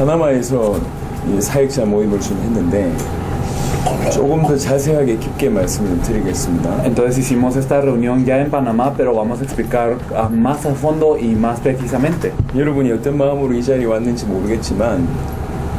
파나마에서 이 사역자 모임을 좀 했는데 조금 더 자세하게 깊게 말씀을 드리겠습니다. Entonces hicimos esta reunión ya en Panamá, pero vamos a explicar más a fondo y más precisamente. 여러분이 어떤 마음으로 이 자리에 왔는지 모르겠지만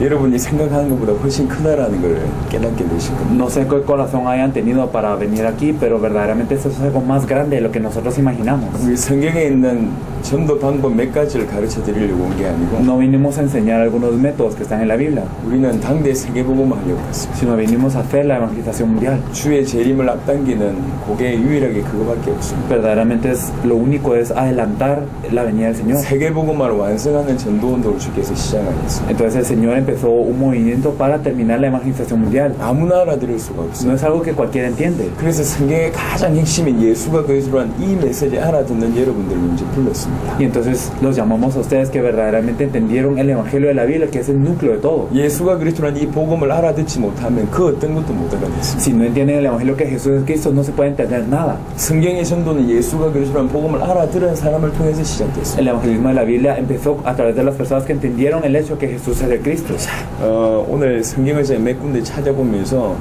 여러분이 생각하는 것보다 훨씬 크다라는 걸 깨닫게 되실 겁니다. No sé qué corazón hayan tenido para venir aquí, pero verdaderamente esto es algo más grande de lo que nosotros imaginamos. 우리 성경에 있는 전도 방법 몇 가지를 가르쳐 드리려고 온 게 아니고 No vinimos a enseñar algunos métodos que están en la Biblia, 우리는 당대 세계복음을 하려고 왔습니다. sino venimos a hacer la evangelización mundial. 주의 재림을 앞당기는 그게 유일하게 그거밖에 없습니다. Verdaderamente lo único es adelantar la venida del Señor. 세계복음을 완성하는 전도운동을 주께서 시작하셨습니다. Entonces el Señor empezó un movimiento para terminar la evangelización mundial. 아무나 알아들을 수가 No 없어요. es algo que cualquiera entiende. 그래서 성경의 가장 핵심인 예수가 그리스도란 이 메시지 알아듣는 여러분들을 이제 불렀습니다. Y entonces los llamamos a ustedes que verdaderamente entendieron el evangelio de la Biblia, que es el núcleo de todo. 예수가 그리스도란 이 복음을 알아듣지 못하면 그 어떤 것도 못 알아듣습니다. Si no entienden el evangelio que Jesús es Cristo, no se puede entender nada. 성경의 전도는 예수가 그리스도란 복음을 알아들은 사람을 통해서 시작됐습니다. El evangelismo de la Biblia empezó a través de las personas que entendieron el hecho que Jesús es el Cristo. 오늘 성경을 제가 몇 군데 찾아보면서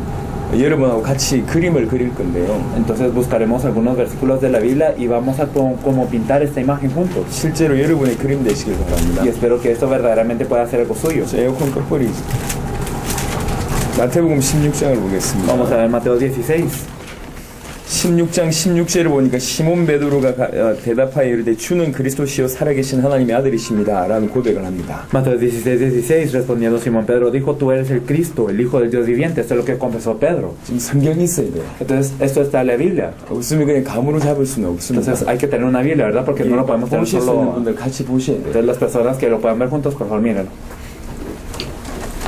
여러분하고 같이 그림을 그릴 건데요. Entonces buscaremos algunos versículos de la Biblia y vamos a como pintar esta imagen juntos. 실제로 여러분의 그림 되시길 바랍니다. Y espero que esto verdaderamente pueda ser algo suyo. 자, 에어컨 꺼버리지. 마태복음 16장을 보겠습니다. Vamos a ver Mateo 16. 16장 16절을 보니까 시몬 베드로가 대답하여 이르되 주는 그리스도시요 살아계신 하나님의 아들이십니다 라는 고백을 합니다. Mateo 16:16 respondiendo Simón Pedro dijo, tú eres el Cristo, el Hijo del Dios viviente. Esto es lo que confesó Pedro. 지금 성경이 있어야 돼요. Entonces esto está en la Biblia. 없으면 그냥 감으로 잡을 수는 없습니다. Entonces hay que tener una Biblia, ¿verdad? Porque no lo podemos tener 보실 수 있는 solo. 분들 같이 보셔야 돼요. Entonces las personas que lo puedan ver juntos, por favor, mírenlo.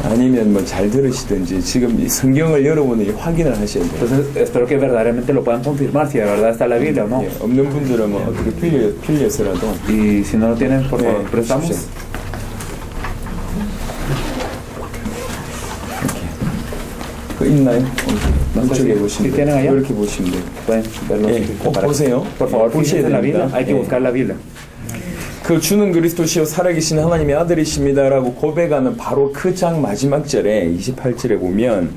아니면 뭐 잘 들으시든지 지금 이 성경을 여러분이 확인을 하셔야 돼요. Entonces espero que verdaderamente lo puedan confirmar si de verdad está en la Biblia o no. 예, 없는 분들은 뭐 어떻게 빌려서라도 Y si no lo tienen, por favor, 네, prestamos. 주십시오. 그 있나요? 이쪽에 보시면 tienen allá. 이렇게 보시면 돼요. Pueden verlo. 예, 꼭 Para- 보세요. Por favor, 보셔야 fíjense en la Biblia. 됩니다. Hay que 예. buscar la Biblia. 그 주는 그리스도시요 살아계신 하나님의 아들이십니다라고 고백하는 바로 그 장 마지막 절에 28절에 보면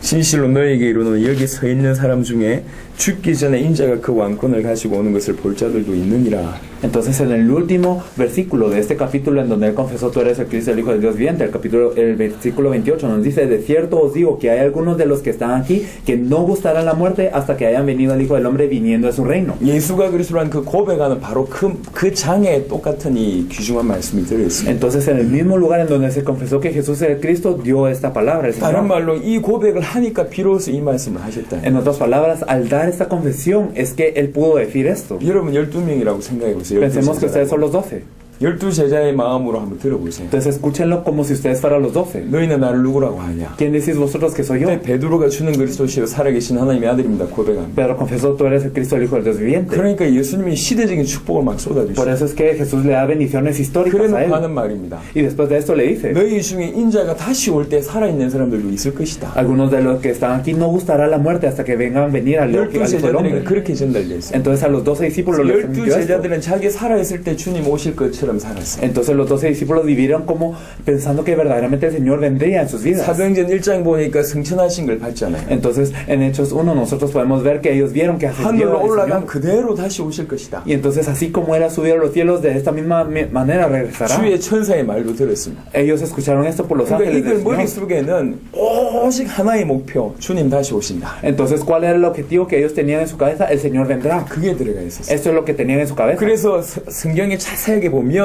진실로 너에게 이르노니 여기 서 있는 사람 중에 죽기 전에 인자가 그 왕권을 가지고 오는 것을 볼 자들도 있느니라. Entonces en el último versículo de este capítulo en donde él confesó tú eres el Cristo, el Hijo del Dios viviente, el versículo 28 nos dice, de cierto os digo que hay algunos de los que están aquí que no gustarán la muerte hasta que hayan venido el Hijo del Hombre viniendo de su reino. 예수가 그리스도라는 그 고백하는 바로 그 장에 똑같은 이 귀중한 말씀이 들어있습니다. Entonces en el mismo lugar en donde se confesó que Jesús es el Cristo, dio esta palabra el 다른 Señor. 말로 이 고백을 하니까 비로소 이 말씀을 하셨다. En otras palabras, al dar esta confesión es que él pudo decir esto. 여러분 12명이라고 생각해 보세요. Pensemos que ustedes son los 12. 12제자의 마음으로 한번 들어보세요. Entonces escúchenlo como si ustedes fueran los 12. 너희는 나를 누구라고 하냐? ¿Quién decís vosotros que soy yo? 그때 베드로가 주는 그리스도시요 살아계신 하나님의 아들입니다. 고백합니다. Pedro confesó, tú eres el Cristo, el Hijo del Dios viviente. 그러니까 예수님이 시대적인 축복을 막 Por 쏟아주시죠. eso es que Jesús le da bendiciones históricas a 그래놓고 él. 하는 말입니다. Y después de esto le dice, 너희 중에 인자가 다시 올 때 살아있는 사람들도 있을 것이다. algunos de los que están aquí no gustará la muerte hasta que vengan venir al Hijo del 12제자들에게 Hombre. 그렇게 전달되어 있어요. Entonces a los 12 discípulos les transmitió esto. 12제자들은 자기 살아있을 때 주님 오실 것처럼 살았어요. Entonces los 12 discípulos vivieron como pensando que verdaderamente el Señor vendría en sus vidas. 사도행전 1장 보니까 승천하신 걸 봤잖아요. Entonces en Hechos 1 nosotros podemos ver que ellos vieron que ascendió 하늘로 el 올라간 Señor. 그대로 다시 오실 것이다. Y entonces así como él ha subido a los cielos, de esta misma manera regresará. 주의 천사의 말도 들었습니다. Ellos escucharon esto por los 그러니까 ángeles 이들 del Señor. 머릿속에는 오직 하나의 목표, 주님 다시 오신다. Entonces, ¿cuál era el objetivo que ellos tenían en su cabeza? El Señor vendrá. 그게 들어가 있었어요. Esto es lo que tenían en su cabeza. 그래서 성경에 자세하게 보면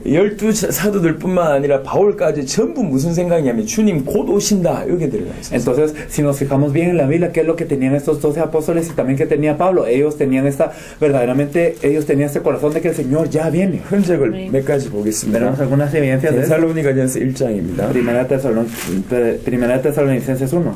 12 사도들뿐만 아니라 바울까지 전부 무슨 생각이냐면 주님 곧 오신다 이게 들어가 있어요. Entonces, si nos fijamos bien en la Biblia, ¿qué es lo que tenían estos 12 apóstoles y también que tenía Pablo? Ellos tenían ellos tenían este corazón de que el Señor ya viene. 흔적을 몇 가지 보겠습니다. Tenemos algunas evidencias de eso. 데살로니가전서 1장입니다. Primera de Tesalonicenses 1.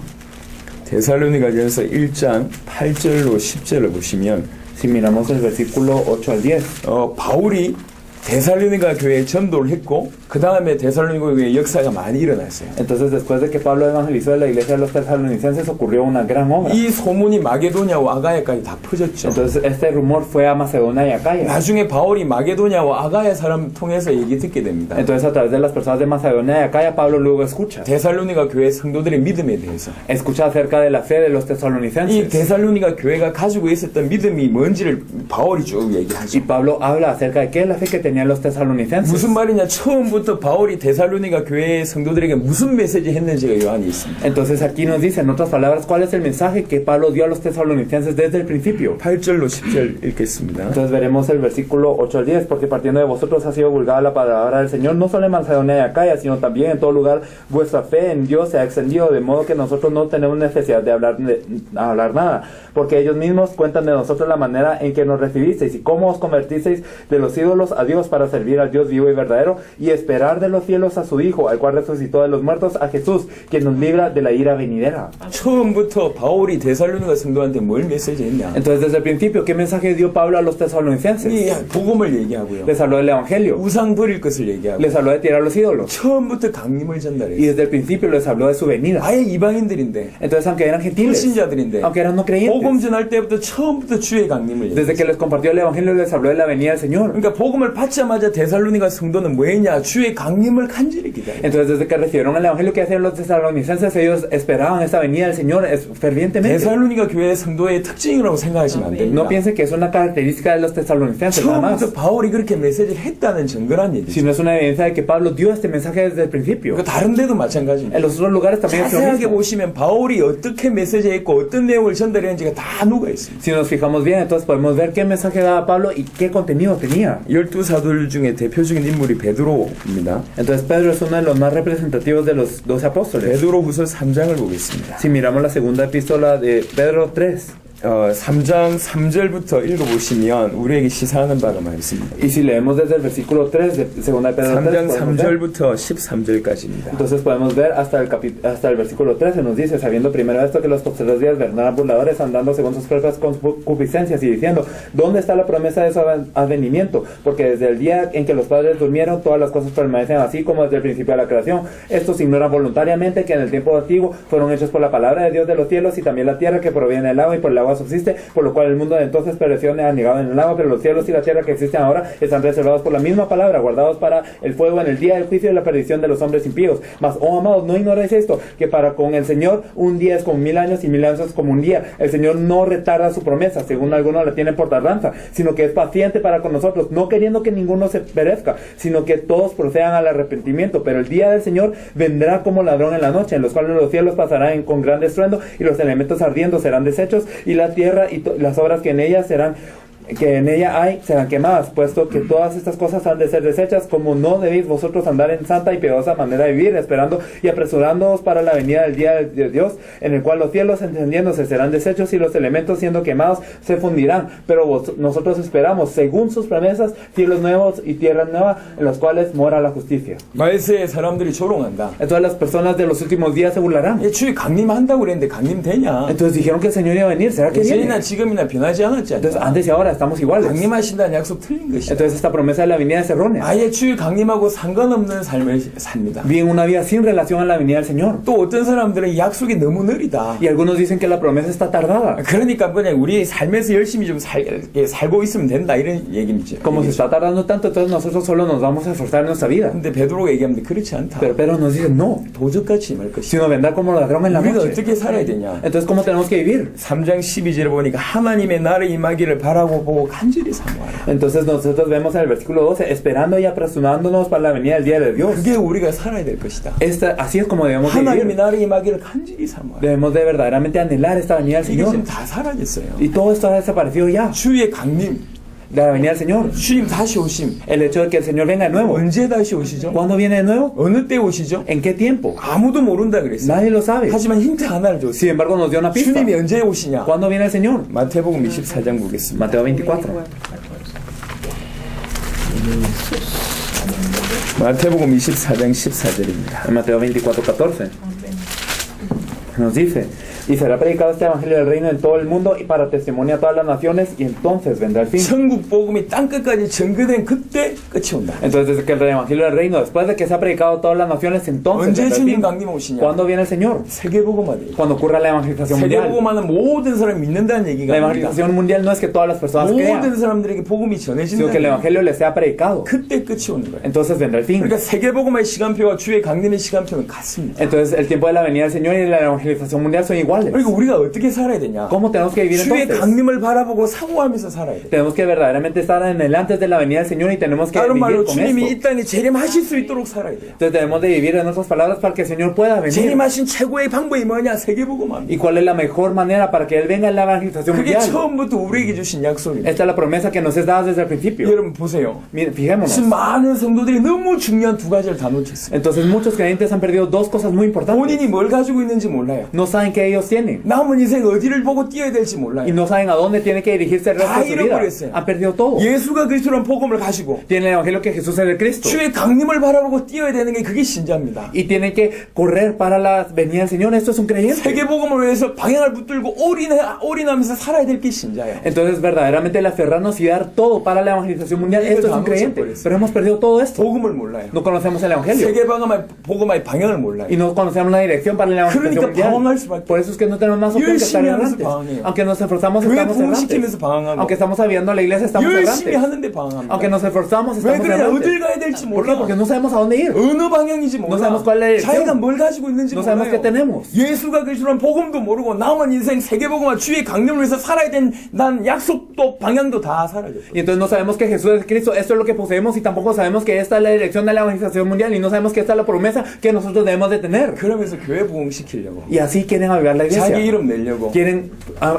데살로니가전서 1장 8절로 10절을 보시면 Si miramos el versículo 8 al 10, 바울이 데살로니가 교회에 전도를 했고 그 다음에 데살로니가 교회의 역사가 많이 일어났어요. Entonces, después de que Pablo evangelizó en la iglesia de los tesalonicenses, ocurrió una gran obra. 이 소문이 마게도냐와 아가야까지 다 퍼졌죠. Entonces, este rumor fue a Macedonia y Acaya. 나중에 바울이 마게도냐와 아가야 사람 통해서 얘기 듣게 됩니다. Entonces, a través de las personas de Macedonia y Acaya, Pablo luego escucha. 데살로니가 교회 성도들의 믿음에 대해서 Escucha acerca de la fe de los 이 tesalonicenses. 데살로니가 교회가 가지고 있었던 믿음이 뭔지를 바울이 쭉 얘기하죠. Y Pablo habla acerca de qué es la fe que tenían los tesalonicenses. 무슨 말이냐? 처음부터 바울이 데살로니가 교회의 성도들에게 무슨 메시지 했는지가 요한이 있습니다. Entonces aquí nos dice, en otras palabras, cuál es el mensaje que Pablo dio a los tesalonicenses desde el principio. 8절로 10절 읽겠습니다. Entonces veremos el versículo 8 al 10, porque partiendo de vosotros ha sido divulgada la palabra del Señor, no solo en Macedonia y Acaya, sino también en todo lugar vuestra fe en Dios se ha extendido, de modo que nosotros no tenemos necesidad de hablar nada, porque ellos mismos cuentan de nosotros la manera en que nos recibisteis y cómo os convertisteis de los ídolos a Dios para servir al Dios vivo y verdadero y esperar de los cielos a su Hijo, al cual resucitó de los muertos, a Jesús, quien nos libra de la ira venidera. 처음부터 바울이 데살로니가 성도한테 뭘 메시지 했냐? Entonces desde el principio, ¿qué mensaje dio Pablo a los tesalonicenses? 이 복음을 얘기하고요. Les habló del Evangelio, 우상 버릴 것을 얘기하고 les habló de tirar los ídolos 처음부터 강림을 y 전달했어요. desde el principio les habló de su venida. 아예 이방인들인데 Entonces aunque eran gentiles, 불신자들인데 aunque eran no creyentes, 복음 전할 때부터 처음부터 주의 강림을 얘기했어요. desde que les compartió el Evangelio les habló de la venida del Señor. 그러니까 복음을 받자마자 데살로니가 성도는 뭐 했냐? 주의 강림을 간절히 기다려. Entonces desde que recibieron el Evangelio que hacían los tesalonicenses, ellos esperaban esta venida del Señor fervientemente. 데살로니가 교회의 성도의 특징이라고 생각하시면 안 됩니다. No piensen que es una característica de los tesalonicenses nada más, 처음부터 바울이 그렇게 메시지를 했다는 증거란 얘기죠. sino es una evidencia de que Pablo dio este mensaje desde el principio. 그 다른 데도 마찬가지입니다. En los otros lugares también es lo 자세하게 mismo. 보시면 바울이 어떻게 메시지했고 어떤 내용을 전달했는지가 다 녹아 있습니다. Si nos fijamos bien, entonces podemos ver qué mensaje daba Pablo y qué contenido tenía. 12사도들 중에 대표적인 인물이 베드로입니다. Entonces Pedro es uno de los más representativos de los 12 apóstoles. 베드로후서 3장을 보겠습니다. Si miramos la segunda epístola de Pedro 3, 3장 3절부터 읽어보시면 우리에게 시사하는 바가 많습니다. y si leemos desde el versículo 3 de segunda de Pedro 3, 3장 podemos ver. 3절부터 13절까지입니다. Entonces podemos ver hasta el versículo 13, nos dice, sabiendo primero esto que los posteriores días vendrán burladores andando según sus propias concupiscencias y diciendo, ¿dónde está la promesa de su advenimiento? Porque desde el día en que los padres durmieron, todas las cosas permanecen así como desde el principio de la creación. Estos ignoran voluntariamente que en el tiempo antiguo fueron hechos por la palabra de Dios de los cielos y también la tierra que proviene del agua y por el agua subsiste, por lo cual el mundo de entonces pereció anegado en el agua, pero los cielos y la tierra que existen ahora están reservados por la misma palabra, guardados para el fuego en el día del juicio y la perdición de los hombres impíos. Mas, oh amados, no ignoréis esto, que para con el Señor un día es como 1000 años y 1000 años es como un día. El Señor no retarda su promesa, según algunos la tienen por tardanza, sino que es paciente para con nosotros, no queriendo que ninguno se perezca, sino que todos procedan al arrepentimiento. Pero el día del Señor vendrá como ladrón en la noche, en los cuales los cielos pasarán con gran estruendo y los elementos ardiendo serán deshechos y la tierra y las obras que en ella hay serán quemadas, puesto que todas estas cosas han de ser deshechas, como no debéis vosotros andar en santa y piadosa manera de vivir, esperando y apresurándoos para la venida del día de Dios, en el cual los cielos encendiéndose serán deshechos y los elementos siendo quemados se fundirán, pero nosotros esperamos, según sus promesas, cielos nuevos y tierra nueva, en los cuales mora la justicia. 말세에 사람들이 조롱한다. Entonces las personas de los últimos días se burlarán. 주의 강림한다고 그랬는데 강림되냐? Entonces dijeron que el Señor iba a venir, ¿será que viene? 예전이나 지금이나 변하지 않았지 Entonces 않냐? antes y ahora estamos iguales. 강림하신다는 약속 틀린 것이다. Entonces esta promesa de la venida es errónea. 아예 주의 강림하고 상관없는 삶을 삽니다. Viven una vida sin relación a la venida del Señor. 또 어떤 사람들은 이 약속이 너무 느리다. Y algunos dicen que la promesa está tardada. 그러니까 그냥 우리 삶에서 열심히 좀 살고 있으면 된다 이런 얘기죠. Como se está tardando tanto, entonces nosotros solo nos vamos a esforzar en nuestra vida. 근데 베드로가 얘기하는데 그렇지 않다. Pero Pedro nos dice, no, 도적같이 임할 것이다. sino vendrá como ladrón en la 우리가 noche. 어떻게 살아야 되냐? Entonces, ¿cómo tenemos que vivir? 3장 12절에 보니까 하나님의 날이 임하기를 바라고 보고 간절히 사모하라. Entonces nosotros vemos en el versículo 12, esperando y apresurándonos para la venida del día de Dios. 그게 우리가 살아야 될 것이다. Así es como debemos 하나님의 vivir. 날이 임하기를 간절히 사모하라. Debemos de verdaderamente anhelar esta venida del 이게 Señor. 지금 다 사라졌어요. Y todo esto ha desaparecido ya. 주의 강림, De la venida del Señor. 주님 다시 오심. El hecho de que el Señor venga de nuevo. 언제 다시 오시죠? ¿Cuándo viene de nuevo? 어느 때 오시죠? ¿En qué tiempo? 아무도 모른다 그랬어요. Nadie lo sabe. 하지만 힌트 하나를 줬어요. Sin embargo, nos dio una pista. 주님이 언제 오시냐? ¿Cuándo viene el Señor? 마태복음 24장 보겠습니다. Mateo 24. 마태복음 24장 14절입니다. En Mateo 24:14 nos dice, Y será predicado este evangelio del reino en todo el mundo y para testimonio a todas las naciones, y entonces vendrá el fin. 천국 복음이 땅끝까지 전개된 그때 끝이 온다. Entonces, desde que el evangelio del reino, después de que se ha predicado a todas las naciones, entonces 언제 vendrá el 주님 fin. 강림 오시냐? ¿Cuándo viene el Señor? 세계복음화돼요. Cuando ocurra la evangelización mundial. 세계복음화는 모든 사람이 믿는다는 얘기가 La 아닙니다. evangelización mundial no es que todas las personas crean, 모든 사람들에게 복음이 sino que el 전해진다는 evangelio les sea predicado. 그때 끝이 오는 거예요. Entonces vendrá el fin. 그러니까 세계복음화의 시간표와 주의 강림의 시간표는 같습니다. Entonces el tiempo de la venida del Señor y la evangelización mundial son iguales. 그러니까 우리가 어떻게 살아야 되냐? ¿Cómo tenemos que vivir 주의 entonces? 강림을 바라보고 사모하면서 살아야 돼. Tenemos que verdaderamente estar en el antes de la venida del Señor y tenemos que 다른 말로 vivir con 주님이 esto. 이 땅에 재림하실 수 있도록 살아야 돼요. Entonces debemos de vivir en otras palabras para que el Señor pueda venir. 재림하신 최고의 방법이 뭐냐? 세계복음화입니다. ¿Y cuál es la mejor manera para que Él venga en la evangelización 그게 mundial? 처음부터 우리에게 주신 약속입니다. Esta es la promesa que nos es dada desde el principio. 여러분 보세요. Miren, fijémonos. 지금 많은 성도들이 너무 중요한 두 가지를 다 놓쳤어요. Entonces muchos creyentes han perdido dos cosas muy importantes. 본인이 뭘 가지고 있는지 몰라요. No saben qué ellos tienen. 남은 인생 어디를 보고 뛰어야 될지 Y 몰라요. no saben a dónde tienen que dirigirse el resto 다 de su vida. 잃어버렸어요. Han perdido todo. 예수가 그리스도라는 복음을 가지고 Tienen el evangelio que Jesús es el Cristo. 주의 강림을 바라보고 뛰어야 되는 게 그게 신자입니다. Y tienen que correr para la venida del Señor. Esto es un creyente. 세계복음을 위해서 방향을 붙들고 올인하면서 살아야 될 게 신자예요. Entonces verdaderamente el aferrarnos y dar todo para la evangelización mundial, esto es un creyente. Pero hemos perdido todo esto. 복음을 몰라요. No conocemos el evangelio. 세계복음의 방향을 몰라요. Y no conocemos la dirección para la evangelización 그러니까 방황할 mundial. 수밖에. Por eso es que no tenemos más opción que estar 열심히 하면서 errantes. 방황해요. Aunque nos esforzamos, 교회 estamos 부흥시키면서 errantes. 방황하고 Aunque estamos aviando la iglesia, estamos 열심히 errantes. 하는데 방황합니다. Aunque nos esforzamos, 왜 estamos 그래? 어딜 errantes. 가야 될지 ¿Por qué? 몰라. Porque no sabemos a dónde ir. 어느 방향인지 몰라. No sabemos cuál es la 자기가 dirección. 뭘 가지고 있는지 No sabemos 몰라요. qué tenemos. 예수가 그리스도란 복음도 모르고 남은 인생 세계복음과 주의 강림을 위해서 살아야 된 난 약속도 방향도 다 사라졌어요. Y entonces no sabemos que Jesús es Cristo, esto es lo que poseemos, y tampoco sabemos que esta es la dirección de la evangelización mundial, y no sabemos que esta es la promesa que nosotros debemos de tener. 그러면서 교회 부흥시키려고 Y así quieren avivar la iglesia. 자기 이름 내려고 Quieren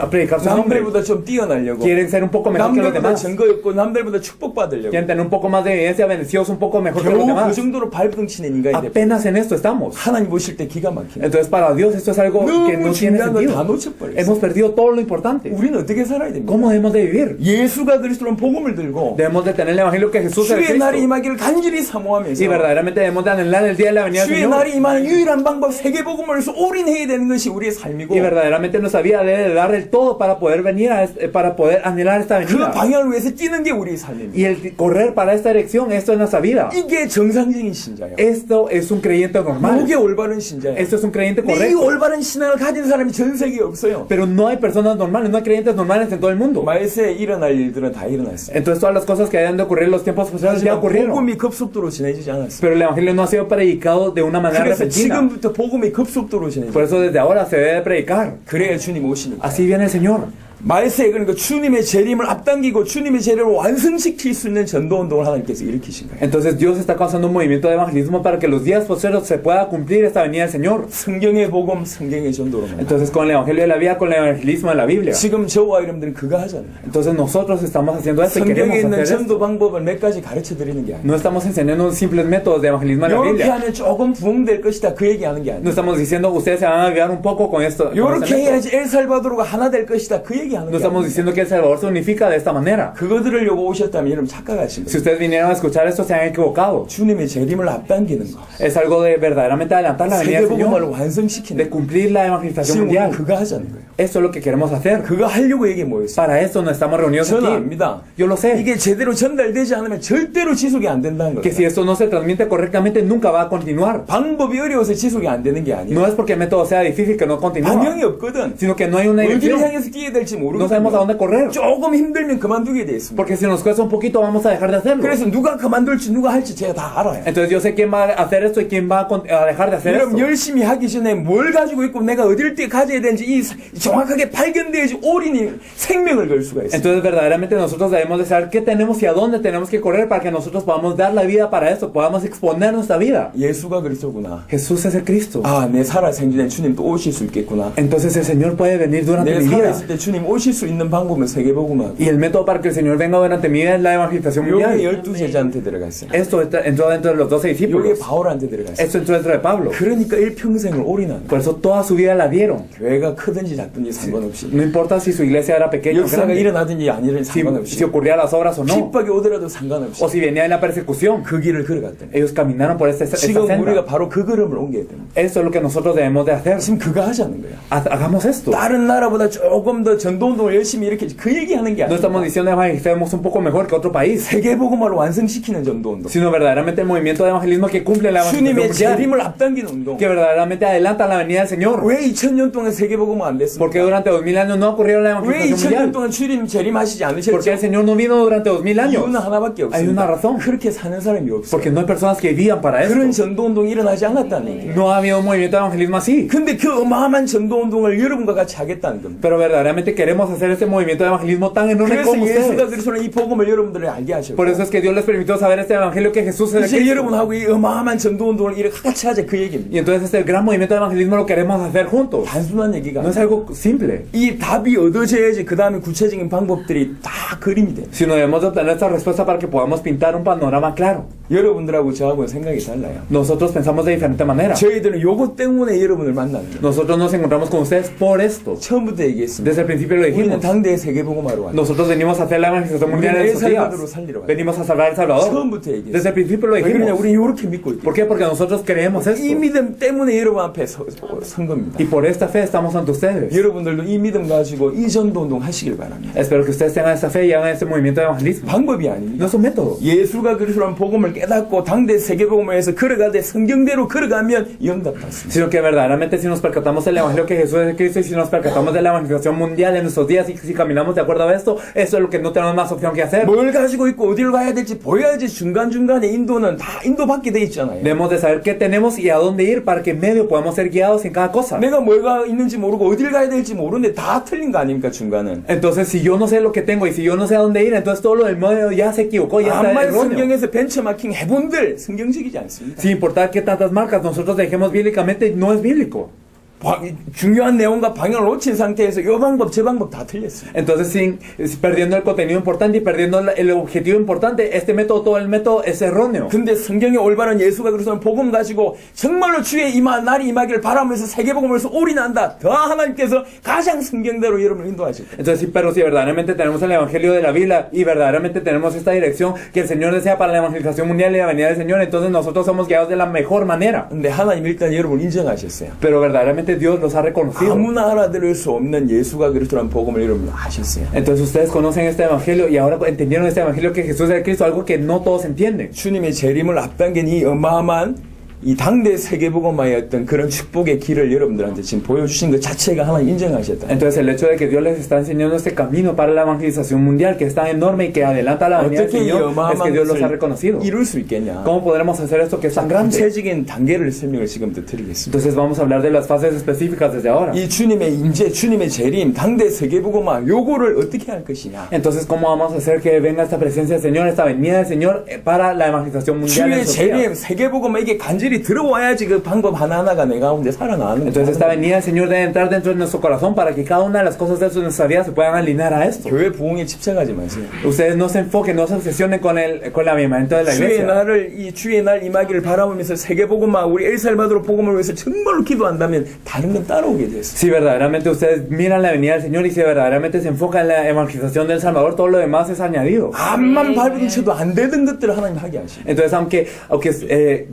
predicar su nombre. 남들보다 좀 뛰어나려고 Quieren ser un poco mejor que los 남들보다 demás. 증거 있고 남들보다 축복받으려고 Quieren tener un poco más de evidencia, bendecidos un poco mejor que los 겨우 그 demás. 정도로 발등치는 인간이 돼. Apenas en esto estamos. 하나님 보실 때 기가 막히네. Entonces para Dios esto es algo que no 너무 tiene 중요한 걸 다 sentido. 놓쳐버렸어. Hemos perdido todo lo importante. 우리는 어떻게 살아야 됩니까? ¿Cómo debemos de vivir? 예수가 그리스도란 복음을 들고 Debemos de tener el evangelio que Jesús es el 주의 날이 Cristo. 임하기를 간절히 사모하면서 Y verdaderamente debemos de anhelar el día de la venida del 주의 Señor. 날이 임하는 유일한 방법 세계복음을 위해서 올인해야 되는 것이 우리의 삶이고 Y verdaderamente nuestra vida debe de dar el todo para poder venir para poder anhelar esta 그 venida. 방향을 위해서 뛰는 게 우리의 삶입니다. Y el correr para esta dirección, esto es nuestra vida. 이게 정상적인 신자예요. Esto es un creyente normal. 이게 올바른 신자예요. Esto es un creyente 근데 이 correcto. 올바른 신앙을 가진 사람이 전 세계에 없어요. Pero no hay personas normales, no hay creyentes normales en todo el mundo. 말세에 일어날 일들은 다 일어났어요. Entonces todas las cosas que hayan de ocurrir en los tiempos posteriores ya 하지만 ocurrieron. 복음이 급속도로 전해지지 않았어요. Pero el evangelio no ha sido predicado de una manera 그래서 repentina. 지금부터 복음이 급속도로 전해져요. Por eso desde ahora se debe de predicar. 그래야 주님 오시니까. Así viene el Señor. 말세 그러니까 주님의 재림을 앞당기고 주님의 재림을 완성시킬 수 있는 전도 운동을 하나님께서 일으키신 거예요. Entonces Dios está causando un movimiento de evangelismo para que los días posteriores se pueda cumplir esta venida del Señor. 성경의 복음, 성경의 전도로. Entonces con el evangelio de la vida, con el evangelismo de la Biblia. 지금 저와 여러분들은 그거 하잖아요. Entonces nosotros estamos haciendo esto y 성경에 queremos 있는 hacer 전도 esto. 방법을 몇 가지 가르쳐 드리는 게 아니에요. No estamos enseñando simples métodos de evangelismo en la 이렇게 Biblia. 하면 조금 부흥될 것이다 그 얘기하는 게 No 아니에요. estamos diciendo ustedes se van a avivar un poco con esto. con este 이렇게 método. 해야지 엘살바도르가 하나 될 것이다 그 얘기하는 No 게 estamos 아니에요. diciendo que El Salvador se unifica de esta manera. 그거 들으려고 오셨다면 여러분 착각하신 Si 거예요. ustedes vinieron a escuchar esto, se han equivocado. 주님의 재림을 앞당기는 거. Es algo de verdaderamente adelantar la venida del 세계복음을 Señor, 완성시키는 de 거. cumplir la evangelización 지금 우리는 mundial. 그거 하자는 거예요. Esto es lo que queremos hacer. 그거 하려고 얘기 모였어요. Para esto no estamos reunidos 저는 aquí. 압니다. Yo lo sé. 이게 제대로 전달되지 않으면 절대로 지속이 안 된다는 Que si 거예요. esto no se transmite correctamente, nunca va a continuar. 방법이 어려워서 지속이 안 되는 게 아니에요. No es porque el método sea difícil que no continúa, 방향이 없거든. sino que no hay una 어디를 dirección. 향해서 뛰어야 될지 No sabemos a 모르거든요. dónde correr. 조금 힘들면 그만두게 돼 있습니다. Porque si nos cuesta un poquito, vamos a dejar de hacerlo. 그래서 누가 그만둘지 누가 할지 제가 다 알아요. Entonces yo sé quién va a hacer esto y quién va a dejar de hacer 여러분 esto. 열심히 하기 전에 뭘 가지고 있고 내가 어딜 때 가져야 되는지 정확하게 발견돼야지 올인이 생명을 걸 수가 있어요. Entonces verdaderamente nosotros debemos de saber qué tenemos y a dónde tenemos que correr para que nosotros podamos dar la vida para eso, podamos exponer nuestra vida. 예수가 그리스도구나. Jesús es el Cristo. 아, 내 살아 생전에 주님 또 오실 수 있겠구나. Entonces el Señor puede venir durante 내 mi vida. 살아있을 때 주님 오실 수 있는 방법은 세계복음화. Y el método para que el Señor venga durante mi vida es la evangelización 요게 mundial. 12제자한테 들어갔어요. Esto entró dentro de los 12 요게 discípulos. 바울한테 들어갔어요. Esto entró dentro de Pablo. 그러니까 일평생을 올인한 Por eso toda su vida la dieron. 교회가 크든지 작든지 상관없이 No importa si su iglesia era pequeña o 역사가 grande, 일어나든지 안 일어나든지 si 상관없이 ocurrían las obras o no, 핍박이 오더라도 상관없이 o si venía en la persecución, 그 길을 걸어갔더니 ellos caminaron por esta 지금 senda. 우리가 바로 그 걸음을 옮겨야 됩니다. Esto es lo que nosotros debemos de hacer. 지금 그거 하자는 거야. Hagamos esto. 다른 나라보다 조금 더 전도운동을 열심히 이렇게 그 얘기하는 게 No estamos 아니라 diciendo evangelizamos un poco mejor que otro país, 세계복음화를 완성시키는 전도운동, sino verdaderamente el movimiento de evangelismo que cumple la evangelización 주님의 mundial, 재림을 앞당기는 운동. que verdaderamente adelanta la venida del Señor. 왜 2000년 동안 세계복음화 안 Porque 됐습니까? durante 2000 años no ocurrió la 왜 evangelización 2000년 mundial. 동안 주님 재림하시지 Porque 않으셨죠? el Señor no vino durante 2000 años. 이유는 하나밖에 Hay una 없습니다. razón. 그렇게 사는 사람이 없어요. Porque no hay personas que vivan para 그런 esto. 전도운동이 일어나지 않았다는 얘기예요. No ha habido un movimiento de evangelismo así. 근데 그 어마어마한 전도운동을 여러분과 같이 하겠다는 겁니다. Pero verdaderamente queremos hacer este movimiento de evangelismo tan enorme 그래서 como 예수가 ustedes. 그리스도는 이 복음을 여러분들에게 알게 하셨고 Por eso es que Dios les permitió saber este evangelio que Jesús es el 이제 Cristo. 여러분하고 이 어마어마한 전도운동을 이렇게 같이 하자 그 얘기입니다. Y entonces este gran movimiento de evangelismo lo queremos hacer juntos. 단순한 얘기가 No es 아니에요. algo simple. 이 답이 얻어져야지 그 다음에 구체적인 방법들이 다 그림이 돼요. Sino debemos de obtener esta respuesta para que podamos pintar un panorama claro. 여러분들하고 저하고는 생각이 달라요. Nosotros pensamos de diferente manera. 저희들은 요것 때문에 여러분을 만나는 거예요. Nosotros nos encontramos con ustedes por esto. 처음부터 얘기했습니다. Desde el principio lo 우리는 dijimos. 당대의 세계복음화로 왔다. Nosotros venimos a hacer la evangelización mundial en 우리는 estos días. 엘살바도르로 살리러 왔다. Venimos a salvar El Salvador. 처음부터 얘기했어요. Desde el principio lo 왜 그러냐? dijimos. 우리는 요렇게 믿고 있다. ¿Por qué? Porque nosotros creemos 이 esto. 믿음 때문에 여러분 앞에 선 겁니다. Y por esta fe estamos ante ustedes. 여러분들도 이 믿음 가지고 이 전도운동 하시길 바랍니다. Espero que ustedes tengan esta fe y hagan este movimiento de evangelismo. 방법이 No 아닙니다. es un método. 예수가 그리스도라는 복음을 깨닫고 당대 세계복음에서 걸어가되 성경대로 걸어가면 영답 받습니다. Sino que verdaderamente si nos percatamos del evangelio que Jesús es el Cristo y si nos percatamos de la evangelización mundial en nuestros días y si caminamos de acuerdo a esto, eso es lo que no tenemos más opción que hacer. 뭘 가지고 있고 어디를 가야 될지 보여야지 중간중간에 인도는 다 인도받게 돼 있잖아요. Debemos de saber qué tenemos y a dónde ir para que en medio podamos ser guiados en cada cosa. 내가 뭐가 있는지 모르고 어딜 가야 될지 모르는데 다 틀린 거 아닙니까 중간은. Entonces si yo no sé lo que tengo y si yo no sé a dónde ir, entonces todo lo del medio ya se equivocó, ya está 아무리 erróneo. 성경에서 벤처마킹 해본들 성경적이지 않습니다. Sin importar qué tantas marcas nosotros dejemos bíblicamente, no es bíblico. 중요한 내용과 방향을 놓친 상태에서 요 방법 저 방법 다 틀렸어요. Entonces, perdiendo el contenido importante y perdiendo el objetivo importante, este método, todo el método es erróneo. 근데 성경에 올바른 예수가 그리스도는 복음 가지고 정말로 주의 날이 임하기를 바라면서 세계복음에서 올인한다. 더 하나님께서 가장 성경대로 여러분을 인도하실 거예요. Entonces, pero si verdaderamente tenemos el evangelio de la Biblia y verdaderamente tenemos esta dirección que el Señor desea para la evangelización mundial y la venida del Señor, entonces nosotros somos guiados de la mejor manera. 근데 하나님 일단 여러분을 인정하셨어요. Pero verdaderamente Dios los ha reconocido. 아무나 알아들을 수 없는 예수가 그리스도라는 복음을 여러분 아셨어요. Entonces ustedes conocen este evangelio y ahora entendieron este evangelio que Jesús es el Cristo, algo que no todos entienden. 주님의 재림을 앞당긴 이 어마어마한 이 당대 세계복음화의 어떤 그런 축복의 길을 여러분들한테 지금 보여주신 것 자체가 하나님 인정하셨다. Entonces el hecho de que Dios les está enseñando este camino para la evangelización mundial que es tan enorme y que adelanta la venida del 어떻게 이 Señor es que Dios los ha 어마어마한 reconocido. 것을 이룰 수 있겠냐? ¿Cómo podremos hacer esto que es tan grande? 구체적인 단계를 설명을 지금부터 드리겠습니다. Entonces vamos a hablar de las fases específicas desde ahora. 이 주님의 임재, 주님의 재림, 당대 세계복음화 요거를 어떻게 할 것이냐? Entonces, ¿cómo vamos a hacer que venga esta presencia del Señor, esta venida del Señor para la evangelización mundial en 주의 estos 재림, días? 세계복음화 이게 간절히 들어와야지 그 방법 하나하나가 내 가운데 살아나는 Entonces, esta venida del Señor debe entrar dentro de nuestro corazón para que cada una de las cosas de nuestra vida se puedan alinear a esto. 교회 부흥에 집착하지 마세요. Ustedes no se enfoquen, no se obsesionen con el avivamiento de la 주의 iglesia. 날을 이 주의 날 임하기를 바라보면서 세계복음화 우리 엘살바도르 복음을 위해서 정말로 기도한다면 다른 건 따라오게 됐어. Si verdaderamente ustedes miran la venida del Señor y si verdaderamente se enfocan en la evangelización del Salvador, todo lo demás es añadido. 암만 밟은 쳐도 안 되던 것들을 하나님 하게 하시고. Entonces, aunque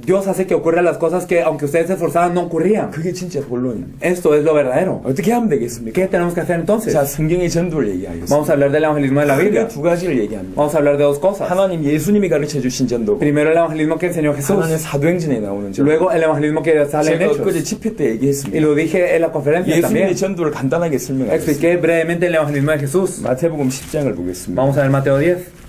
Dios hace que ocurran las cosas que aunque ustedes se esforzaban no ocurrían. 그게 진짜 본론입니다. Esto es lo verdadero. 어떻게 하면 되겠습니까? ¿Qué tenemos que hacer entonces? 자, 성경의 전도를 얘기하겠습니다. Vamos a hablar del evangelismo de la Biblia. 크게 두 가지를 얘기합니다. Vamos a hablar de dos cosas. 하나님 예수님이 가르쳐 주신 전도. Primero el evangelismo que enseñó Jesús. 하나는 사도행전에 나오는 전도. Luego el evangelismo que sale en 제가 Hechos. 엊그제 집회 때 Y 얘기했습니다. lo dije en la conferencia también. 예수님의 전도를 간단하게 설명하겠습니다. Expliqué brevemente el evangelismo de Jesús. 마태복음 10장을 보겠습니다. Vamos a ver Mateo 10.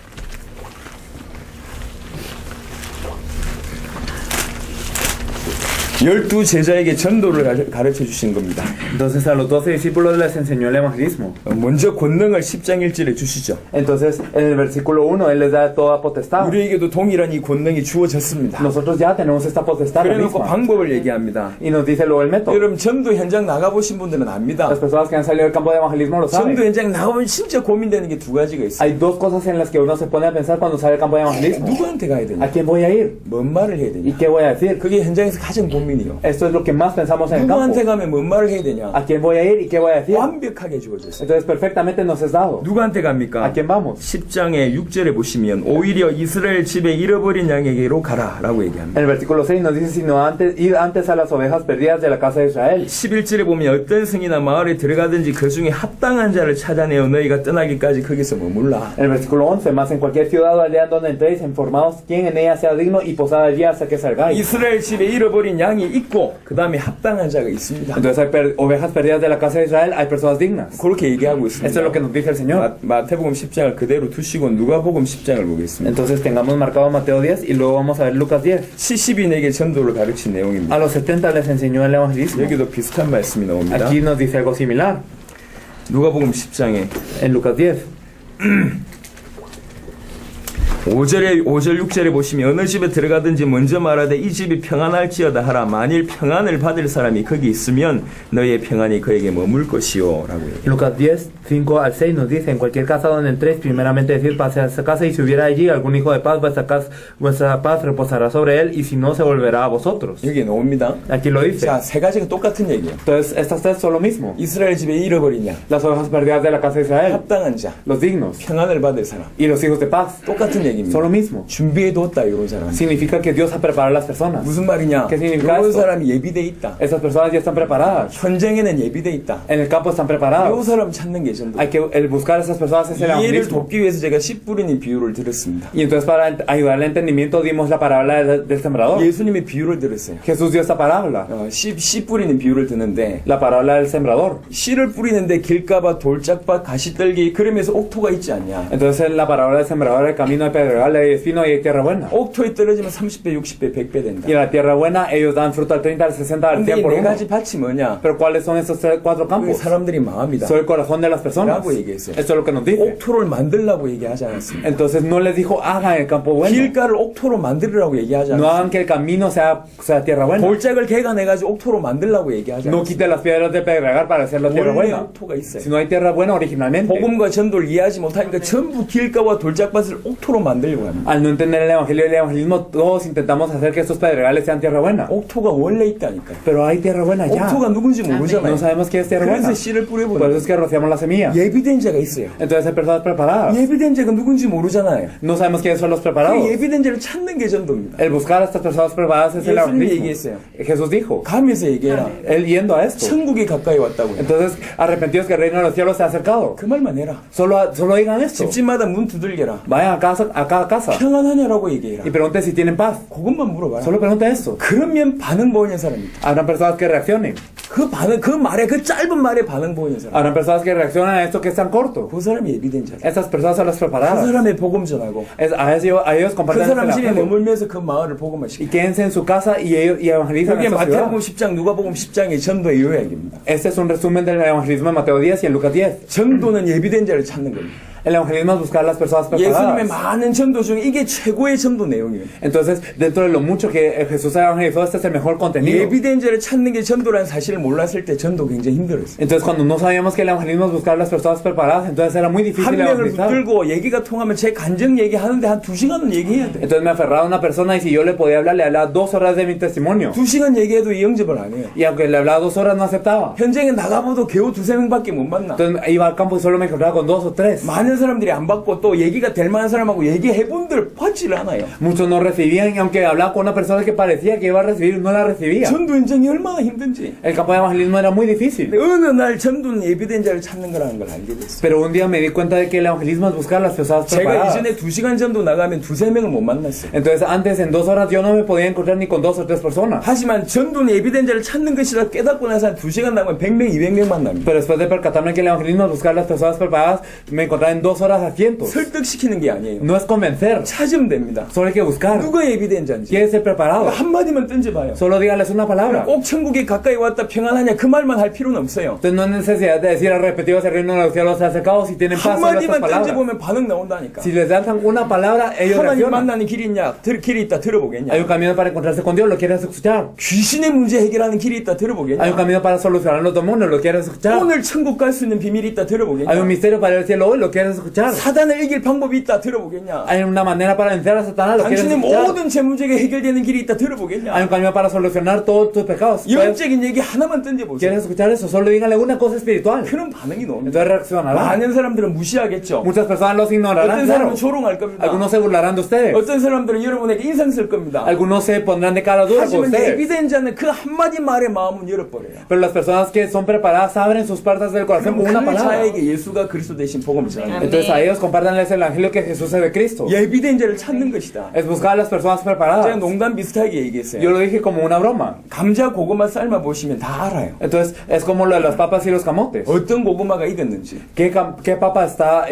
12 제자에게 전도를 가르쳐 주신 겁니다. Entonces a los 12 discípulos les enseñó el evangelismo. 먼저 권능을 10장 1절에 주시죠. Entonces en el versículo 1 Él les da toda potestad. 우리에게도 동일한 이 권능이 주어졌습니다. Nosotros ya tenemos esta potestad la 그래놓고 misma. 방법을 얘기합니다. Y nos dice luego el método. 여러분 전도 현장 나가보신 분들은 압니다. Las personas que han salido del campo de evangelismo lo 전도 saben. 현장 나가보면 진짜 고민되는 게 두 가지가 있어요. Hay dos cosas en las que uno se pone a pensar cuando sale del campo de evangelismo. 누구한테 가야 ¿A 되냐? quién voy a ir? 뭔 말을 해야 ¿Y 되냐? qué voy a decir? 그게 현장에서 가장 고민이요. Esto es lo que más pensamos en el campo. 누구한테 가면 뭔 말을 해야 되냐? ¿A quién voy a ir y qué voy a decir? 완벽하게 주어졌어요. Entonces perfectamente nos es dado. 누구한테 갑니까? ¿A quién vamos? 10장의 6절에 보시면 오히려 이스라엘 집에 잃어버린 양에게로 가라 라고 얘기합니다. En el versículo 6 nos dice, sino id antes a las ovejas perdidas de la casa de Israel. 11절에 보면 어떤 성이나 마을에 들어가든지 그 중에 합당한 자를 찾아내어 너희가 떠나기까지 거기서 머물라. En el versículo 11, más en cualquier ciudad o aldea donde entréis, informaos quién en ella sea digno y posad allí hasta que salgáis. 이스라엘 집에 잃어버린 양이 있고 그 다음에 합당한 자가 있습니다. Entonces hay ovejas perdidas de la casa de Israel, hay personas dignas. 그렇게 얘기하고 Esto es lo 있습니다. que nos dice el Señor. 마태복음 10장을 그대로 두시고 누가복음 10장을 보겠습니다. Entonces tengamos marcado Mateo 10 y luego vamos a ver Lucas 10. 70인에게 전도를 가르친 A 내용입니다. los 70 les enseñó el evangelismo. 여기도 비슷한 말씀이 나옵니다. Aquí nos dice algo similar. 누가복음 10장에 En Lucas 10. 5절 6절에 보시면 어느 집에 들어가든지 먼저 말하되 이 집이 평안할지어다 하라. 만일 평안을 받을 사람이 거기 있으면 너희의 평안이 그에게 머물 것이요 라고 해요. Lucas 10, 5 al 6 nos dice, en cualquier casa donde entréis, primeramente decid paz a esa casa, y si hubiera allí algún hijo de paz, vuestra paz reposará sobre él, y si no, se volverá a vosotros. 여기에 나옵니다. Aquí lo dice. 자, 세 가지가 똑같은 얘기예요. Entonces, estas tres son lo mismo. 이스라엘 집에 잃어버린 양, Las ovejas perdidas de la casa de Israel, 합당한 자, los dignos, 평안을 받을 사람. y los hijos de paz, 똑같은 얘기입니다. son lo mismo. 준비해뒀다 이런 사람. Significa que Dios ha preparado a las personas. 무슨 말이냐? ¿Qué significa 이런 esto? 사람이 예비돼 있다. Esas personas ya están preparadas. 현장에는 예비돼 있다. En el campo están 이 preparados. 사람 찾는 게 전도. Hay que el buscar a esas personas es el 이해를 evangelismo. 돕기 위해서 제가 씨 뿌리는 비유를 들었습니다. Y entonces para ayudarle al entendimiento dimos la parábola del sembrador. 예수님의 비유를 들었어요. Jesús dio esta parábola. 씨 뿌리는 비유를 듣는데 La parábola del sembrador. 씨를 뿌리는데 길가봐 돌짝밭 가시떨기 그러면서 옥토가 있지 않냐. Entonces en la parábola del sembrador, el camino de pedregal, hay espino y hay tierra buena. 옥토에 떨어지면 30배 60배 100배 된다. Y en la tierra buena ellos dan fruto al 30, al 60, al 근데 100 이 por 네 uno. 가지 밭이 뭐냐? Pero ¿cuáles son esos cuatro 그 campos? 사람들이 마음이다. Son el corazón de las personas. 라고 얘기했어요. Esto es lo que nos dice. 옥토를 만들라고 얘기하지 않았습니다. Entonces no les dijo hagan el campo bueno. 길가를 옥토로 만들으라고 얘기하지 No 않았습니다. hagan que el camino sea tierra buena. 돌짝을 개간해가지고 옥토로 만들라고 얘기하지 No 않았습니다. quite las piedras de pedregal para hacer la tierra 원래 buena. 옥토가 있어요. Si no hay tierra buena originalmente. 복음과 전도를 이해하지 못하니까 전부 길가와 돌짝밭을 옥토로 만들려고 합니다. Al no entender el evangelio y el evangelismo, todos intentamos hacer que estos pedregales sean tierra buena. 옥토가 원래 있다니까. Pero hay tierra buena ya. 옥토가 누군지 모르잖아요. No sabemos qué es tierra buena. 그래서 씨를 Por eso 뿌려보는 es que rociamos la semilla. 예비된 자가 있어요. Entonces hay personas preparadas. 예비된 자가 누군지 모르잖아요. No sabemos quiénes son los 그 preparados. 예비된 자를 찾는 게 전도입니다. El buscar a estas personas preparadas es el 예수님이 evangelismo. 얘기했어요. Jesús dijo, 가면서 얘기해라. él yendo a esto. 천국이 가까이 왔다고요. Entonces, arrepentidos que el reino de los cielos se ha acercado. 그 말만 해라. Solo digan esto. 집집마다 문 두들겨라. Vayan a cada casa 평안하냐라고 얘기해라. y pregunten si tienen paz. 그것만 물어봐라. Solo pregunten esto. 그러면 반응 보이는 사람이 있다. Habrán personas que reaccionen. 그 말에 그 짧은 말에 반응 보이는 사람. Habrán personas que reaccionan a esto que es tan corto. 그 사람이 예비된 자다. Estas personas son las 그 preparadas. 사람의 복음 전하고 A ellos 그 comparten el 사람 집에 evangelio. 머물면서 그 마을을 복음화 Y 시켜. quédense en su casa y evangelizan 그게 esta 마태복음 ciudad. 10장, 누가복음 10장의 전도의 요약입니다. Este es un resumen del evangelismo en Mateo 10 y en Lucas 10. 전도는 예비된 자를 찾는 겁니다. El evangelismo es buscar a las personas 예수님의 preparadas. 많은 전도 중에 이게 최고의 전도 내용이에요. Entonces, dentro de lo mucho que Jesús ha evangelizado, este es el mejor contenido. 예비된 자를 찾는 게 전도라는 사실을 몰랐을 때 전도 굉장히 힘들었어요. Entonces, cuando no sabíamos que el evangelismo es buscar a las personas preparadas, entonces era muy difícil 한 명을 evangelizar. 붙들고 얘기가 통하면 제 간증 얘기하는데 한 2시간은 얘기해야 돼. Entonces me aferraba a una persona y si yo le podía hablar, le hablaba 2 horas de mi testimonio. 2시간 얘기해도 영접을 안 해요. Y aunque le hablaba 2 horas, no aceptaba. 현장에 나가봐도 겨우 2-3명밖에 못 만나. Entonces iba al campo y solo me encontraba con 2 o 3. 많은 사람들이 안 받고 또 얘기가 될 만한 사람하고 얘기해본들 받지를 않아요. Muchos no recibían y aunque hablaba con una persona que parecía que iba a recibir, no la recibía. 전도 현장이 얼마나 힘든지. El campo de evangelismo era muy difícil. 근데 어느 날 전도는 예비된 자를 찾는 거라는 걸 알게 됐어요. Pero un día me di cuenta de que el evangelismo es buscar a las personas 제가 preparadas. 이전에 2시간 전도 나가면 2-3명을 못 만났어요. Entonces antes en 2 horas yo no me podía encontrar ni con 2 o 3 personas. 하지만 전도는 예비된 자를 찾는 것이라 깨닫고 나서 한 2시간 나가면 100명, 200명 만납니다. Pero después de percatarme que el evangelismo es buscar a las personas preparadas, me encontraba en en 2 horas a cientos. 설득시키는 게 아니에요. No es convencer, 찾으면 됩니다. solo hay que buscar. 누가 예비된 자인지. ¿Quiere ser preparado? 한마디만 던져봐요. Solo dígales una palabra. 꼭 천국에 가까이 왔다 평안하냐 그 말만 할 필요는 없어요. Entonces no hay necesidad de decir al repetido el reino de los cielos se ha acercado si tienen paz solo estas 한마디만 palabras. 던져보면 반응 나온다니까. Si les lanzan una palabra, ellos 하나님 reaccionan. 만나는 길이 있냐? 길이 있다 들어보겠냐? Hay un camino para encontrarse con Dios, ¿lo quieres escuchar? 귀신의 문제 해결하는 길이 있다 Hay un 들어보겠냐? camino para solucionar los demonios, ¿lo quieres escuchar? 오늘 천국 갈 수 있는 비밀이 있다 Hay un 들어보겠냐? misterio para el cielo hoy, ¿lo quieres escuchar? 사단을 이길 방법이 있다 들어보겠냐? Hay una manera para vencer a Satanás, ¿lo quieres 당신의 escuchar? 모든 제 문제가 해결되는 길이 있다 Hay 들어보겠냐? un camino para solucionar todos tus pecados. 영적인 얘기 하나만 던져보세요. ¿Quieres escuchar eso? Solo díganle una cosa espiritual. 그런 반응이 나옵니다. Entonces reaccionarán. 많은 사람들은 무시하겠죠. Muchas personas los 어떤 ignorarán, 사람은 claro. 조롱할 겁니다. Algunos se burlarán de ustedes. 어떤 사람들은 여러분에게 인상 쓸 겁니다. Algunos se pondrán de cara dura con 하지만 ustedes. 예비된 자는 그 한마디 말에 마음은 열어버려요. Pero las personas que son preparadas abren sus puertas del corazón con una 그 palabra. 자에게 예수가 그리스도 대신 복음을 전합니다. Entonces a ellos compártanles el evangelio que Jesús es de Cristo. 예비된 자를 찾는 것이다. Es buscar a las personas 제가 preparadas. 농담 비슷하게 Yo 얘기했어요. lo dije como una broma. 감자 고구마 삶아 보시면 다 알아요. Entonces es como lo de las papas y los camotes. 어떤 고구마가 익었는지. ¿Qué papa está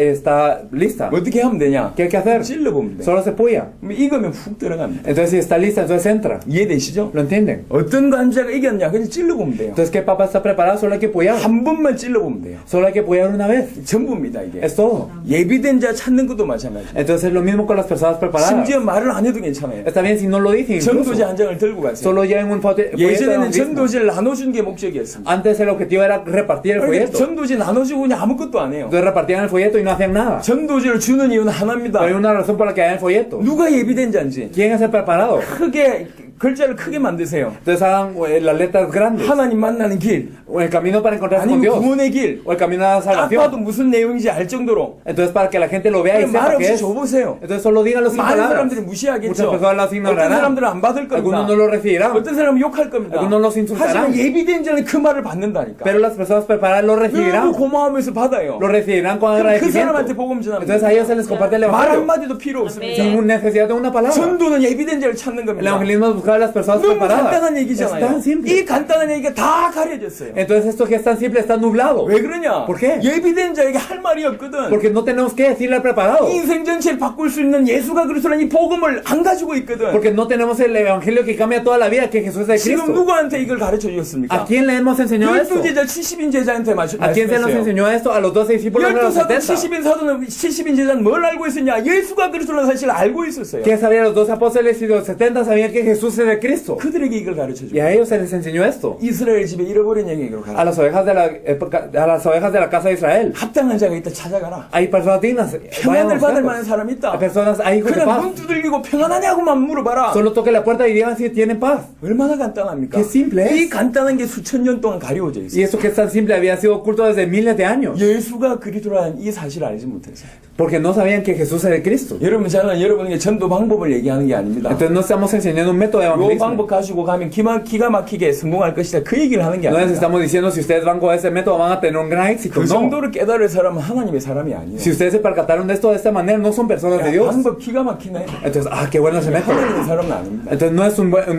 lista? 어떻게 하면 되냐? ¿Qué hay que hacer? 찔러보면 돼. Solo se puya. 익으면 훅 들어갑니다. Entonces si está lista, entonces entra. 이해되시죠? ¿Lo entienden? 어떤 감자가 익었냐? 그냥 찔러보면 돼요. Entonces ¿qué papa está preparada? Solo hay que puyar. 한 번만 찔러보면 돼요. Solo hay que puyar una vez. 전부입니다 이게. Es todo. 예비된 자 찾는 것도 마찬가지. Entonces es lo mismo con las personas preparadas. 심지어 말을 안 해도 괜찮아요. Está bien si no lo dicen. incluso. 전도지 한 장을 들고 가세요. Solo lleven un folleto de 예전에는 evangelismo. 전도지를 나눠주는 게 목적이었습니다. Antes el objetivo era repartir el 그러니까 folleto. 전도지 나눠주고 그냥 아무것도 안 해요. Entonces repartían el folleto y no hacían nada. 전도지를 주는 이유는 하나입니다. Pero hay una razón por la que dan el folleto. 누가 예비된 자인지 ¿Quién es el preparado? 크게 글자를 크게 만드세요. Entonces hagan las letras grandes. 하나님 만나는 길, O el camino para encontrarse con 아니면 Dios. 구원의 길. O el camino a la 딱 봐도 salvación. 무슨 내용인지 알 정도로 Entonces para que la gente lo vea y 말 sepa qué 없이 es. 줘보세요. Entonces solo díganlo sin 많은 palabras. 사람들이 Muchas 무시하겠죠. personas las 어떤 ignorarán. 사람들은 안 받을 겁니다. Algunos no lo recibirán. 어떤 사람은 욕할 겁니다. Algunos los insultarán. 하지만 예비된 자는 그 말을 받는다니까. Pero las personas preparadas lo 너무 recibirán. 고마워하면서 받아요. Lo recibirán con 그럼 그 agradecimiento. 사람한테 복음 전합니다. Entonces a ellos se les comparte el 말 evangelio. 한마디도 필요 없습니다. Sin necesidad de una palabra. 전도는 예비된 자를 찾는 El 겁니다. evangelismo es buscar a las personas 너무 preparadas. 간단한 Es 얘기잖아요. tan simple. 이 간단한 얘기가 다 가려졌어요. Entonces esto que es tan simple está nublado. 왜 그러냐? ¿Por qué? 예비된 자에게 할 말이 없거든. Porque no tenemos que decirle al preparado. 인생 전체를 바꿀 수 있는 예수가 그리스도라는 이 복음을 안 가지고 있거든. Porque no tenemos el evangelio que cambia toda la vida, que Jesús es 지금 Cristo. 누구한테 이걸 가르쳐 주셨습니까? ¿A quién le hemos enseñado esto? 12제자 70인 제자한테 ¿A quién se nos 말씀했어요. enseñó esto? A los 12 discípulos de los 12사도 70. 70인 사도는 70인 제자는 뭘 알고 있었냐? 예수가 그리스도라는 사실을 알고 있었어요. ¿Qué sabían los 12 apóstoles y los 70? Sabían que Jesús es el Cristo. 그들에게 이걸 가르쳐 Y 줘. a ellos se les enseñó esto. 이스라엘 집에 잃어버린 얘기를 A 가르쳐. las ovejas de la casa de Israel. 합당한 자가 있다 찾아가라. Hay personas dignas. Vayan a 평안을 받을 만한 buscarlos. 사람이 있다. Hay personas, hay hijos de 그냥 paz. 문 두들기고 평안하냐고만 물어봐라. Solo toquen la puerta y digan si tienen paz. 얼마나 간단합니까? Qué simple es. 이 간단한 게 수천 년 동안 가려워져 Y 있어요. eso que es tan simple había sido oculto desde miles de años. 예수가 그리스도라는 이 사실을 알지 못해서. Porque no sabían que Jesús era el Cristo. 여러분 저는 여러분에게 전도 방법을 얘기하는 게 아닙니다. Entonces no estamos enseñando un método de 이 evangelismo. 방법 가지고 가면 기가 막히게 성공할 것이다. 그 얘기를 하는 게 No les 아닙니다. estamos diciendo si ustedes van con ese método van a tener un gran éxito. 그 No. 정도를 깨달을 사람은 하나님의 사람이 아니에요. Si ustedes se percataron de esto de esta manera, no son personas de 야, Dios. 방법 기가 막히네. Entonces, qué bueno ese método. 하나님의 사람은 아닙니다. Entonces no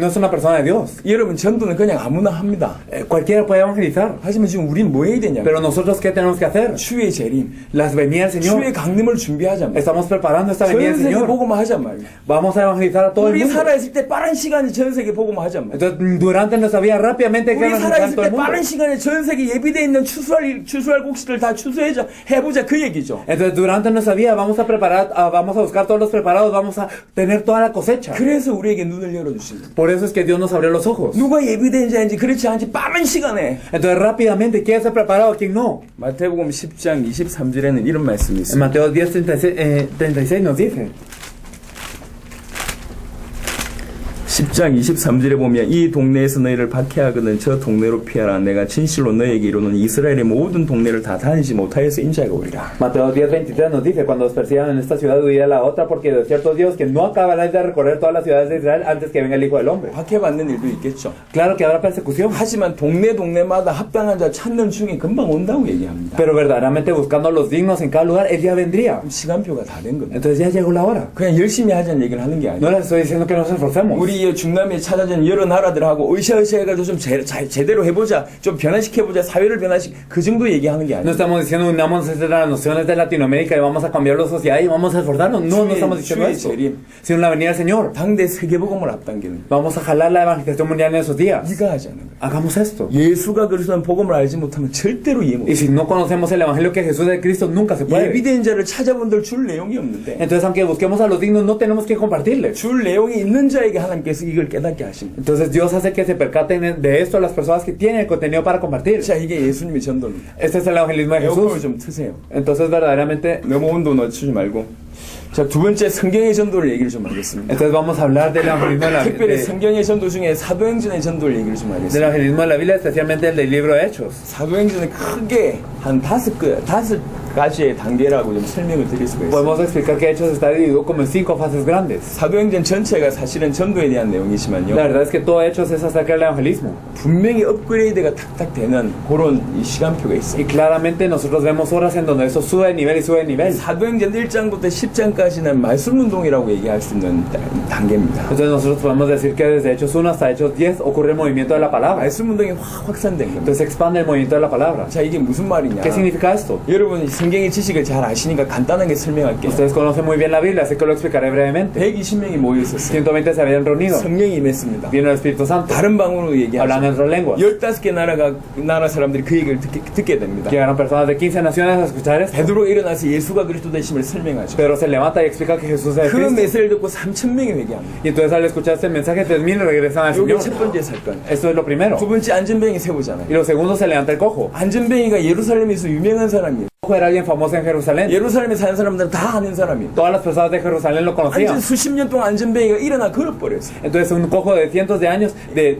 es una persona de Dios. 여러분 전도는 그냥 아무나 합니다. Cualquiera puede evangelizar. 하지만 지금 우린 뭐 해야 되냐? Pero nosotros, ¿qué tenemos que hacer? 주의 재림, Las venidas del 주의 Señor. 강림을 준비하자면 Estamos preparando esta venida 전 del 세계 Señor. 복음화 하잔 말이에요. Vamos a evangelizar a todo el 우리 mundo. 살아있을 때 빠른 시간에 전 세계 복음화 하잔 말이에요. Entonces, durante nuestra vida, rápidamente hay que 우리 evangelizar 살아있을 todo 때 el mundo. 빠른 시간에 전 세계 예비되어 있는 추수할 곡식들 다 추수해자 해보자 그 얘기죠. Entonces, durante nuestra vida vamos a preparar, vamos a buscar todos los preparados, vamos a tener toda la cosecha. 그래서 우리에게 눈을 열어주십니다. Por eso es que Dios nos abrió los ojos. 누가 예비된 자인지 그렇지 않은지 빠른 시간에. Entonces, rápidamente, ¿quién está preparado? ¿Quién no? 마태복음 10장 23절에는 이런 말씀이 En 있습니다. Mateo 10:36 nos dice. 10장 23절에 보면 이 동네에서 너희를 박해하거든 저 동네로 피하라. 내가 진실로 너희에게 이르노니 이스라엘의 모든 동네를 다 다니지 못하여서 인자가 오리라. Mateo 10:23 nos dice, cuando os persigan en esta ciudad, huid a la otra, porque de cierto Dios que no acabaráis de recorrer todas las ciudades de Israel antes que venga el Hijo del Hombre. 박해받는 일도 있겠죠. Claro que habrá persecución, 하지만 동네마다 합당한 자 찾는 중에 금방 온다고 얘기합니다. pero verdaderamente buscando a los dignos en cada lugar, el día vendría. 시간표가 다 된 겁니다. Entonces ya llegó la hora. 그냥 열심히 하자는 얘기를 하는 게 No 아니에요. les estoy diciendo que nos esforcemos. 우리 중국에 중남미에 찾아진 여러 나라들하고 으쌰으쌰 해가지고 좀 제대로 해보자, 좀 변화시켜보자, 사회를 그 정도 얘기하는 게 No 아니에요. estamos diciendo unamos las nociones de Latinoamérica y vamos a cambiar la sociedad y vamos a esforzarnos. No, no estamos diciendo 주의 eso. 재림, Sino la venida del Señor. 당대 세계복음을 앞당기는 Vamos a jalar la evangelización mundial en esos días. 네가 하자는 거예요. Hagamos esto. 예수가 그리스도는 복음을 알지 못하면 절대로 이해 Y 못해요. si no conocemos el evangelio que Jesús es Cristo, nunca se puede. 예비된 자를 찾아본들 줄 내용이 없는데 Entonces, aunque busquemos a los dignos, no tenemos que compartirles. 줄 내용이 있는 자에게 하나님께서 이걸 깨닫게 하십니다. Entonces, Dios hace que se percaten de esto a las personas que tienen el contenido para compartir. 자, 이게 예수님의 전도입니다. Este es el evangelismo de 에어컨을 Jesús. 좀 트세요. Entonces, verdaderamente, 너무 온도 낮추지 말고. 자, 두 번째 성경의 전도를 얘기를 좀 하겠습니다. entonces vamos a hablar del evangelismo de la, 특별히 de, 성경의 전도 중에 사도행전의 전도를 얘기를 좀 del 하겠습니다. evangelismo de la Biblia, especialmente el del libro de Hechos. 사도행전은 크게 한 다섯 가지의 단계라고 좀 설명을 드릴 수가 있어요. Podemos explicar que Hechos está dividido como en 5 fases grandes. 사도행전 전체가 사실은 전도에 대한 내용이지만요. La verdad es que todo Hechos es acerca del evangelismo. 분명히 업그레이드가 탁탁 되는 그런 이 시간표가 있어요. Y claramente nosotros vemos horas en donde eso sube de nivel y sube de nivel. 사도행전 1장부터 10장까지는 말씀운동이라고 얘기할 수 있는 단계입니다. Entonces nosotros podemos decir que desde Hechos 1 hasta Hechos 10 ocurre el movimiento de la palabra. 말씀운동이 확 확산된 겁니다. Entonces se expande el movimiento de la palabra. 자, 이게 무슨 말이냐? ¿Qué significa esto? 여러분 성경의 지식을 잘 아시니까 간단하게 설명할게요. Ustedes conocen muy bien la Biblia, así que lo explicaré brevemente. 120명이 모여 있었어요. 120 se habían reunido. 성령이 임했습니다. Vino el Espíritu Santo. 다른 방언으로 Hablando en 얘기하죠. otras lenguas. 15개 나라 사람들이 그 얘기를 듣게 됩니다. Llegaron personas de 15 naciones a escuchar esto. 베드로가 일어나서 예수가 그리스도 되심을 설명하죠. Pedro se levanta y explica que Jesús es 그 Cristo. 메시지를 듣고 3,000명이 회개합니다. Y entonces al escuchar este mensaje, 3,000 regresan al 이게 Señor. 첫 번째 사건. Esto es lo primero. 두 번째 안전뱅이 세우잖아요. Y lo segundo, se levanta el cojo. 안전뱅이가 예루살렘에서 유명한 사람이에요. El cojo era alguien famoso en Jerusalén. 예루살렘에 사는 사람들은 다 아는 사람이에요. Todas las personas de Jerusalén lo 완전 conocían. 수십 년 동안 안전뱅이가 일어나 걸어버렸어요. Entonces un cojo de cientos de años, de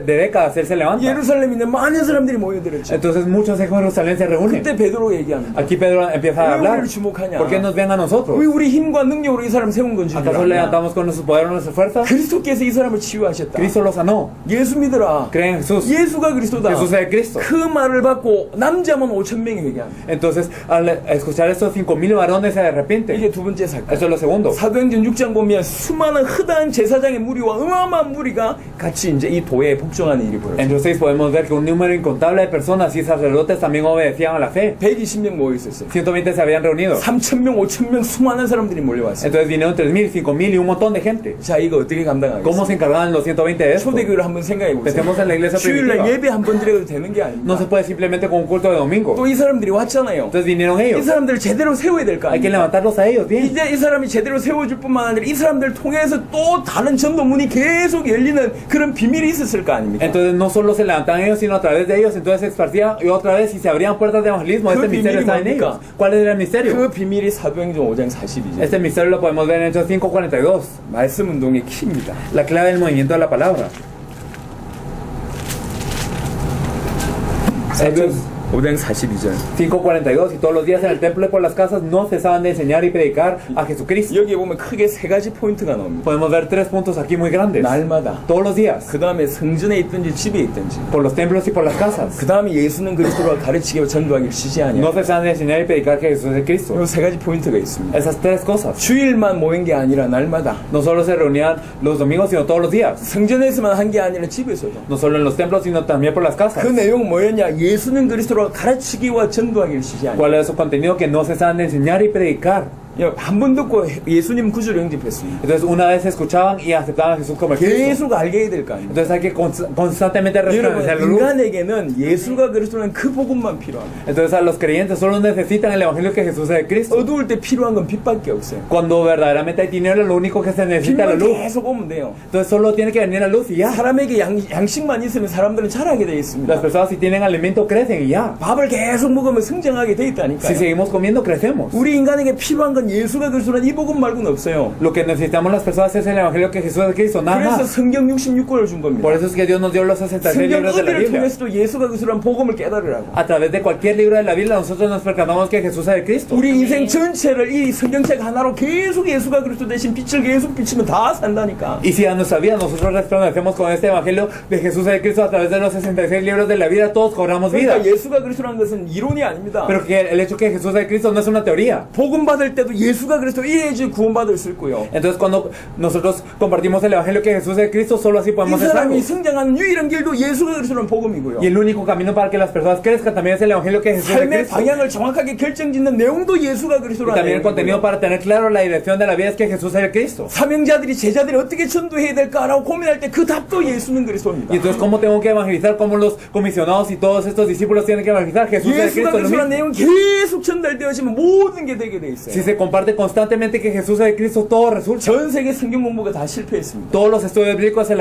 décadas, él se levanta. 예루살렘에 있는 많은 사람들이 모여들었죠. Entonces muchos en Jerusalén se reúnen. 그때 베드로 얘기합니다. Aquí Pedro empieza a 왜 hablar. 우리를 주목하냐? ¿Por qué nos ven a nosotros? 왜 우리 힘과 능력으로 이 사람 세운 건지 ¿Acaso levantamos con nuestro poder o nuestra fuerza? 그리스도께서 이 사람을 치유하셨다. Cristo lo sanó. 예수 믿어라. Creen en Jesús. 예수가 그리스도다. Jesús es Cristo. 그 말을 받고 남자만 5,000명이 회개합니다. Entonces, al escuchar estos 5,000 varones se 이게 arrepienten. 두 번째 사건. Eso es lo segundo. 사도행전 6장 보면 수많은 흔한 제사장의 무리와 어마어마한 무리가 같이 이제 이 도에 복종하는 일이 벌어져요. En Hechos 6 podemos ver que un número incontable de personas y sacerdotes también obedecían a la fe. 120명 모여 있었어요. 120 se habían reunido. 3,000명, 5,000명 수많은 사람들이 몰려왔어요. Entonces vinieron 3,000, 5,000 y un montón de gente. 자, 이거 어떻게 감당하겠어요? ¿Cómo se encargaban los 120 de esto? 초대교회를 한번 생각해 보세요. Pensemos en la iglesia 주일날 primitiva. 예배 한 번 드려도 되는 게 No se 아닙니다. puede simplemente con un culto de domingo. 또 이 사람들이 왔잖아요. Entonces vinieron 이 ellos. 사람들을 제대로 세워야 될 거 Hay que 아닙니까? levantarlos a ellos bien. 이제 이 사람이 제대로 세워줄 뿐만 아니라 이 사람들을 통해서 또 다른 전도문이 계속 열리는 그런 비밀이 있었을 거 아닙니까? Entonces no solo se levantaban ellos, sino a través de ellos, entonces se esparcía y otra vez y se abrían puertas de evangelismo. Este 그 misterio 비밀이 está en 뭡니까? ellos. ¿Cuál era el misterio? 그 비밀이 사도행전 5장 42절. Este misterio lo podemos ver en Hechos 5:42. 말씀 운동의 키입니다. La clave del movimiento de la palabra. 사도행 5장 42절. 5:42. Y todos los días en el templo y por las casas no cesaban de enseñar y predicar a Jesucristo. 여기에 보면 크게 세 가지 포인트가 나옵니다. Podemos ver 3 puntos aquí muy grandes. 날마다. Todos los días. 그 다음에 성전에 있든지 집에 있든지. Por los templos y por las casas. 그 다음에 예수는 그리스도로 가르치게 전도하기를 지시하냐. No cesaban de enseñar y predicar que Jesús es Cristo. 이 세 가지 포인트가 있습니다. Esas 3 cosas. 주일만 모인 게 아니라 날마다. No solo se reunían los domingos, sino todos los días. 성전에서만 한 게 아니라 집에서도. No solo en los templos, sino también por las casas. 그 내용은 뭐였냐? 예수는 그리스도로 가르치기와 전도하기를 지시하냐. ¿Cuál es su contenido? Que no cesaban de enseñar y predicar. 한 번 듣고 예수님 구주를 영접했습니다. Entonces una vez escuchaban y aceptaban a Jesús como el Cristo. 계속 알게 해야 될 거 아닙니까? Entonces hay que constantemente 여러분, resplandecer la luz. 인간에게는 예수가 그리스도는 그 복음만 필요합니다. Entonces a los creyentes solo necesitan el evangelio que Jesús es el Cristo. 어두울 때 필요한 건 빛밖에 없어요. Cuando verdaderamente hay tinieblas, lo único que se necesita es la 빛만 luz. 계속 오면 돼요. Entonces solo tiene que venir la luz y ya. 사람에게 양식만 있으면 사람들은 자라게 돼 Las 있습니다. personas si tienen alimento crecen y ya. 밥을 계속 먹으면 성장하게 돼 Si 있다니까요. seguimos comiendo, crecemos. 우리 인간에게 필요한 건 예수가 그리스도는 이 복음 말고는 없어요. Lo que necesitamos las personas es el evangelio que Jesús es Cristo, nada 그래서 más. 성경 66권을 준 겁니다. Por eso es que Dios nos dio los 66 성경 libros de la 어디를 Biblia. 통해서도 예수가 그리스도란 복음을 깨달으라고. A través de cualquier libro de la Biblia nosotros nos percatamos que Jesús es el Cristo. 우리 인생 전체를 이 성경책 하나로 계속 예수가 그리스도 대신 빛을 계속 비치면 다 산다니까. Y si a nuestra vida nosotros resplandecemos con este evangelio de Jesús es el Cristo a través de los 66 libros de la Biblia, todos cobramos vida. 그러니까 예수가 그리스도라는 것은 이론이 아닙니다. Pero que el hecho que Jesús es el Cristo no es una teoría. 복음 받을 때도 예수가 그리스도 이래야지 구원받을 수 있고요. Entonces cuando nosotros compartimos el Evangelio que Jesús es Cristo, solo así 이 podemos ser 사람이 salvos. 성장하는 유일한 길도 예수가 그리스도는 복음이고요. Y el único camino para que las personas crezcan también es el Evangelio que Jesús es 삶의 Cristo. 방향을 정확하게 결정짓는 내용도 예수가 Y 그리스도라는 también el contenido para tener claro la dirección de la vida es que Jesús es el Cristo. 사명자들이 제자들이 어떻게 전도해야 될까라고 고민할 때 그 답도 예수는 그리스도입니다. Y entonces, ¿cómo tengo que evangelizar? ¿Cómo los comisionados y todos estos discípulos tienen que evangelizar? Jesús es el 예수가 Cristo. Es lo 그리스도라는 mismo. 내용 계속 전달되어지면 모든 게 되게 돼 있어요. Si se comparte constantemente que Jesús es el Cristo, todo resulta. 전 세계 성경 공부가 다 실패했습니다. Todos los estudios bíblicos en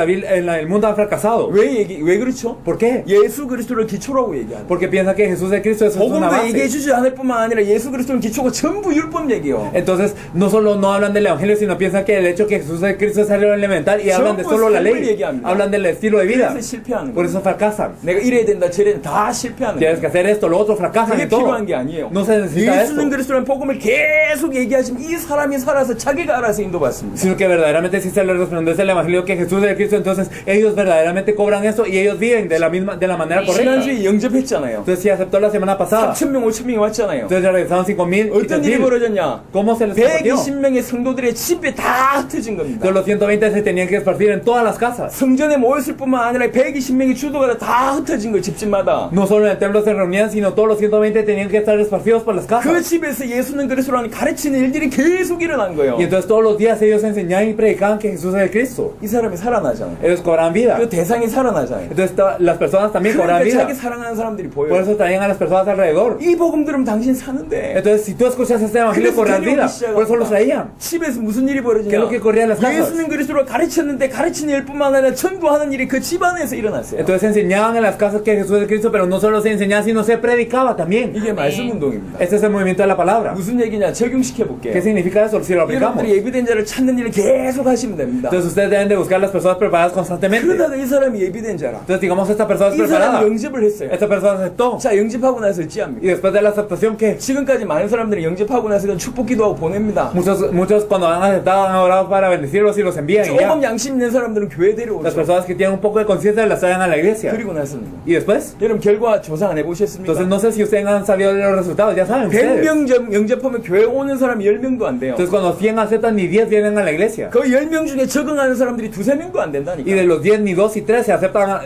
el mundo han fracasado. 왜 그렇죠? ¿Por qué? 예수 그리스도를 기초라고 얘기하는. Porque piensan que Jesús es Cristo, eso es una 복음도 얘기해 base. 주지 않을 뿐만 아니라 예수 그리스도는 기초고 전부 율법 얘기요. Entonces, no solo no hablan del Evangelio, sino piensan que el hecho que Jesús es Cristo es algo elemental y hablan de solo la ley. Hablan del estilo de vida. 그래서 실패하는 Por 거예요. eso fracasan. 내가 이래야 된다 저래야 된다 다 실패하는 Tienes 거예요. que hacer esto, lo otro, fracasan 그게 en todo. 필요한 게 아니에요. No se necesita esto. 예수는 그리스도라는 복음을 계속 얘기하시면 이 사람이 살아서 자기가 알아서 인도받습니다. Sino que verdaderamente si se les resplandece el Evangelio que Jesús es el Cristo, entonces ellos verdaderamente cobran eso y ellos viven de la manera correcta. 지난주에 영접했잖아요. Entonces si aceptó la semana pasada, 3,000명, 5,000명이 왔잖아요. entonces ya regresaron 5,000 y 어떤 일이 3,000. 벌어졌냐? ¿Cómo se les compartió? 120명의 성도들의 집에 다 흩어진 겁니다. Entonces los 120 se tenían que esparcir en todas las casas. 성전에 모였을 뿐만 아니라 120명의 주도가 다 흩어진 거예요. 집집마다. No solo en el templo se reunían, sino todos los 120 tenían que estar esparcidos por las 그 casas. 집에서 예수는 그리스도라는 가르치는 일들이 계속 일어난 거예요. Y entonces todos los días ellos enseñaban y predicaban que Jesús es el Cristo. 이 사람이 살아나잖아요. Ellos cobran vida. 그 대상이 살아나잖아요. Entonces las personas también cobran 그러니까 vida. 자기 사랑하는 사람들이 Por 보여요. eso traían a las personas alrededor. 이 복음 들으면 당신 사는데. Entonces si tú escuchas este evangelio, 그래서 cobras vida. 데려오기 Por eso los traían. 집에서 무슨 일이 벌어지냐? ¿Qué es lo que ocurría en las casas? 예수는 그리스도를 가르쳤는데 가르치는 일뿐만 아니라 전도하는 일이 그 집안에서 일어났어요. Entonces enseñaban en las casas que Jesús es Cristo, pero no solo se enseñaba, sino se predicaba también. 이게 말씀 운동입니다. Este es el movimiento de la palabra. 무슨 얘기냐? 적용시켜 볼게요. ¿Qué significa eso si lo aplicamos? 여러분들이 예비된 자를 찾는 일을 계속 하시면 됩니다. Entonces ustedes deben de buscar las personas preparadas constantemente. 그러다가 이 사람이 예비된 자라. Entonces digamos esta persona es 이 preparada. 사람이 영접을 했어요. Esta persona aceptó. 자, 영접하고 나서 Y 어찌합니까? después de la aceptación, ¿qué? 지금까지 많은 사람들이 영접하고 나서 축복 기도하고 보냅니다. Muchos cuando han aceptado han orado para bendecirlos y los envían y ya. 조금 양심 있는 사람들은 교회 Las 데려오죠. personas que tienen un poco de conciencia las traen a la iglesia. 그리고 나서는 Y después, 여러분 결과 조사 안 해보셨습니까? entonces no sé si ustedes han sabido de los resultados, ya saben ustedes. 100명 영접하면 교회 오는 사람이 10명도 안 돼요. Entonces cuando 100 aceptan ni 10 vienen a la iglesia. 그 10명 중에 적응하는 사람들이 2-3명도 안 Y 된다니까. de los 10 ni 2 y 3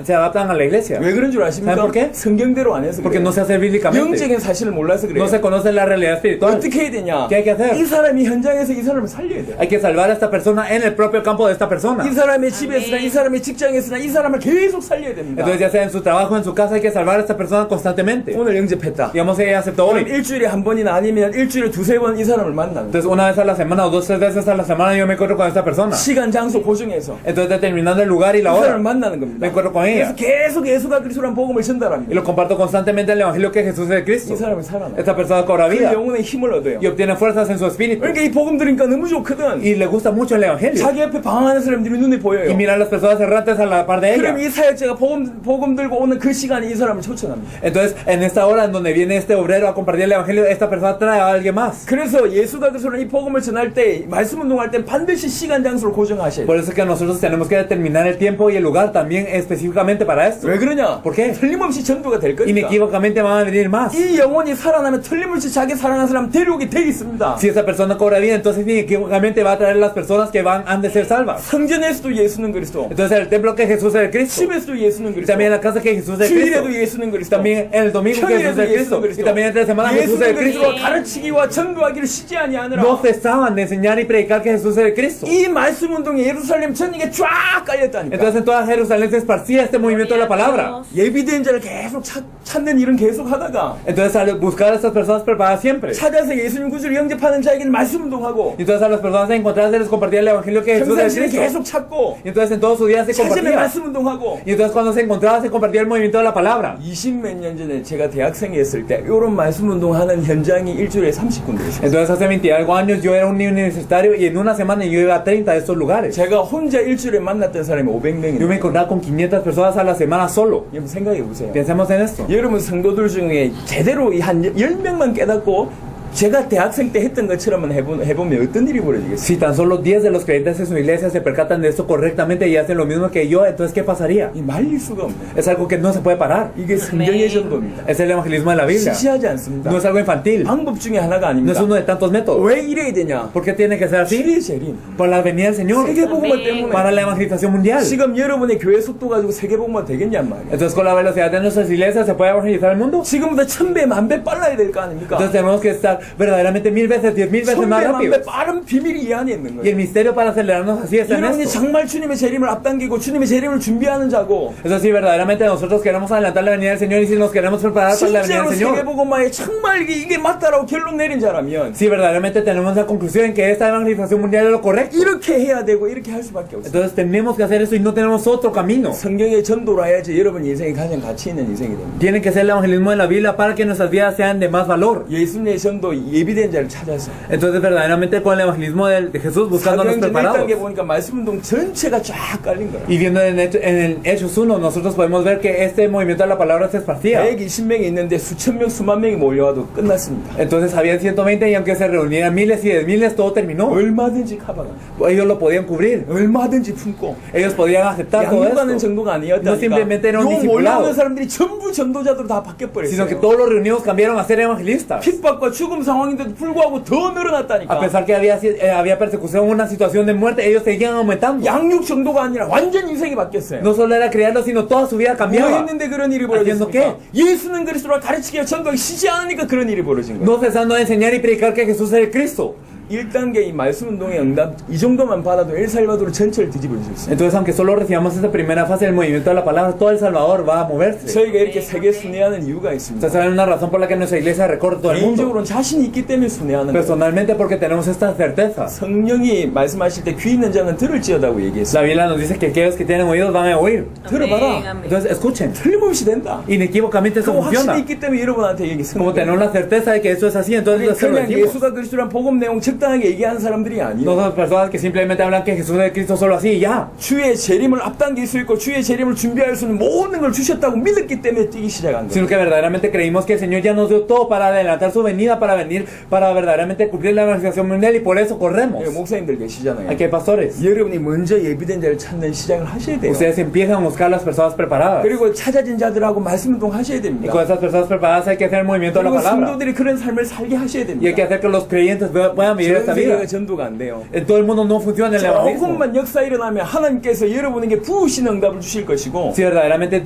se adaptan a la iglesia. 왜 그런 줄 아십니까? ¿Saben por qué? 성경대로 안 해서 Porque 그래요. no se hace bíblicamente. 영적인 사실을 몰라서 그래요. No se conoce la realidad espiritual. 어떻게 해야 되냐? ¿Qué hay que hacer? 이 사람이 현장에서 이 사람을 살려야 돼. Hay que salvar a esta persona en el propio campo de esta persona. 이 사람의 집에서나 이 사람의 직장에서나 이 사람을 계속 살려야 됩니다. Entonces ya sea en su trabajo, en su casa, hay que salvar a esta persona constantemente. 오늘 영접했다. Digamos ella aceptó 그럼 hoy. 일주일에 한 번이나 아니면 일주일에 2-3번 이 사람을 만나는 거예요. Entonces una vez a la semana o 2-3 veces a la semana yo me encuentro con esta persona. 시간, 장소 고정해서 Entonces determinando el lugar y 이 la 사람을 hora, 만나는 me 겁니다. encuentro con ella. 그래서 계속 예수가 그리스도란 복음을 Y 전달합니다. lo comparto constantemente el evangelio que Jesús es 이 Cristo. 사람이 살아나. Esta persona cobra 그 vida 영혼의 힘을 얻어요. y obtiene fuerzas en su espíritu. 그러니까 이 복음 들으니까 너무 좋거든. Y le gusta mucho el evangelio. 자기 옆에 방황하는 사람들이 눈에 보여요. Y mira a las personas errantes a la par de 그럼 ella. 이 사역자가 복음 들고 오는 그 시간에 이 사람을 초청합니다. Entonces, en esta hora en donde viene este obrero a compartir el evangelio, esta persona trae a alguien más. 그래서 예수가 그리스도는 이 복음을 전할 때 말씀 운동할 때 반드시 시간 장소를 고정하셔야 돼요. Por eso es que nosotros tenemos que determinar el tiempo y el lugar también específicamente para esto. 왜 그러냐? ¿Por qué? 틀림없이 전도가 될 거니까. Inequívocamente van a venir más. 이 영혼이 살아나면 틀림없이 자기 사랑하는 사람 데려오게 돼 있습니다. Si esa persona cobra vida, entonces inequívocamente va a traer las personas que han de ser salvas. 성전에서도 예수는 그리스도, Entonces el templo que Jesús es el Cristo. 집에서도 예수는 Y 그리스도, también en la casa que Jesús es el Cristo. 주일에도 예수는 그리스도, También en el domingo que Jesús es 평일에도 el 예수는 Cristo. Y 그리스도. también entre semana Jesús es 예수는 el Cristo. 그리스도가 가르치기와 전도하기를 쉬지 아니하느라. No cesaban de enseñar y predicar que Jesús es el Cristo. 이 말씀 운동이 예루살렘 전역에 쫙 깔렸다니까. Entonces en toda Jerusalén se esparcía este movimiento de la palabra. 예비된 자를 계속 찾는 일은 계속 하다가 Entonces al buscar a estas personas preparadas siempre. 찾아서 예수님 구주를 영접하는 자에게는 말씀 운동하고 Y entonces a las personas se encontrarse les compartía el evangelio que Jesús es el 평상시에 Cristo. 계속 찾고 Y entonces en todos sus días se 찾으면 compartía. 말씀 운동하고. Y entonces cuando se encontraba se compartía el movimiento de la palabra. 20몇 년 전에 제가 대학생이었을 때 이런 말씀 운동하는 현장이 일주일에 30군데 있었어요. Entonces hace 20 algo años yo era un niño universitario y en una semana yo iba a 30 de estos lugares. 제가 혼자 일주일에 만났던 사람이 Yo 500명이에요. me encontraba con 500 personas a la semana solo. 여러분 생각해 보세요. Pensemos en esto. 여러분 성도들 중에 제대로 한 10명만 깨닫고 제가 대학생 때 했던 것처럼만 해보면 어떤 일이 벌어지겠어요? Si tan solo 10 de los creyentes en su iglesia se percatan de esto correctamente y hacen lo mismo que yo, entonces ¿qué pasaría? 이 말릴 수가 없네. Es algo que no se puede parar. 이게 성경의 전도입니다. Es el evangelismo de la Biblia. 시시하지 않습니다. No es algo infantil. 방법 중에 하나가 No 아닙니다. es uno de tantos métodos. 왜 이래야 되냐? ¿Por qué tiene que ser así? 시리 재림. Por la venida del Señor. 세계복음화 때문에. Para la evangelización mundial. 지금 여러분의 교회 속도 가지고 세계복음화 되겠냔 말이야. Entonces con la velocidad de nuestras iglesias se puede evangelizar el mundo. 지금보다 1000배, 1000배 빨라야 될 거 아닙니까? Entonces tenemos que estar verdaderamente 1000 veces, 10,000 veces más 1000배, rápidos. 1000배 빠른 비밀이 이 안에 있는 Y el 거예요. misterio para acelerarnos así está en 여러분이 esto. 정말 주님의 재림을 앞당기고 주님의 재림을 준비하는 자고 Eso sí, verdaderamente nosotros queremos adelantar la venida del Señor y si nos queremos preparar para la venida 실제로 del Señor. 세계복음화에 정말 이게 맞다라고 결론 내린 자라면 Si verdaderamente tenemos la conclusión en que esta evangelización mundial es lo correcto. 이렇게 해야 되고 이렇게 할 수밖에 없어요. Entonces tenemos que hacer eso y no tenemos otro camino. 성경의 전도로 해야지 여러분 인생이 가장 가치 있는 인생이 됩니다. Tiene que ser el evangelismo de la Biblia para que nuestras vidas sean de más valor. 예수님의 전도 예비된 자를 찾아서 Entonces verdaderamente con el evangelismo de Jesús buscando a los 사도행전 preparados. 1단계 보니까 말씀운동 전체가 쫙 깔린 거예요. Y viendo en el Hechos 1 nosotros podemos ver que este movimiento de la palabra se esparcía. 120명이 있는데 수천 명, 수만 명이 몰려와도 끝났습니다. Entonces había 120 y aunque se reunieran miles y 10,000 todo terminó. 얼마든지 커버가, Ellos lo podían cubrir. 얼마든지 품고 Ellos podían aceptar todo 양육하는 esto. 정도가 No 아니었다니까. simplemente era un 요 몰려오는 discipulado, 사람들이 전부 전도자들로 다 sino que 바뀌어버렸어요. todos los reunidos cambiaron a ser evangelistas. 핍박과 죽음 상황인데도 불구하고 더 A 늘어났다니까. pesar que había persecución, una situación de muerte, ellos seguían aumentando. 양육 정도가 아니라 완전 인생이 바뀌었어요. No solo era criarlos, sino toda su vida 뭐 cambiaba. 했는데 그런 일이 Haciendo 벌어졌습니까? 예수는 그리스도라 가르치기가 전도하기 쉬지 않으니까 그런 일이 벌어진 거예요. No cesando de enseñar y predicar que Jesús es el Cristo. 1단계 이 말씀 운동의 응답 이 정도만 받아도 엘살바도르 전체를 뒤집어 주실 수 있어요. Entonces, aunque solo recibamos esta primera fase del movimiento de la palabra, todo El Salvador va a moverse. 저희가 이렇게 세계 순회하는 이유가 있습니다. Ustedes saben una razón por la que nuestra iglesia recorre todo el mundo. 개인적으로는 자신이 있기 때문에 순회하는 거예요. Personalmente, porque tenemos esta certeza. 성령이 말씀하실 때 귀 있는 자는 들을지어다고 La 얘기했어요. Biblia nos dice que aquellos que tienen oídos van a oír. 들어봐라. Entonces, escuchen. 틀림없이 된다. Inequívocamente eso 그 확신이 funciona. 있기 때문에 여러분한테 얘기 Como tenemos la certeza de que eso es así, entonces se lo 그냥 decimos. 예수가 그리스도란 복음 내용 적당하게 얘기하는 사람들이 아니에요. No son personas que simplemente hablan que Jesús es Cristo solo así y ya. 주의 재림을 앞당길 수 있고 주의 재림을 준비할 수 있는 모든 걸 주셨다고 믿었기 때문에 뛰기 시작한 Sino 거예요. que verdaderamente creímos que el Señor ya nos dio todo para adelantar su venida, para venir, para verdaderamente cumplir la evangelización mundial y por eso corremos. 예, 목사님들 계시잖아요. Aquí hay pastores. 여러분이 먼저 예비된 자를 찾는 시작을 하셔야 돼요. Ustedes empiezan a buscar las personas preparadas. 그리고 찾아진 자들하고 말씀 운동 하셔야 Y 됩니다. con esas personas preparadas hay que hacer el movimiento de la 그리고 palabra. 성도들이 그런 삶을 살게 하셔야 Y hay que 됩니다. hacer que los creyentes puedan vivir esta 전 vida. 세계가 전도가 안 돼요. En todo el mundo no funciona el evangelismo. 조금만 역사 일어나면 하나님께서 여러분에게 부으신 응답을 주실 것이고 Si verdaderamente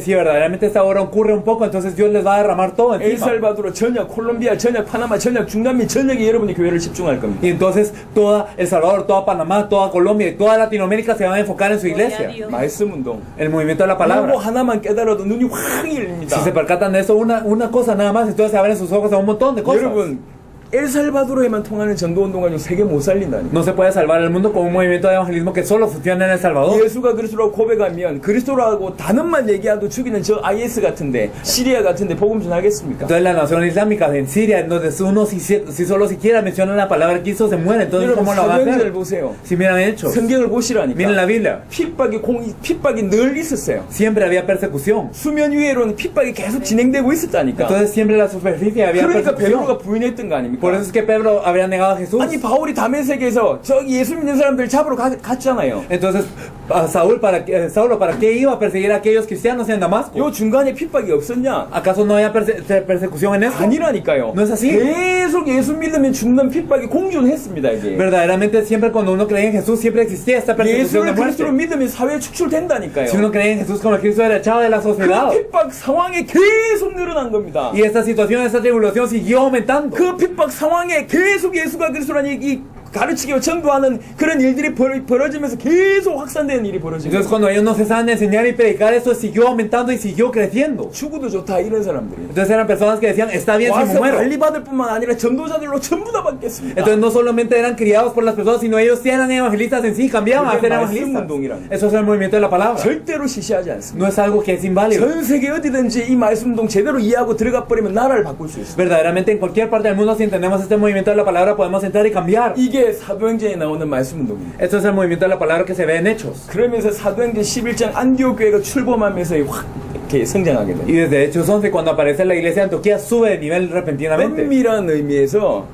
si verdaderamente esta hora ocurre un poco, entonces Dios les va a derramar todo encima. 엘살바도르 전역, 콜롬비아 전역, 파나마 전역, 중남미 전역에 여러분이 교회를 집중할 겁니다. Y entonces toda El Salvador, toda Panamá, toda Colombia y toda Latinoamérica se van a enfocar en su iglesia. 말씀 운동. El movimiento de la 그거 palabra. 하나만 깨달아도 눈이 확 열립니다. Si se percatan de eso, una cosa nada más, entonces se abren sus ojos a un montón de cosas. 여러분, 엘살바도르에만 통하는 전도 운동 가지고 세계 못 살린다니. No se puede salvar el mundo con un movimiento de evangelismo que solo funciona en El Salvador. 예수가 그리스도라고 고백하면 그리스도라고 단어만 얘기해도 죽이는 저 IS 같은데 시리아 같은데 복음 전하겠습니까? Entonces la nación islámica en Siria, en donde uno si solo siquiera menciona la palabra Cristo se muere, entonces 여러분 ¿cómo lo va a 성경을 hacer? 보세요. Si miran hechos, 성경을 보시라니까. miren la Biblia, 핍박이 늘 있었어요. siempre había persecución. 수면 위에로는 핍박이 계속 진행되고 있었다니까. Entonces siempre en la superficie había 그러니까 베드로가 persecución. 부인했던 거 아닙니까? Por eso es que Pedro habría negado a Jesús. 아니 바울이 다메섹에서 저기 예수 믿는 사람들 잡으러 갔잖아요. Entonces, Saulo, ¿para qué iba a perseguir a aquellos cristianos en Damasco? 요 중간에 핍박이 없었냐? ¿Acaso no había persecución en eso? 아니라니까요. No es así. 계속 예수 믿으면 죽는 핍박이 공존했습니다 이게. Verdaderamente siempre cuando uno creía en Jesús siempre existía esta persecución de 예수를 muerte. 그리스도로 믿으면 사회에 축출된다니까요. Si uno creía en Jesús como el Cristo era echado de la sociedad. 그 핍박 상황에 계속 늘어난 겁니다. Y esta situación, esta tribulación siguió aumentando. 그 핍박 상황에 계속 예수가 그리스도라는 이 가르치기와 전도하는 그런 일들이 벌어지면서 계속 확산되는 일이 벌어지고 Entonces cuando ellos no cesaban de enseñar y predicar, eso siguió aumentando y siguió creciendo. 죽어도 좋다 이런 사람들이 Entonces eran personas que decían, está bien si me 와서 muero. 관리받을 뿐만 아니라 전도자들로 전부 다 받겠습니다. Entonces no solamente eran criados por las personas, sino ellos sí eran evangelistas en sí, cambiaban a ser evangelistas. Eso es el movimiento de la palabra. 절대로 시시하지 않습니다. No es algo que es inválido. 전 세계 어디든지 이 말씀운동 제대로 이해하고 들어가 버리면 나라를 바꿀 수 있습니다. Verdaderamente en cualquier parte del mundo, si entendemos este movimiento de la palabra, podemos entrar y cambiar. 이게 이게 사도행전에 나오는 말씀 운동입니다. Esto es el movimiento de la palabra que se ve en Hechos. 그러면서 사도행전 11장 안디옥 교회가 출범하면서 확 이렇게 성장하게 Y 됩니다. desde Hechos 11, cuando aparece la iglesia de Antioquía, sube de nivel repentinamente. 은밀한 의미에서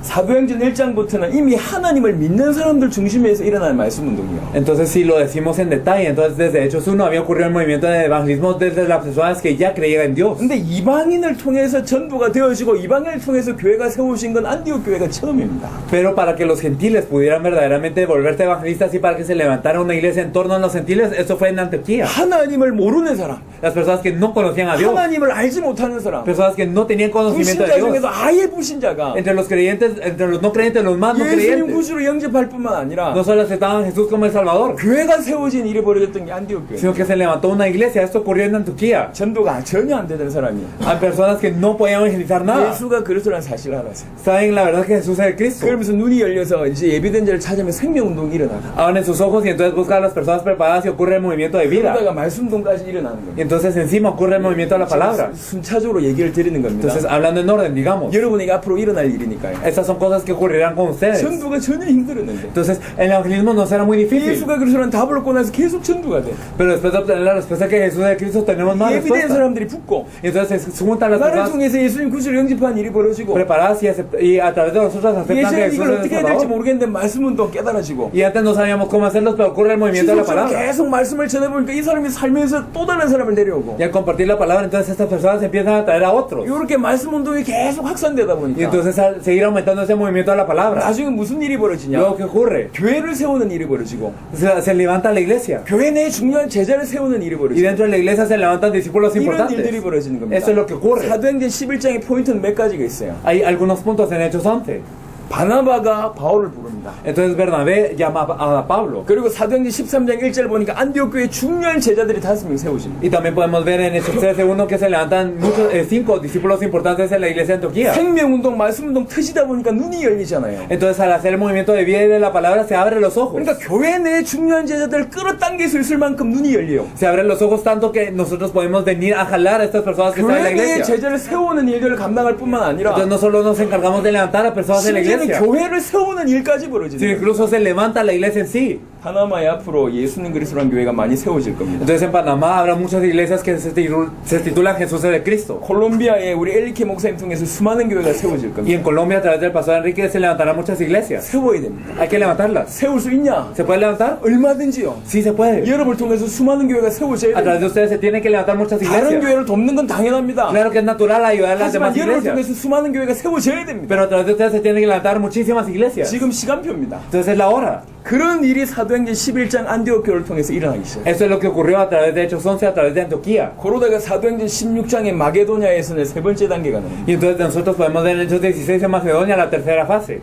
사도행전 1장부터는 이미 하나님을 믿는 사람들 중심에서 일어나는 말씀 운동이요. Entonces, si lo decimos en detalle, entonces desde Hechos 1 había ocurrido el movimiento de evangelismo desde las personas que ya creían en Dios. 근데 이방인을 통해서 전도가 되어지고 이방인을 통해서 교회가 세우신 건 안디옥 교회가 처음입니다. Pero para que los gentiles pudieran verdaderamente volverse evangelistas y para que se levantara una iglesia en torno a los gentiles, eso fue en Antioquía. 하나님을 모르는 사람, Las personas que no conocían a Dios, 하나님을 알지 못하는 사람, personas que no tenían conocimiento 불신자 de Dios, 중에서 아예 불신자가 entre los creyentes, entre los no creyentes, los más no 예수님 creyentes, 구주로 영접할 뿐만 아니라 no solo aceptaban a Jesús como el Salvador, 교회가 세워진 일이 벌어졌던 게 안디옥 교회. sino que se levantó una iglesia. Esto ocurrió en Antioquía. 전도가 전혀 안 되던 사람이 Hay personas que no podían evangelizar nada. 예수가 그리스도라는 사실을 알았어요. Saben la verdad que Jesús es el Cristo. 그러면서 눈이 열려서 이제 예비된 자를 찾으면 생명운동이 일어나고 Abren sus ojos y entonces buscan a las personas preparadas y ocurre el movimiento de vida. 그러다가 말씀운동까지 일어나는 Y 겁니다. entonces encima ocurre el movimiento de la palabra. 순차적으로 얘기를 드리는 겁니다. Entonces, hablando en orden, digamos, 여러분에게 앞으로 일어날 일이니까요. estas son cosas que ocurrirán con ustedes. 전도가 전혀 힘들었는데 Entonces, el evangelismo no será muy difícil. 예수가 그리스도라는 답을 얻고 나서 계속 전도가 돼. Pero después de obtener la respuesta que Jesús es Cristo, tenemos más 예비된 respuesta. 사람들이 붙고 Y entonces se juntan las 나를 personas 통해서 예수님 구주를 영접한 일이 벌어지고 preparadas y a través de nosotros aceptan que 예전에 Jesús 이걸 es el 어떻게 해야 될지 Salvador. 모르겠는데 말씀운동 깨달아지고 Y antes no sabíamos cómo hacerlos, pero ocurre el movimiento de la 지속적으로 palabra. 계속 말씀을 전해보니까 이 사람이 살면서 또 다른 사람을 데려오고 Y al compartir la palabra, entonces estas personas empiezan a traer a otros. 이렇게 말씀운동이 계속 확산되다 Y 보니까 entonces al seguir aumentando ese movimiento de la palabra, 나중에 무슨 일이 벌어지냐 luego ¿qué ocurre? 교회를 세우는 일이 벌어지고 Se levanta la iglesia. 교회 내에 중요한 제자를 세우는 일이 Y 벌어지고 dentro de la iglesia se levantan discípulos 이런 importantes. 일들이 벌어지는 겁니다. Eso es lo que ocurre. 사도행전 11장의 포인트는 몇 가지가 있어요. Hay algunos puntos en Hechos 11. 바나바가 바울을 부릅니다. Entonces Bernabé llama a Pablo. 그리고 사도행전 13장 1절 보니까 안디옥 교회 중요한 제자들이 5명 세우십니다. Y también podemos ver en Hechos 13:1 que se levantan muchos, 5 discípulos importantes en la iglesia de Antioquía. 생명운동, 말씀운동 터지다 보니까 눈이 열리잖아요. Entonces al hacer el movimiento de vida y de la palabra se abren los ojos. 그러니까 교회 내에 중요한 제자들을 끌어당길 수 있을 만큼 눈이 열려요. Se abren los ojos tanto que nosotros podemos venir a jalar a estas personas que están en la 교회 내에 iglesia. 제자를 세우는 일들을 감당할 뿐만 아니라 Entonces no solo nos encargamos de levantar a personas en la 심지어는 iglesia, 교회를 세우는 일까지 sino 벌어지는 거예요. incluso se levanta la iglesia en sí. 파나마에 앞으로 예수님 그리스도라는 교회가 많이 세워질 겁니다. Entonces en Panamá habrá muchas iglesias que se titulan Jesús es de Cristo. 콜롬비아에 우리 엘리케 목사님 통해서 수많은 교회가 세워질 Y 겁니다. en Colombia a través del pastor Enrique se levantarán muchas iglesias. 세워야 됩니다. Hay que levantarlas. 세울 수 있냐? ¿Se puede levantar? 얼마든지요. Sí se puede. 여러분을 통해서 수많은 교회가 세워져야 A través 됩니다. de ustedes se tiene que levantar muchas 다른 iglesias. 교회를 돕는 건 당연합니다. Claro que es natural ayudar a las 하지만 demás 여러분을 iglesias. 통해서 수많은 교회가 세워져야 됩니다. Pero a través de ustedes se tienen que levantar muchísimas iglesias. 지금 시간표입니다. Entonces es la hora. 그런 일이 사도행전 11장 안디옥 교회를 통해서 일어나기 시작해요. Eso es lo que ocurrió a través de Hechos 11, a través de Antioquía. 그러다가 사도행전 16장의 마게도냐에서는 세 번째 단계가 나옵니다. Y entonces nosotros podemos ver en Hechos 16 en Macedonia la tercera fase.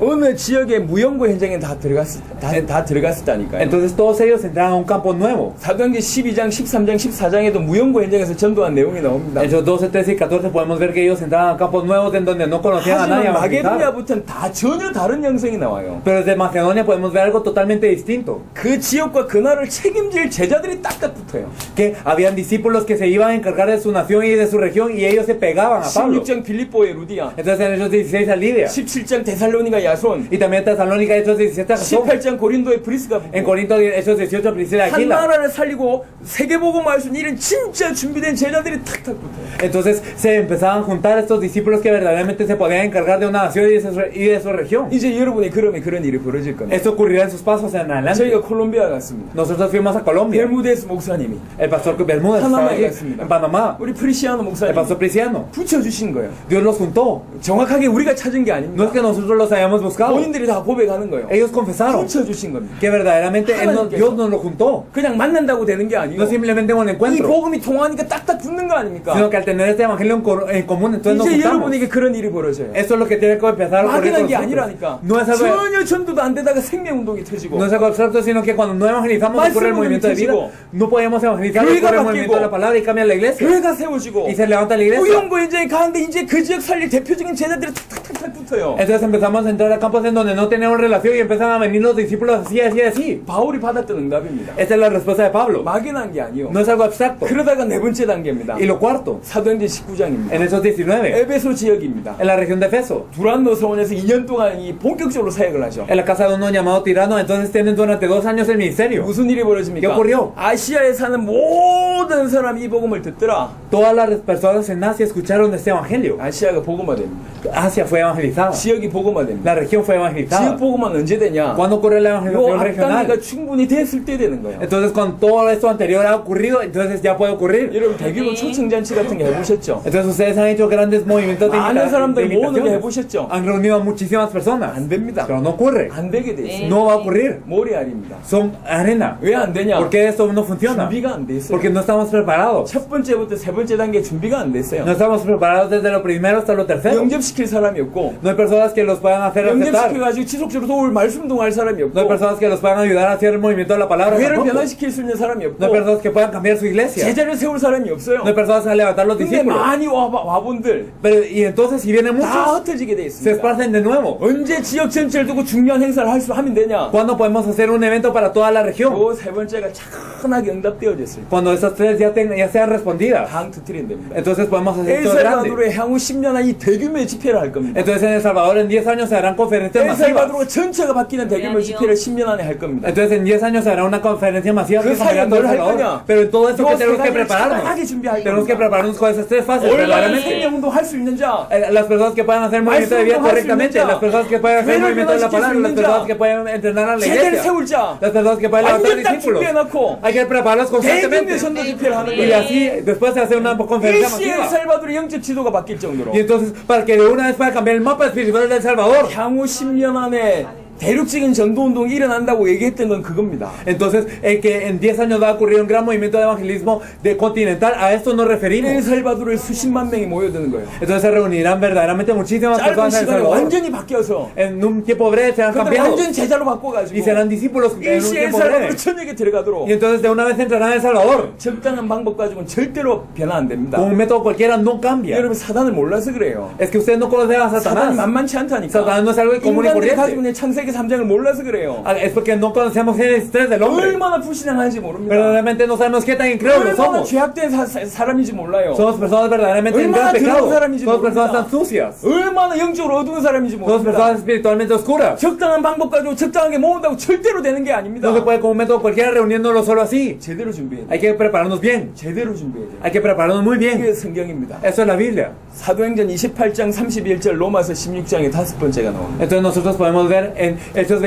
어느 지역의 무용고 현장에 다 들어갔었다니까요. Entonces todos ellos entraron a un campo nuevo. 사도행전 12장, 13장, 14장에도 무용고 현장에서 전도한 내용이 나옵니다. Hechos 12, 13 y 14 podemos ver que ellos entraron a campos nuevos en donde no conocían a nadie. 하지만 evangelizar. 마게도냐부터는 다 전혀 다른 양상이 나와요. Pero desde Macedonia podemos ver algo totalmente distinto. 그 지역과 그 나라를 책임질 제자들이 딱딱 붙어요. Que habían discípulos que se iban a encargar de su nación y de su región y ellos se pegaban a Pablo. 16장 빌립보의 루디아, Entonces en Hechos 16 a Lidia. 17장 데살로니가 야손, Y también en Tesalónica, Hechos 17 a Jasón. 18장 고린도의 브리스가 En 붙고 Corinto, Hechos 18 Priscila y 한 Aquila. 나라를 살리고 세계복음 말씀 이런 진짜 준비된 제자들이 탁탁 붙어요. Entonces se empezaban a juntar estos discípulos que verdaderamente se podían encargar de una nación y de su región. 이제 여러분이 그러면 그런 일이 벌어질 겁니다. Esto ocurrirá en sus pasos en adelante. 저희가 콜롬비아 갔습니다. Nosotros fuimos a Colombia. 베르무데스 목사님이 El pastor Bermúdez estaba Panamá allí, 갔습니다. en Panamá. 우리 프리시아노 El 목사님 pastor Priciano. 붙여주신 거예요. Dios los juntó. 정확하게 우리가 찾은 게 No 아닙니다. es que nosotros los hayamos buscado. 본인들이 다 고백하는 거예요. Ellos confesaron 붙여주신 겁니다. que verdaderamente Dios nos lo juntó. 그냥 만난다고 되는 게 아니고 No simplemente un 이 encuentro, 복음이 통하니까 딱딱 붙는 거 아닙니까? sino que al tener este evangelio en común, entonces nos 이제 juntamos. 여러분에게 그런 일이 벌어져요. Eso es lo que tiene que empezar a ocurrir 막연한 con 게 nosotros. 아니라니까. No es algo, 전혀 전도도 안 되다가 생명운동이 터지고 no es algo abstracto, sino que cuando no evangelizamos ocurre el movimiento de vida. No podemos evangelizar, 교회가 ocurre el movimiento de la 바뀌고, palabra y cambia la iglesia. 교회가 세워지고 Y se levanta la iglesia. 무용고 현장에 가는데 이제 그 지역 살릴 대표적인 제자들이 탁탁탁 탁탁 붙어요. Entonces empezamos a entrar a campos en donde no teníamos relación y empezaron a venir los discípulos así, así, así. 바울이 받았던 응답입니다. Esta es la respuesta de Pablo. 막연한 게 아니요. No es algo abstracto. 그러다가 네 번째 단계입니다. Y lo cuarto, 사도행전 19장입니다. en Hechos 19, 에베소 지역입니다. en la región de Efeso, 두란노 서원에서 2년 동안 이 본격적으로 사역을 하죠. en la casa de uno llamado Tirano. Entonces tienen durante 2 años el ministerio. 무슨 일이 벌어집니까? ¿Qué ocurrió? 아시아에 사는 모든 사람이 이 복음을 듣더라. Todas las personas en Asia escucharon este evangelio. 아시아가 복음화됩니다. Asia fue evangelizada. 지역이 복음화됩니다. La región fue 지역 evangelizada. 복음화는 언제 되냐? ¿Cuándo ocurre la 요 evangelización regional? 앞단계가 충분히 됐을 때 되는 거예요. Entonces, cuando todo esto anterior ha ocurrido, entonces ya puede ocurrir. 여러분 대규모 초청잔치 같은 게 해보셨죠? Entonces, ustedes han hecho grandes movimientos de 많은 사람들 모으는 게 invitaciones. 해보셨죠? Han reunido a muchísimas personas. 안 됩니다. Pero no ocurre. 안 되게 돼 있어요. No va a ocurrir. 모래알입니다. Son arena. 왜 안 되냐? ¿Por qué esto no funciona? 준비가 안 돼 있어요. Porque no estamos preparados. 첫 번째부터 세 번째 단계 준비가 안 됐어요. No estamos preparados desde lo primero hasta lo tercero. 영접시킬 사람이 없고 No hay personas que los puedan hacer aceptar. 영접시켜가지고 지속적으로 도울 말씀도 할 사람이 No hay 없고 personas que los puedan ayudar a hacer el movimiento de la palabra. 교회를 tampoco. 변화시킬 수 있는 사람이 No hay 없고 personas que puedan cambiar su iglesia. 제자를 세울 사람이 없어요. No hay personas que levantar los 근데 discípulos. 많이 와본들 Pero, y entonces, si vienen 다 muchos, 흩어지게 돼 se 있습니다. esparcen de nuevo. 언제 지역 전체를 두고 중요한 행사를 하면 되냐? ¿Cuándo podemos hacer un evento para toda la región? 그 세 번째가 착하게 응답되어졌을 때 Cuando estas tres ya sean respondidas. 당 터트리면 됩니다. Entonces podemos hacer esto grande. 엘살바도르에 향후 10년 안에 이 대규모의 집회를 할 겁니다. Entonces en El Salvador en 10 años se harán conferencias masivas. 엘살바도르가 전체가 바뀌는 대규모 집회를 10년 안에 할 겁니다. Entonces en 10 años se hará una conferencia masiva que 그 cambiará todo El 사역을 할 Salvador. 거냐? Pero en todo esto que 요 tenemos que 세 가지를 prepararnos. 착하게 준비할 Tenemos que 겁니다. prepararnos con esas tres fases 얼마나 verdaderamente. 생명운동 할 수 있는 자, Las personas que puedan hacer movimiento de vida 말씀도 할수 correctamente, 있는 자, las personas que pueden hacer 교회를 movimiento de la 변화시킬 수 palabra, las 있는 personas 자, que pueden entrenar a la 제자를 iglesia, 세울 자, las personas que pueden levantar 완전 딱 discípulos. 준비해놓고 Hay que prepararlos 대규모의 constantemente. 선도 집회를 하는 Y 거예요. así después se hace una conferencia 일시에 masiva. 엘살바도르의 영적 지도가 바뀔 정도로 Y entonces, para que de una vez pueda cambiar el mapa espiritual de El Salvador. 향후 10년 안에 대륙적인 전도운동이 일어난다고 얘기했던 건 그겁니다. Entonces, que en 10 años va a ocurrir un gran movimiento de evangelismo de continental, a esto nos referimos. 엘살바도르에 수십만 명이 모여드는 거예요. Entonces se reunirán verdaderamente muchísimas 짧은 personas en El 시간에 Salvador. 완전히 바뀌어서 En un tiempo breve serán 그들 cambiados 완전 제자로 y 바꿔가지고 serán discípulos en un 일시에 tiempo breve. 엘살바도르 천역에 들어가도록 Y entonces de una vez entrarán en El Salvador. 적당한 방법 가지고는 절대로 변화 안 됩니다. Con un método cualquiera no cambia. 여러분 사단을 몰라서 그래요. Es que ustedes no conocen a 사단이 Satanás. 만만치 않다니까. 사단은 no es algo común y 인간들이 corriente. 가지고 있는 창세기 3장을 몰라서 그래요. Es porque no conocemos el estrés del hombre. 얼마나 불신앙한지 모릅니다. Verdaderamente no sabemos qué tan incrédulos 얼마나 somos. 죄악된 사람인지 몰라요. Somos personas verdaderamente en 얼마나 gran 더러운 pecado. 사람인지 Somos personas 모릅니다. tan sucias. 얼마나 영적으로 어두운 사람인지 Somos 모릅니다. personas espiritualmente oscuras. 적당한 방법 가지고 적당하게 모은다고 절대로 되는 게 아닙니다. No se puede con un método cualquiera reuniéndolo solo así. 제대로 준비해야 돼요. Hay que prepararnos bien. 제대로 준비해야 돼요. Hay que prepararnos muy bien. 이게 성경입니다. Eso es la Biblia. 사도행전 28장 31절 로마서 16장에 다섯 번째가 나옵니다. Entonces nosotros podemos ver en Hechos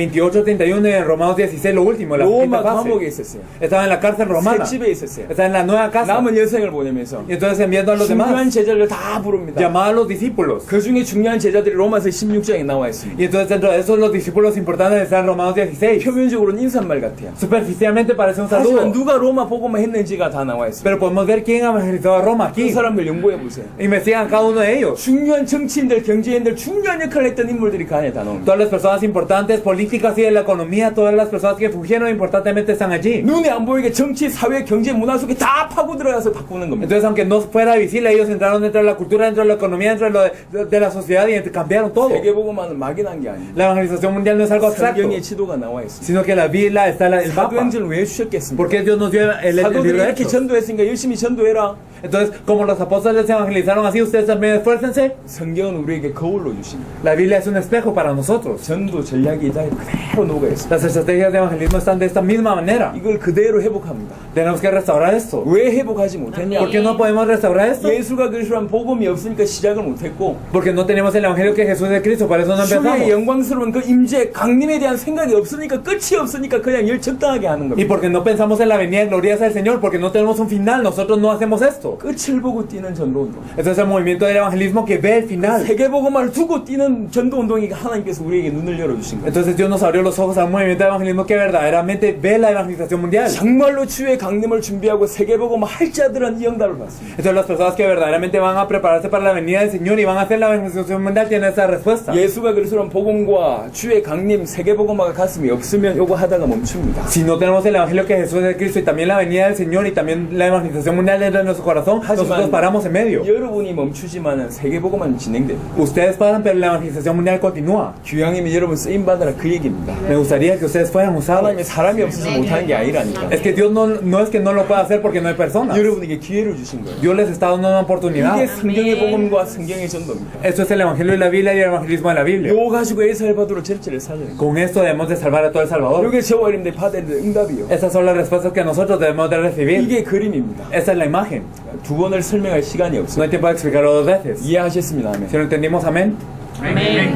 28-31 y en Romanos 16 lo último, la 로마 quinta fase. 감옥에 있었어요. Estaba en la cárcel romana. 새 집에 있었어요. Está en la nueva casa. 남은 여생을 보내면서 Y entonces enviando a los 중요한 demás, 제자를 다 부릅니다. llamaba a los discípulos. 그 중에 중요한 제자들이 로마서 16장에 나와 있습니다. Y entonces dentro de esos los discípulos importantes están en Romanos 16. 표면적으로는 인사말 같아요. Superficialmente parece un 하지만 saludo. 누가 로마 복음을 했는지가 다 나와 있습니다. Pero podemos ver quién evangelizó a Roma 그 aquí. 사람들 연구해 보세요. Investigan cada uno de ellos. 중요한 정치인들, 경제인들, 중요한 역할을 했던 인물들이 그 안에 다 나옵니다. Todas las personas importantes, políticas y de la economía, todas las personas que fungieron importantemente están allí. 눈에 안 보이게 정치, 사회, 경제, 문화 속에 다 파고 들어가서 바꾸는 겁니다. Entonces, aunque no fuera visible, ellos entraron dentro de la cultura, dentro de la economía, dentro de la sociedad y cambiaron todo. 세계복음화는 막연한 게 아닙니다. La evangelización mundial no es algo abstracto, 성경의 지도가 나와 있습니다. sino que la Biblia está el mapa. 사도행전을 왜 주셨겠습니까? ¿Por qué Dios nos dio el libro 사도들이 de 이렇게 Hechos? 전도했으니까 열심히 전도해라. Entonces, como los apóstoles se evangelizaron así, ustedes también esfuércense. 성경은 우리에게 거울로 주십니다. La Biblia es un espejo para nosotros. 전도 전략이 다 그대로 녹아 있습니다. Las estrategias de evangelismo están de esta misma manera. 이걸 그대로 회복합니다. Tenemos que restaurar esto. 왜 회복하지 못했냐? ¿Por qué no podemos restaurar esto? 예수가 그리스도란 복음이 없으니까 시작을 못했고 Porque no tenemos el evangelio que Jesús es Cristo, por eso no 주의 empezamos. 영광스러운 그 임재 강림에 대한 생각이 없으니까 끝이 없으니까 그냥 일 적당하게 하는 Y 겁니다. porque no pensamos en la venida gloriosa del Señor, porque no tenemos un final, nosotros no hacemos esto. 끝을 보고 뛰는 전도운동. Este es el movimiento del evangelismo que ve el final. 세계복음화를 두고 뛰는 전도운동이 하나님께서 우리에게 눈을 열어주신 거예요. Entonces Dios nos abrió los ojos a un movimiento de evangelismo que verdaderamente ve la evangelización mundial. 정말로 주의 강림을 준비하고 세계복음화 할 자들은 이 응답을 받습니다. Entonces las personas que verdaderamente van a prepararse para la venida del Señor y van a hacer la evangelización mundial tienen esa respuesta. 예수가 그리스도란 복음과 주의 강림 세계복음화가 가슴이 없으면 요거 하다가 멈춥니다. Si no tenemos el evangelio que Jesús es Cristo y también la venida del Señor y también la evangelización mundial dentro de nuestro corazón, nosotros paramos en medio. 여러분이 멈추지만은 세계복음은 진행됩니다. Ustedes paran, pero la evangelización mundial continúa. 주양님이 여러분 쓰임 받으라 그 얘기입니다. Me gustaría que ustedes fueran usados. 하나님의 사람이 없어서 못하는 게 아니라니까. Es que Dios no es que no lo pueda hacer porque no hay personas. 여러분에게 기회를 주신 거예요. Dios les está dando una oportunidad. 이게 성경의 복음과 성경의 전도입니다. Esto es el evangelio de la Biblia y el evangelismo de la Biblia. 요거 가지고 엘살바도르 전체를 살려요. Con esto debemos de salvar a todo El Salvador. 요게 저와 여러분들 받아야 될 응답이요. Estas son las respuestas que nosotros debemos de recibir. 이게 그림입니다. Esta es la imagen. 두 번을 설명할 시간이 No 없어요. hay tiempo de explicarlo dos veces. 이해하셨습니다. 아멘. Si lo entendimos, amén.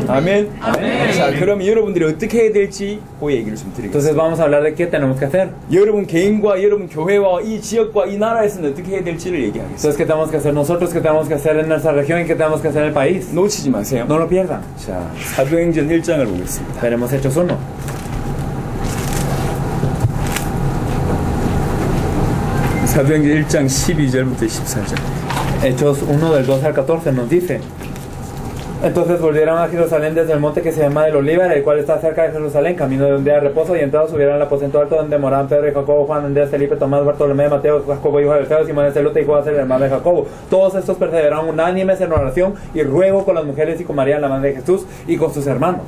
아멘. 자, 그럼 여러분들이 어떻게 해야 될지 그 얘기를 좀 드리겠습니다. Entonces vamos a hablar de qué tenemos que hacer. 여러분 개인과 여러분 교회와 이 지역과 이 나라에서는 어떻게 해야 될지를 얘기하겠습니다. Entonces, ¿qué tenemos que hacer nosotros? ¿Qué tenemos que hacer en nuestra región? ¿Y qué tenemos que hacer en el país? 놓치지 마세요. No lo pierdan. 자, 사도행전 1장을 보겠습니다. Veremos Hechos 1. 사도행전 1장 12절부터 14절. Hechos 1 del 12 al 14 nos dice: Entonces volvieron a Jerusalén desde el monte que se llama del Olivar, el cual está cerca de Jerusalén, camino de un día de reposo, y entrados subieron al aposento alto donde moraban Pedro y Jacobo, Juan, Andrés, Felipe, Tomás, Bartolomé, Mateo, Jacobo, hijo de Alfeo, Simón el Celote y Judas el hermano de Jacobo. Todos estos perseveraron unánimes en oración y ruego con las mujeres y con María, la madre de Jesús, y con sus hermanos.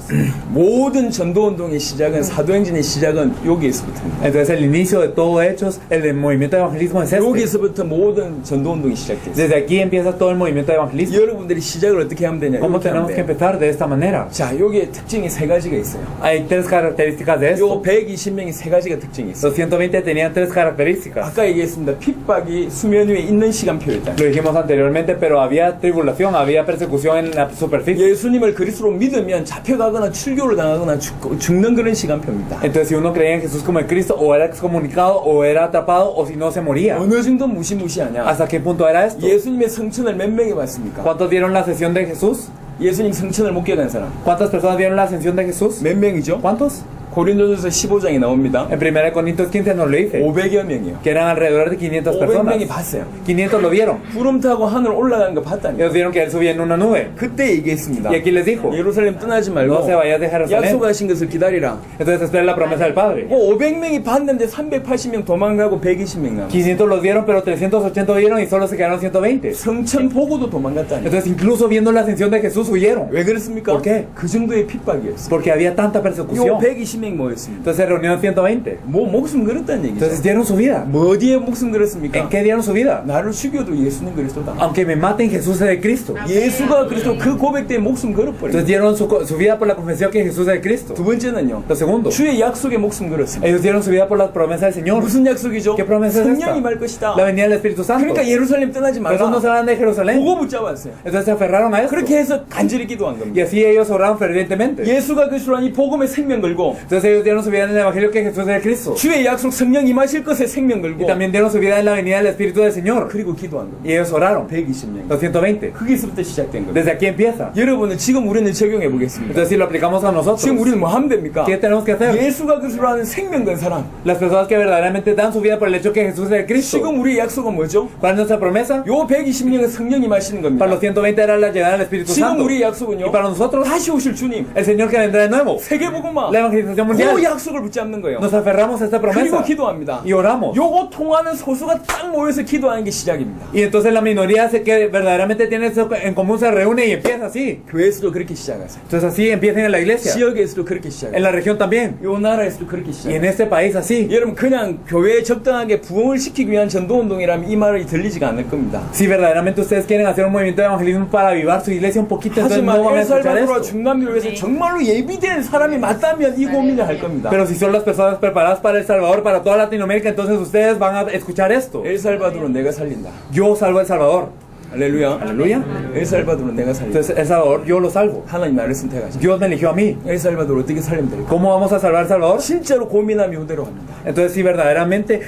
모든 전도운동의 시작은 사도행전의 시작은 여기에서부터입니다. Entonces el inicio de todo Hechos, el movimiento de evangelismo es este. 여기서부터 모든 전도운동이 시작됐어요. Desde aquí empieza todo el movimiento de evangelismo. 여러분들이 시작을 어떻게 하면 되냐? ¿Cómo 이렇게 하면 tenemos que 돼요. empezar? De esta manera. 자, 여기에 특징이 세 가지가 있어요. Hay tres características de 요 esto. 120명이 세 가지가 특징이 있어요. Los 120 tenían tres características. 아까 얘기했습니다. 핍박이 수면 위에 있는 시간표였다. Lo dijimos anteriormente, pero había tribulación, había persecución en la superficie. 예수님을 그리스도로 믿으면 잡혀가거나 출교를 당하거나 죽는 그런 시간표입니다. Entonces, si uno creía en Jesús como el Cristo, o era excomunicado, o era atrapado, o si no, se moría. 어느 정도 무시무시하냐? ¿Hasta qué punto era esto? 예수님의 성천을 몇 명이 봤습니까? ¿Cuántos vieron la ascensión de Jesús? 예수님 성천을 목격한 사람 ¿Cuántas personas vieron la ascensión de Jesús? 몇 명이죠? ¿Cuántos? 고린도전서 15장에 나옵니다. En 1 Corintios 15 nos lo dice, 500여 명이요. que eran alrededor de 500 personas. 500명이 봤어요. 500 lo vieron. 구름 타고 하늘 올라가는 거 봤다니. Ellos vieron que él subía en una nube. 그때 얘기했습니다. Y aquí les dijo, 예루살렘 떠나지 말고 no se vayas de Jerusalén. 약속하신 것을 기다리라. Entonces espera la promesa del Padre. 500명이 봤는데 380명 도망가고 120명 남았어요. 500 los vieron, pero 380 vieron y solo se quedaron 120. 성천 보고도 도망갔다니. Entonces incluso viendo la ascensión de Jesús huyeron. 왜 그렇습니까? ¿Por qué? 그 정도의 핍박이었어요. Porque había tanta 요 persecución. 120명 모였습니다. Entonces se reunieron 120. 뭐 목숨 걸었다는 얘기죠. Entonces dieron su vida. 뭐 어디에 목숨 걸었습니까? ¿En qué dieron su vida? 나를 죽여도 예수님 그리스도다. Aunque me maten, Jesús es el Cristo. 예수가 그리스도 그 고백 때문에 목숨 걸어버려요. Entonces dieron su vida por la confesión que Jesús es el Cristo. 두 번째는요. Lo segundo, 주의 약속에 목숨 걸었습니다. ellos dieron su vida por la promesa del Señor. 무슨 약속이죠? ¿Qué promesa es esta? 성령이 말 것이다. La venida del Espíritu Santo. 그러니까 예루살렘 떠나지 Por eso no se 말라. van de Jerusalén. 그거 붙잡았어요. Entonces se aferraron a esto. 그렇게 해서 간절히 기도한 Y 겁니다. así ellos oraron fervientemente. 예수가 그리스도라니 복음에 생명 걸고 Entonces ellos dieron su vida en el Evangelio que Jesús es el Cristo. 주의 약속 성령 임하실 것에 생명 Y 걸고 también dieron su vida en la venida del Espíritu del Señor. 그리고 기도한 겁니다. Y ellos oraron. 120명. Los 120. 거기서부터 시작된 겁니다. Desde aquí empieza. 여러분은 지금 우리는 적용해 보겠습니다. Entonces si lo aplicamos a nosotros, 지금 우리는 뭐 하면 됩니까? ¿qué tenemos que hacer? 예수가 그리스도라는 생명 건 사람. Las personas que verdaderamente dan su vida por el hecho que Jesús es el Cristo. 지금 우리의 약속은 뭐죠? ¿Cuál es nuestra promesa? 요 120명은 성령 임하시는 Para 겁니다. los 120 era la llegada del Espíritu 지금 Santo. 우리의 약속은요. Y para nosotros, 다시 오실 주님. el Señor que vendrá de nuevo. 세계복음화. La evangelización 그 mundial. 약속을 붙잡는 거예요. Nos aferramos a esta 그리고 promesa. 기도합니다. Y oramos. 요거 통하는 소수가 딱 모여서 기도하는 게 시작입니다. Y entonces la minoría que verdaderamente tiene eso en común se reúne y empieza así. 교회에서도 그렇게 시작하세요. Entonces así empiezan en la iglesia. 지역에서도 그렇게 En 시작해요. la región también. 요 나라에서도 그렇게 Y en 시작해요. este país así. 여러분 그냥 교회에 적당하게 부흥을 시키기 위한 전도운동이라면 이 말이 들리지가 않을 겁니다. Si verdaderamente ustedes quieren hacer un movimiento de evangelismo para avivar su iglesia un poquito, entonces no 하지만 van a escuchar 엘살바도르와 esto. 중남미를 위해서 정말로 예비된 사람이 맞다면 이 고민을 할 겁니다. Pero si son las personas preparadas para El Salvador, para toda Latinoamérica, entonces ustedes van a escuchar esto. 엘살바도르는 내가 살린다. Yo salvo a El Salvador. 할렐루야. Aleluya. 엘살바도르는 내가 살린다. Entonces El Salvador yo lo salvo. 하나님 나를 선택하신. Dios me eligió a mí. 엘살바도르 어떻게 살리면 될까? ¿Cómo vamos a salvar El Salvador? 진짜로 고민하면 이대로 합니다. Entonces si verdaderamente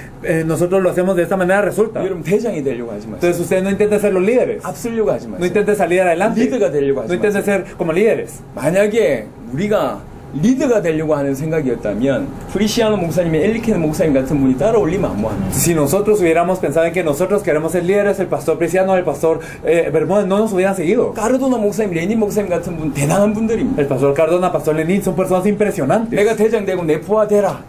nosotros lo hacemos de esta manera resulta. 여러분 대장이 되려고 하지 마세요. Entonces ustedes no intenten ser los líderes. 앞서려고 하지 No 마세요. intenten salir adelante. 리더가 되려고 No 하지 intenten 마세요. ser como líderes. 만약에 우리가 리더가 되려고 하는 생각이었다면 프리시아노 목사님, 엘리케는 목사님 같은 분이 따라올리면 안 뭐합니다. Si nosotros hubiéramos pensado en que nosotros queremos ser líderes, el pastor Preciano, el pastor Bermúdez no nos hubieran seguido. 까르도나 목사님, 레닌 목사님 같은 분 대단한 분들입니다. El pastor Cardona, pastor Lenin son personas impresionantes. 내가 대장 되고 내포화 되라.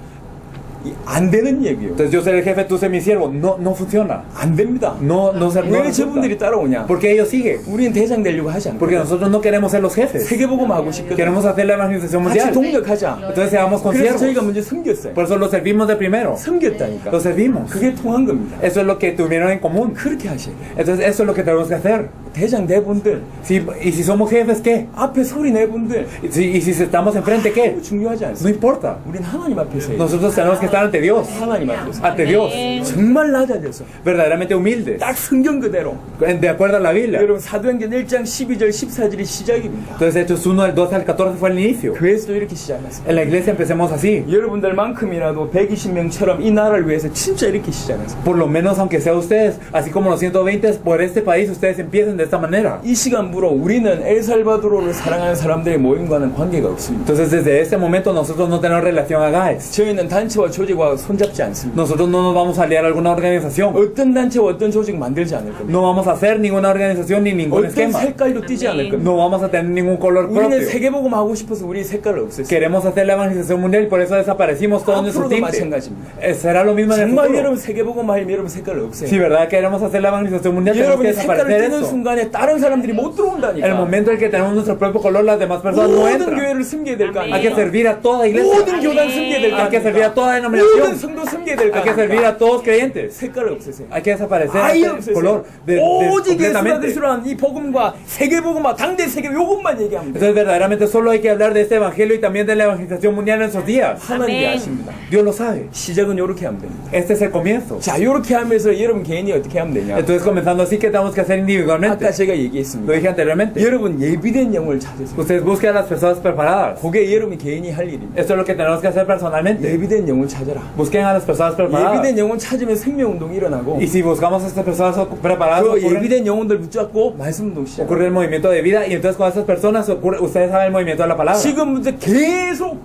안 되는 얘기예요. Entonces yo ser el jefe, tú ser mi siervo. No funciona. 안 됩니다. No se no 왜 resulta. 저분들이 따라오냐? Porque ellos siguen. 우리는 대장 되려고 하지 않고 Porque nosotros no queremos ser los jefes. 세계복음 하고 싶거든. Queremos hacer la evangelización 같이 mundial. 동력하자. Entonces seamos 그래서 consiervos. 저희가 먼저 섬겼어요. Por eso los servimos de primero. 섬겼다니까. Los servimos. 그게 통한 겁니다. Eso es lo que tuvieron en común. 그렇게 하셔야 돼요. Entonces eso es lo que tenemos que hacer. 대장 네 분들, Y si somos jefes, ¿qué? 앞에 소리 네 분들, Y si estamos enfrente, ¿qué? 중요하지 No 않습니다. importa. 우린 하나님 앞에서 해요. Nosotros tenemos que estar ante Dios. 하나님 앞에서. Ante Dios. 정말 낮아져서 Verdaderamente humildes. 딱 성경 그대로. De acuerdo a la Biblia. 여러분 사도행전 1장 12절 14절이 시작입니다. Entonces Hechos 1, del 12 al 14 fue el inicio. 교회에서도 이렇게 시작했어요. En la iglesia empecemos así. 여러분들만큼이라도 120명처럼 이 나라를 위해서 진짜 이렇게 시작했어요. Por lo menos, aunque sea ustedes, así como los 120, por este país, ustedes empiecen de esta manera. 이 시간부로 우리는 엘살바도르를 사랑하는 사람들의 모임과는 관계가 없습니다. Entonces, desde este momento, nosotros no tenemos relación a GAES. 저희는 단체와 조직과 손잡지 않습니다. Nosotros no nos vamos a aliar a alguna organización. 어떤 단체와 어떤 조직 만들지 않을 겁니다. No vamos a hacer ninguna organización ni ningún 어떤 esquema. 색깔도 띄지 않을 겁니다. No vamos a tener ningún color 우리는 propio. 세계복음 하고 싶어서 우리 색깔을 없앴어요. Queremos hacer la evangelización mundial y por eso desaparecimos todo nuestro 앞으로도 tinte. 마찬가지입니다. Será lo mismo en el 정말 futuro. 여러분 세계복음 하려면 여러분 색깔을 Si 없애요. verdad queremos hacer la evangelización mundial, tenemos que 여러분이 색깔을 desaparecer 띄는 eso. 순간에 다른 사람들이 못 En el 들어온다니까. momento en que tenemos nuestro propio color, las demás personas no 모든 entran. 교회를 섬겨야 될 거 Hay que 아니에요. servir a toda iglesia. 모든 교단 섬겨야 될 거 Hay que servir a 아니에요. toda 모든 denominación. 성도 섬겨야 될 거 Hay que servir 아니에요. a todos creyentes. 색깔을 없애세요. Hay que desaparecer 아예 ese color 없애세요. 오직 예수가 completamente. 그리스도란 이 복음과 세계복음과 당대 세계 요것만 얘기합니다. Entonces verdaderamente solo hay que hablar de este evangelio y también de la evangelización mundial en esos días. 하나님이 아멘. 아십니다. Dios lo sabe. 시작은 이렇게 하면 됩니다. Este es el comienzo. 자, 이렇게 하면서 여러분 개인이 어떻게 하면 되냐? Entonces comenzando así, ¿qué tenemos que hacer individualmente? 아까 제가 Lo 얘기했습니다. dije anteriormente. 여러분 예비된 영을 찾으세요. Ustedes busquen a las personas preparadas. 그게 여러분이 개인이 할 일입니다. Esto es lo que tenemos que hacer personalmente. 예비된 영을 찾아라. Busquen a las personas preparadas. 예비된 영혼 찾으면 생명운동이 일어나고 Y si buscamos a estas personas preparadas, 그 ocurre 예비된 영혼들 붙잡고 말씀운동 시작. el movimiento de vida. Y entonces con estas personas ocurre, ustedes saben el movimiento de la palabra. 지금부터 계속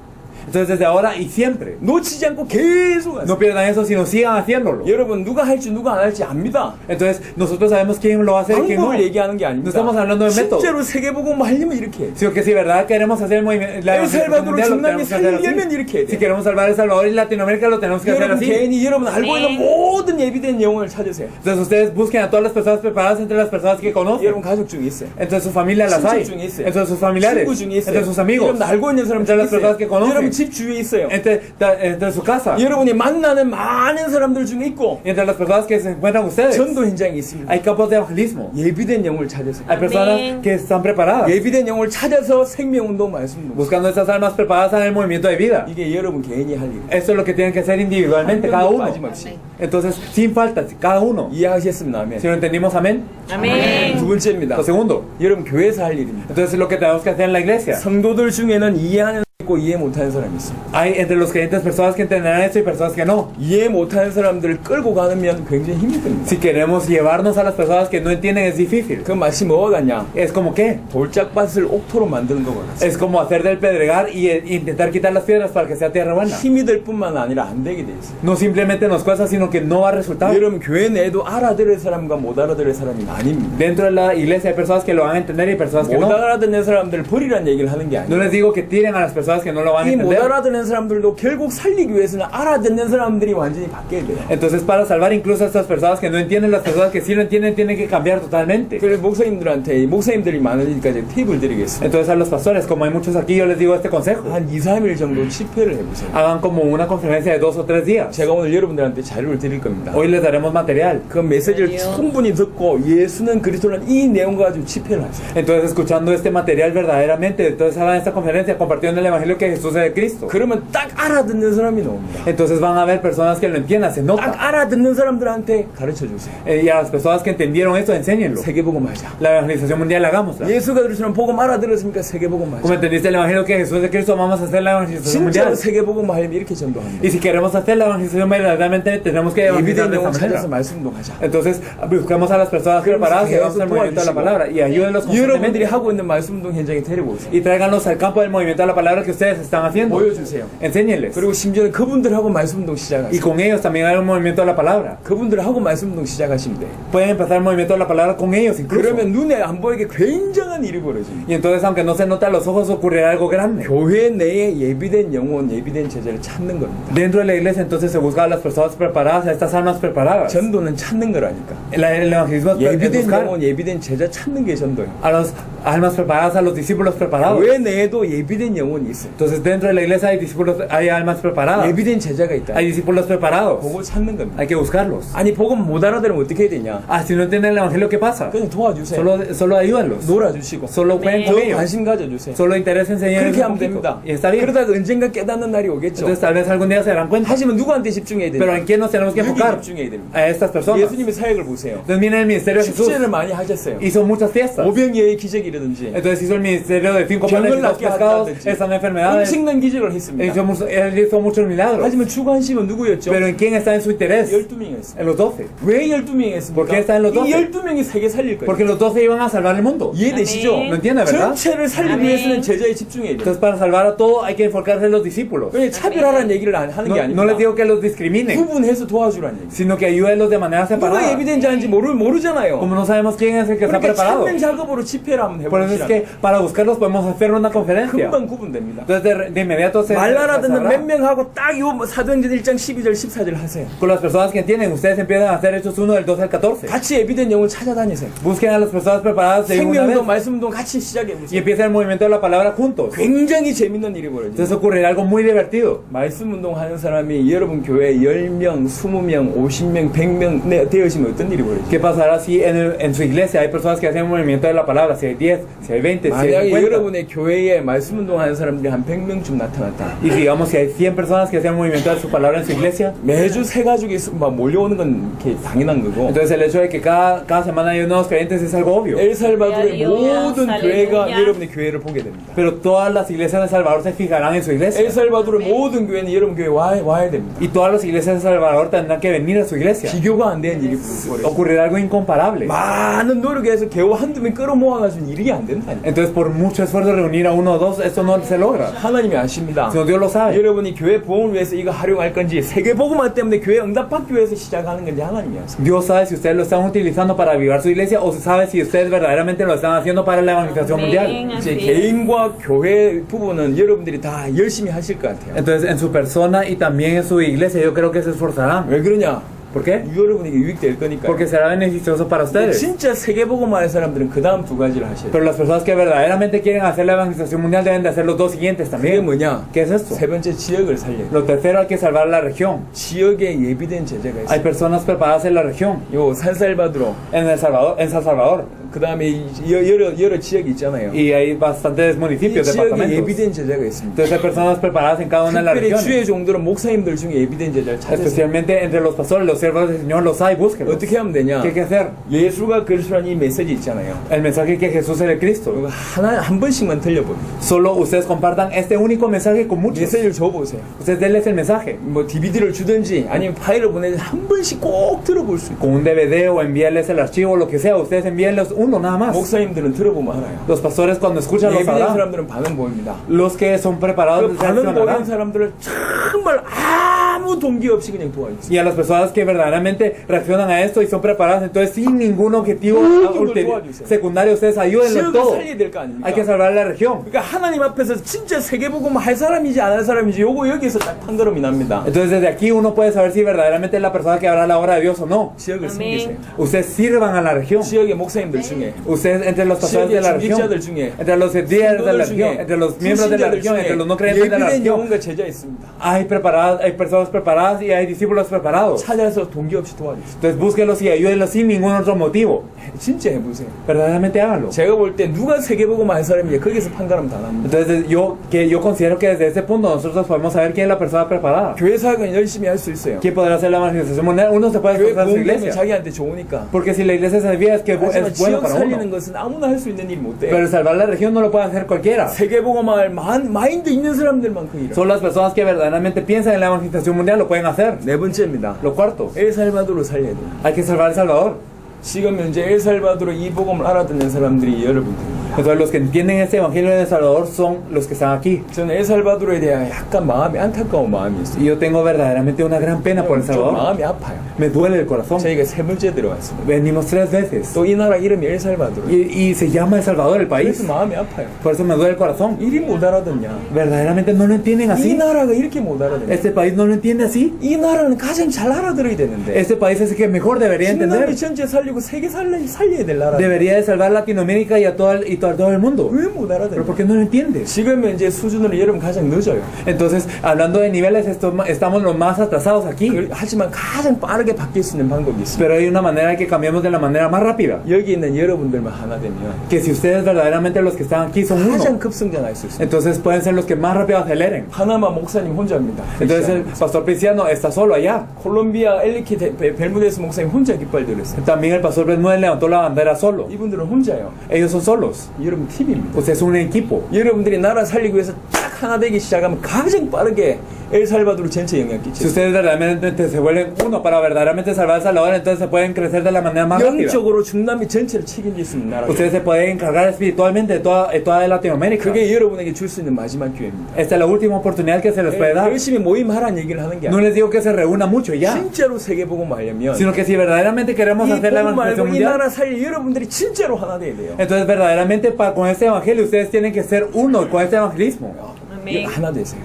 Entonces desde ahora y siempre. 놓치지 않고 계속 하세요. No pierdan eso, sino sigan haciéndolo. 여러분 누가 할지 누가 안 할지 압니다. Entonces nosotros sabemos quién lo va a hacer y quién no. 방법을 얘기하는 게 아닙니다. No estamos hablando de método. 실제로 세계복음 하려면 이렇게 해요. Sino que si verdad queremos hacer el movimiento, la El Salvador evangelización mundial, lo 중남미 tenemos que hacer así. 살리려면 이렇게 해야 돼요. Si queremos salvar El Salvador y Latinoamérica, lo tenemos que hacer 여러분 así. 개인이 여러분 알고 있는 모든 예비된 영혼을 찾으세요. Entonces ustedes busquen a todas las personas preparadas entre las personas que conocen. 여러분 가족 중에 있어요. Entre sus familias las hay. 친척 중에 있어요. Entre sus familiares. 친구 중에 있어요. Entre sus amigos. 여러분 알고 있는 사람 Entre 중에 las personas que 있어요. conocen. 여러분 집 주위에 있어요. Entre su casa. 여러분이 만나는 많은 사람들 중에 있고 Y entre las personas que se encuentran ustedes. 전도 현장에 있습니다. Hay campos de evangelismo. 예비된 영을 찾으세요. Hay personas que están preparadas. 예비된 영을 찾아서 생명운동 말씀운동. Buscando estas almas preparadas en el movimiento de vida. 이게 여러분 개인이 할 일. Esto es lo que tienen que hacer individualmente cada uno. 빠짐없이. Entonces, sin falta, cada uno. 이해하셨습니다. 아멘. Si lo entendimos, amén. 아멘. 두 번째입니다. Lo segundo. 여러분 교회에서 할 일입니다. Entonces, lo que tenemos que hacer en la iglesia. 성도들 중에는 이해하는 사람이 있고 이해 못하는 사람이 있어요. Hay entre los creyentes personas que entenderán esto y personas que no. 이해 못하는 사람들을 끌고 가면 굉장히 힘이 듭니다. Si queremos llevarnos a las personas que no entienden, es difícil. 그 마치 뭐가 같냐? Es como que. 돌짝밭을 옥토로 만드는 것 같아요. Es como hacer del pedregal y intentar quitar las piedras para que sea tierra buena. 힘이 될 뿐만 아니라 안 되게 돼 있어요. No simplemente nos cuesta, sino que no va a resultar. 여러분 교회 내에도 알아들을 사람과 못 알아들을 사람이 나뉩니다. Dentro de la iglesia hay personas que lo van a entender y personas que 못 no. 알아듣는 사람들을 버리란 얘기를 하는 게 No 아니에요. les digo que tiren a las personas que no lo van a 이 못 entender. 알아듣는 사람들도 결국 살리기 위해서는 알아듣는 사람들이 완전히 바뀌어야 돼요. Entonces, para salvar incluso a estas personas que no entienden, las personas que sí lo entienden, tienen que cambiar totalmente. 그래서 목사님들한테 목사님들이 많으니까 이제 팁을 드리겠습니다. Entonces, a los pastores, como hay muchos aquí, yo les digo este consejo. 한 2, 3일 정도 집회를 해보세요. Hagan como una conferencia de 2 o 3 días. 제가 오늘 여러분들한테 자료를 드릴 겁니다. Hoy les daremos material. 그 메시지를 충분히 듣고 예수는 그리스도라는 이 내용 가지고 집회를 하세요. Entonces, escuchando este material verdaderamente, entonces hagan esta conferencia compartiendo el evangelio que Jesús es de Cristo. 그러면 딱 알아듣는 사람이 나옵니다. Entonces van a haber personas que lo entiendan, se 딱 nota. 알아듣는 사람들한테 가르쳐 주세요. Y a las personas que entendieron esto, enséñenlo. 세계복음 하자. La evangelización mundial, hagámosla. 예수가 그리스도는 복음 알아들었으니까 세계복음 Como 하자. entendiste el evangelio que Jesús es de Cristo, vamos a hacer la evangelización 진짜로 mundial. 세계복음 하려면 이렇게 전도합니다. Y si queremos hacer la evangelización verdaderamente, tenemos que evangelizar 예비된 de esa 영혼 찾아서 manera. 말씀도 하자. Entonces, buscamos a las personas preparadas que vamos al movimiento de la palabra y ayúdenlos 여러분들이 constantemente 하고 있는 말씀운동 현장에 데리고 오세요. y tráiganlos al campo del movimiento de la palabra que ustedes están haciendo. 보여주세요. Enséñenles. 그리고 심지어 그분들하고 말씀운동 Y 시작하세요. con ellos también hay un movimiento de la palabra. 그분들하고 말씀운동 시작하시면 돼요. Pueden empezar el movimiento de la palabra con ellos incluso. 그러면 눈에 안 보이게 굉장한 일이 벌어집니다. Y entonces, aunque no se nota a los ojos, ocurrirá algo grande. 교회 내에 예비된 영혼, 예비된 제자를 찾는 겁니다. Dentro de la iglesia entonces se busca a las personas preparadas, a estas almas preparadas. 전도는 찾는 거라니까. El evangelismo es 예비된 buscar 영혼, 예비된 제자 찾는 게 전도예요. a las almas preparadas, a los discípulos preparados. 교회 내에도 예비된 영혼이 있어요. Entonces dentro de la iglesia hay discípulos, hay almas preparadas, 예비된 제자가 있다. hay discípulos preparados. 그거 찾는 겁니다. Hay que buscarlos. 아니 복음 못 알아들으면 어떻게 해야 되냐? Ah, si no entienden el evangelio, ¿qué pasa? 그냥 도와주세요. Solo ayúdenlos. 놀아주시고 Solo jueguen con 더 ellos. 관심 가져주세요. Solo interésense en 그렇게 ellos un 하면 poquito. 됩니다. Y está bien. 그러다가 언젠가 깨닫는 날이 오겠죠. Entonces tal vez algún día se darán cuenta. 하지만 누구한테 집중해야 Pero 되냐? ¿en quién nos tenemos que 여기 enfocar? 집중해야 됩니다. A estas personas. 예수님의 사역을 보세요. Entonces miren el ministerio de Jesús. 축제를 많이 하셨어요. Hizo muchas fiestas. 오병이어의 기적이라든지 Entonces hizo el ministerio de 5 panes y 2 pescados, esas enfermedades. 엄청난 기적을 했습니다. Él hizo muchos milagros. 하지만 주관심은 누구였죠? Pero ¿en quién está en su interés? 12명이었어요. En los 12. 왜 12명이 했습니까? ¿Por qué está en los 12? 이 12명이 세계 살릴 거예요. Porque los 12 iban a salvar el mundo. 이해되시죠? ¿No entiende, verdad? 전체를 살리기 아멘. 위해서는 제자에 집중해야 돼요. Entonces para salvar a todo hay que enfocarse en los discípulos. 그냥 차별하라는 얘기를 하는 게 No, 아닙니다. no les digo que los discriminen, 구분해서 도와주라는 얘기. sino que ayúdenlos de manera 누가 separada. 예비된 자인지 모르잖아요. Como no sabemos quién es el que está 그러니까 preparado. 찾는 작업으로 집회를 한번 Por eso es 해봅시다. que para buscarlos podemos hacer una conferencia. 금방 구분됩니다. Entonces de inmediato se 말 알아듣는 sabrá. 몇 명하고 딱 요 사도행전 1장 12절 14절 하세요. Con las personas que entienden, ustedes empiezan a hacer Hechos 1 del 12 al 14. 같이 예비된 영혼 찾아다니세요. Busquen a las personas preparadas de una vez 생명운동, 말씀운동 같이 y 시작해보세요. empiecen el movimiento de la palabra juntos. 굉장히 재밌는 일이 벌어져요. Entonces ocurrirá algo muy divertido. 말씀운동 하는 사람이 여러분 교회에 10명, 20명, 50명, 100명 되어지면 어떤 일이 벌어져요? ¿Qué pasará si en su iglesia hay personas que hacen movimiento de la palabra? Si hay 10, si hay 20, si hay 만약에 50. 여러분의 교회에 말씀운동 하는 사람들이 한 100명쯤 나타났다. Y digamos si hay 100 personas que hacen movimiento de su palabra en su iglesia. 매주 세 가족이 막 몰려오는 건 이렇게 당연한 거고. Entonces el hecho de que cada semana hay nuevos creyentes es algo obvio. 엘살바도르의 할렐루야, 모든 할렐루야. 교회가 여러분의 교회를 보게 됩니다. Pero todas las iglesias de El Salvador se fijarán en su iglesia. 엘살바도르의 모든 교회는 여러분 교회 와야 됩니다. Y todas las iglesias de El Salvador tendrán que venir a su iglesia. 비교가 안 되는 일이 벌어져요. Ocurrirá algo incomparable. 많은 노력에서 겨우 한두 명 끌어모아가지고 일이 안 된다니까. Entonces por mucho esfuerzo reunir a uno o dos, esto no se logra. 하나님이 아십니다. Sino Dios lo sabe. 여러분이 교회 부흥을 위해서 이거 활용할 건지 세계복음화 때문에 교회 응답받기 위해서 시작하는 건지 하나님이 아십니다. Dios sabe si ustedes lo están utilizando para avivar su iglesia o sabe si ustedes verdaderamente lo están haciendo para la evangelización mundial. 이제 개인과 교회 부분은 여러분들이 다 열심히 하실 것 같아요. Entonces en su persona y también en su iglesia yo creo que se esforzarán. 왜 그러냐? ¿Por qué? 여러분에게 유익될 거니까요. Porque será beneficioso para ustedes. 진짜 세계복음화의 사람들은 그 다음 두 가지를 하셔야 돼요. Pero las personas que verdaderamente quieren hacer la evangelización mundial deben de hacer los dos siguientes 그게 también. 뭐냐? ¿Qué es esto? 세 번째 지역을 살려야 돼요. Lo tercero, hay que salvar la región. 지역에 예비된 제자가 Hay 있어요. personas preparadas en la región. 요 산살바드로 En El Salvador, en San Salvador. 그 다음에 여러 지역이 있잖아요. Y hay bastantes 이 municipios, 지역에 departamentos. 예비된 제자가 있습니다. Entonces hay personas preparadas en cada una de las 특별히 regiones. 주의 종들은 목사님들 중에 예비된 제자를 찾으세요. Especialmente entre los pastores, los siervos del Señor, los hay, búsquenlos. 어떻게 하면 되냐? ¿Qué hay que hacer? 예수가 그리스도라는 이 메시지 있잖아요. El mensaje que Jesús es el Cristo. 이거 한 번씩만 들려보세요. Solo ustedes compartan este único mensaje con muchos. 메시지를 줘보세요. Ustedes denles el mensaje. 뭐 DVD를 주든지 아니면 파일을 보내든지 한 번씩 꼭 들어볼 수 있고. Con un DVD o envíenles el archivo, lo que sea. Ustedes envíenles uno nada más. 목사님들은 들어보면 알아요. Los pastores cuando escuchan lo 예비된 sabrán. 사람들은 반응 보입니다. Los que son preparados 그 반응 보이는 reaccionarán. 사람들을 정말 아무 동기 없이 그냥 도와주세요. Y a las personas que verdaderamente reaccionan a esto y son preparadas, entonces sin ningún objetivo secundario, ustedes ayúdenlo en 지역을 todo. 살려야 될 거 아닙니까? Hay que salvar la región. 그러니까 하나님 앞에서 진짜 세계복음 할 사람인지 안 할 사람인지 요거 여기서 딱 판가름이 납니다. Entonces desde aquí uno puede saber si verdaderamente es la persona que habla la obra de Dios o no. 지역을 아멘. 섬기세요. Ustedes sirvan a la región. 지역의 목사님들 중에 Ustedes entre los pastores de la región, 중직자들 중에 entre los líderes de la 성도들 región, 중에 entre los miembros de la 불신자들 región, 중에 entre los no creyentes de la 예비된 región, 영혼과 제자 있습니다. hay personas preparadas y hay discípulos preparados. 찾아서 동기 없이 도와주세요. Entonces búsquenlos y ayúdenlos sin ningún otro motivo. 진짜 해보세요. Verdaderamente háganlo. 제가 볼 때 누가 세계복음 할 사람인지 거기서 판가름 다 납니다. Entonces yo considero que desde ese punto nosotros podemos saber quién es la persona preparada. 교회 사역은 열심히 할 수 있어요. ¿Quién podrá hacer la evangelización mundial? Uno se puede 교회 esforzar en su 부흥되면 iglesia. 자기한테 좋으니까. Porque si la iglesia se desvía es que 하지만 es bueno 지역 para 살리는 uno. 것은 아무나 할 수 있는 일이 못 돼요. Pero salvar la región no lo puede hacer cualquiera. 세계복음할 마인드 있는 사람들만 그 일을. Son las personas que verdaderamente piensan en la evangelización mundial lo pueden hacer. 네 번째입니다. Lo cuarto, 엘살바도르 살려야 돼요. hay que salvar El Salvador. 지금 현재 엘살바도르 이 복음을 알아듣는 사람들이 여러분들입니다. Entonces los que entienden este evangelio de El Salvador son los que están aquí. 저는 엘살바도르에 대한 약간 마음이 안타까운 마음이 있어요. Y yo tengo verdaderamente una gran pena por El 좀 Salvador. 마음이 아파요. Me duele el corazón. 저희가 세 번째 들어왔습니다. Venimos 3 veces. 또 이 나라 이름이 엘살바도르. Y se llama El Salvador el país. 그래서 마음이 아파요. Por eso me duele el corazón. 이리 못 알아듣냐? Verdaderamente no lo entienden 이 así. 나라가 이렇게 못 알아듣냐? Este país no lo entiende así. 이 나라는 가장 잘 알아들어야 되는데. Este país es el que mejor debería entender. 신남미 전체 살리고 세계 살려야 될 나라. Debería de salvar Latinoamérica y a todo el mundo. 왜 못 Pero 알아듣냐? ¿por qué no lo entiendes? 지금 현재 수준으로 여러분 가장 늦어요. Entonces, hablando de niveles, estamos los más atrasados aquí. 하지만 가장 빠르게 바뀔 수 있는 방법이 있습니다. Pero hay una manera que cambiemos de la manera más rápida. 여기 있는 여러분들만 하나 되면 Que si ustedes verdaderamente los que están aquí son 가장 uno, 급성장할 수 있습니다. entonces pueden ser los que más rápido aceleren. 파나마 목사님 혼자입니다. Entonces el pastor Cristiano está solo allá. 콜롬비아 엘리키 벨무데스 목사님 혼자 깃발 들었어요. También el pastor Bermúdez levantó la bandera solo. 이분들은 혼자요. Ellos son solos. 여러분 팀입니다. Ustedes son un equipo. 여러분들이 나라 살리기 위해서 딱 하나 되기 시작하면 가장 빠르게 엘살바도르 전체 영향 Si 끼쳐요. ustedes verdaderamente se vuelven uno para verdaderamente salvar a El Salvador, entonces se pueden crecer de la manera más rápida. 영적으로 중남미 전체를 책임질 수 있는 나라예요. Ustedes se pueden encargar espiritualmente de toda Latinoamérica. 그게 여러분에게 줄 수 있는 마지막 기회입니다. Esta es la última oportunidad que se les puede dar. 열심히 모임하라는 얘기를 하는 게 No 아니라 les digo que se reúna mucho ya, 진짜로 세계복음 하려면 sino que si verdaderamente queremos 이 hacer la 복음 evangelización 말고 이 mundial, 나라 살릴 여러분들이 진짜로 하나 돼야 돼요. entonces verdaderamente con este evangelio ustedes tienen que ser uno con este evangelismo. 하나 되세요.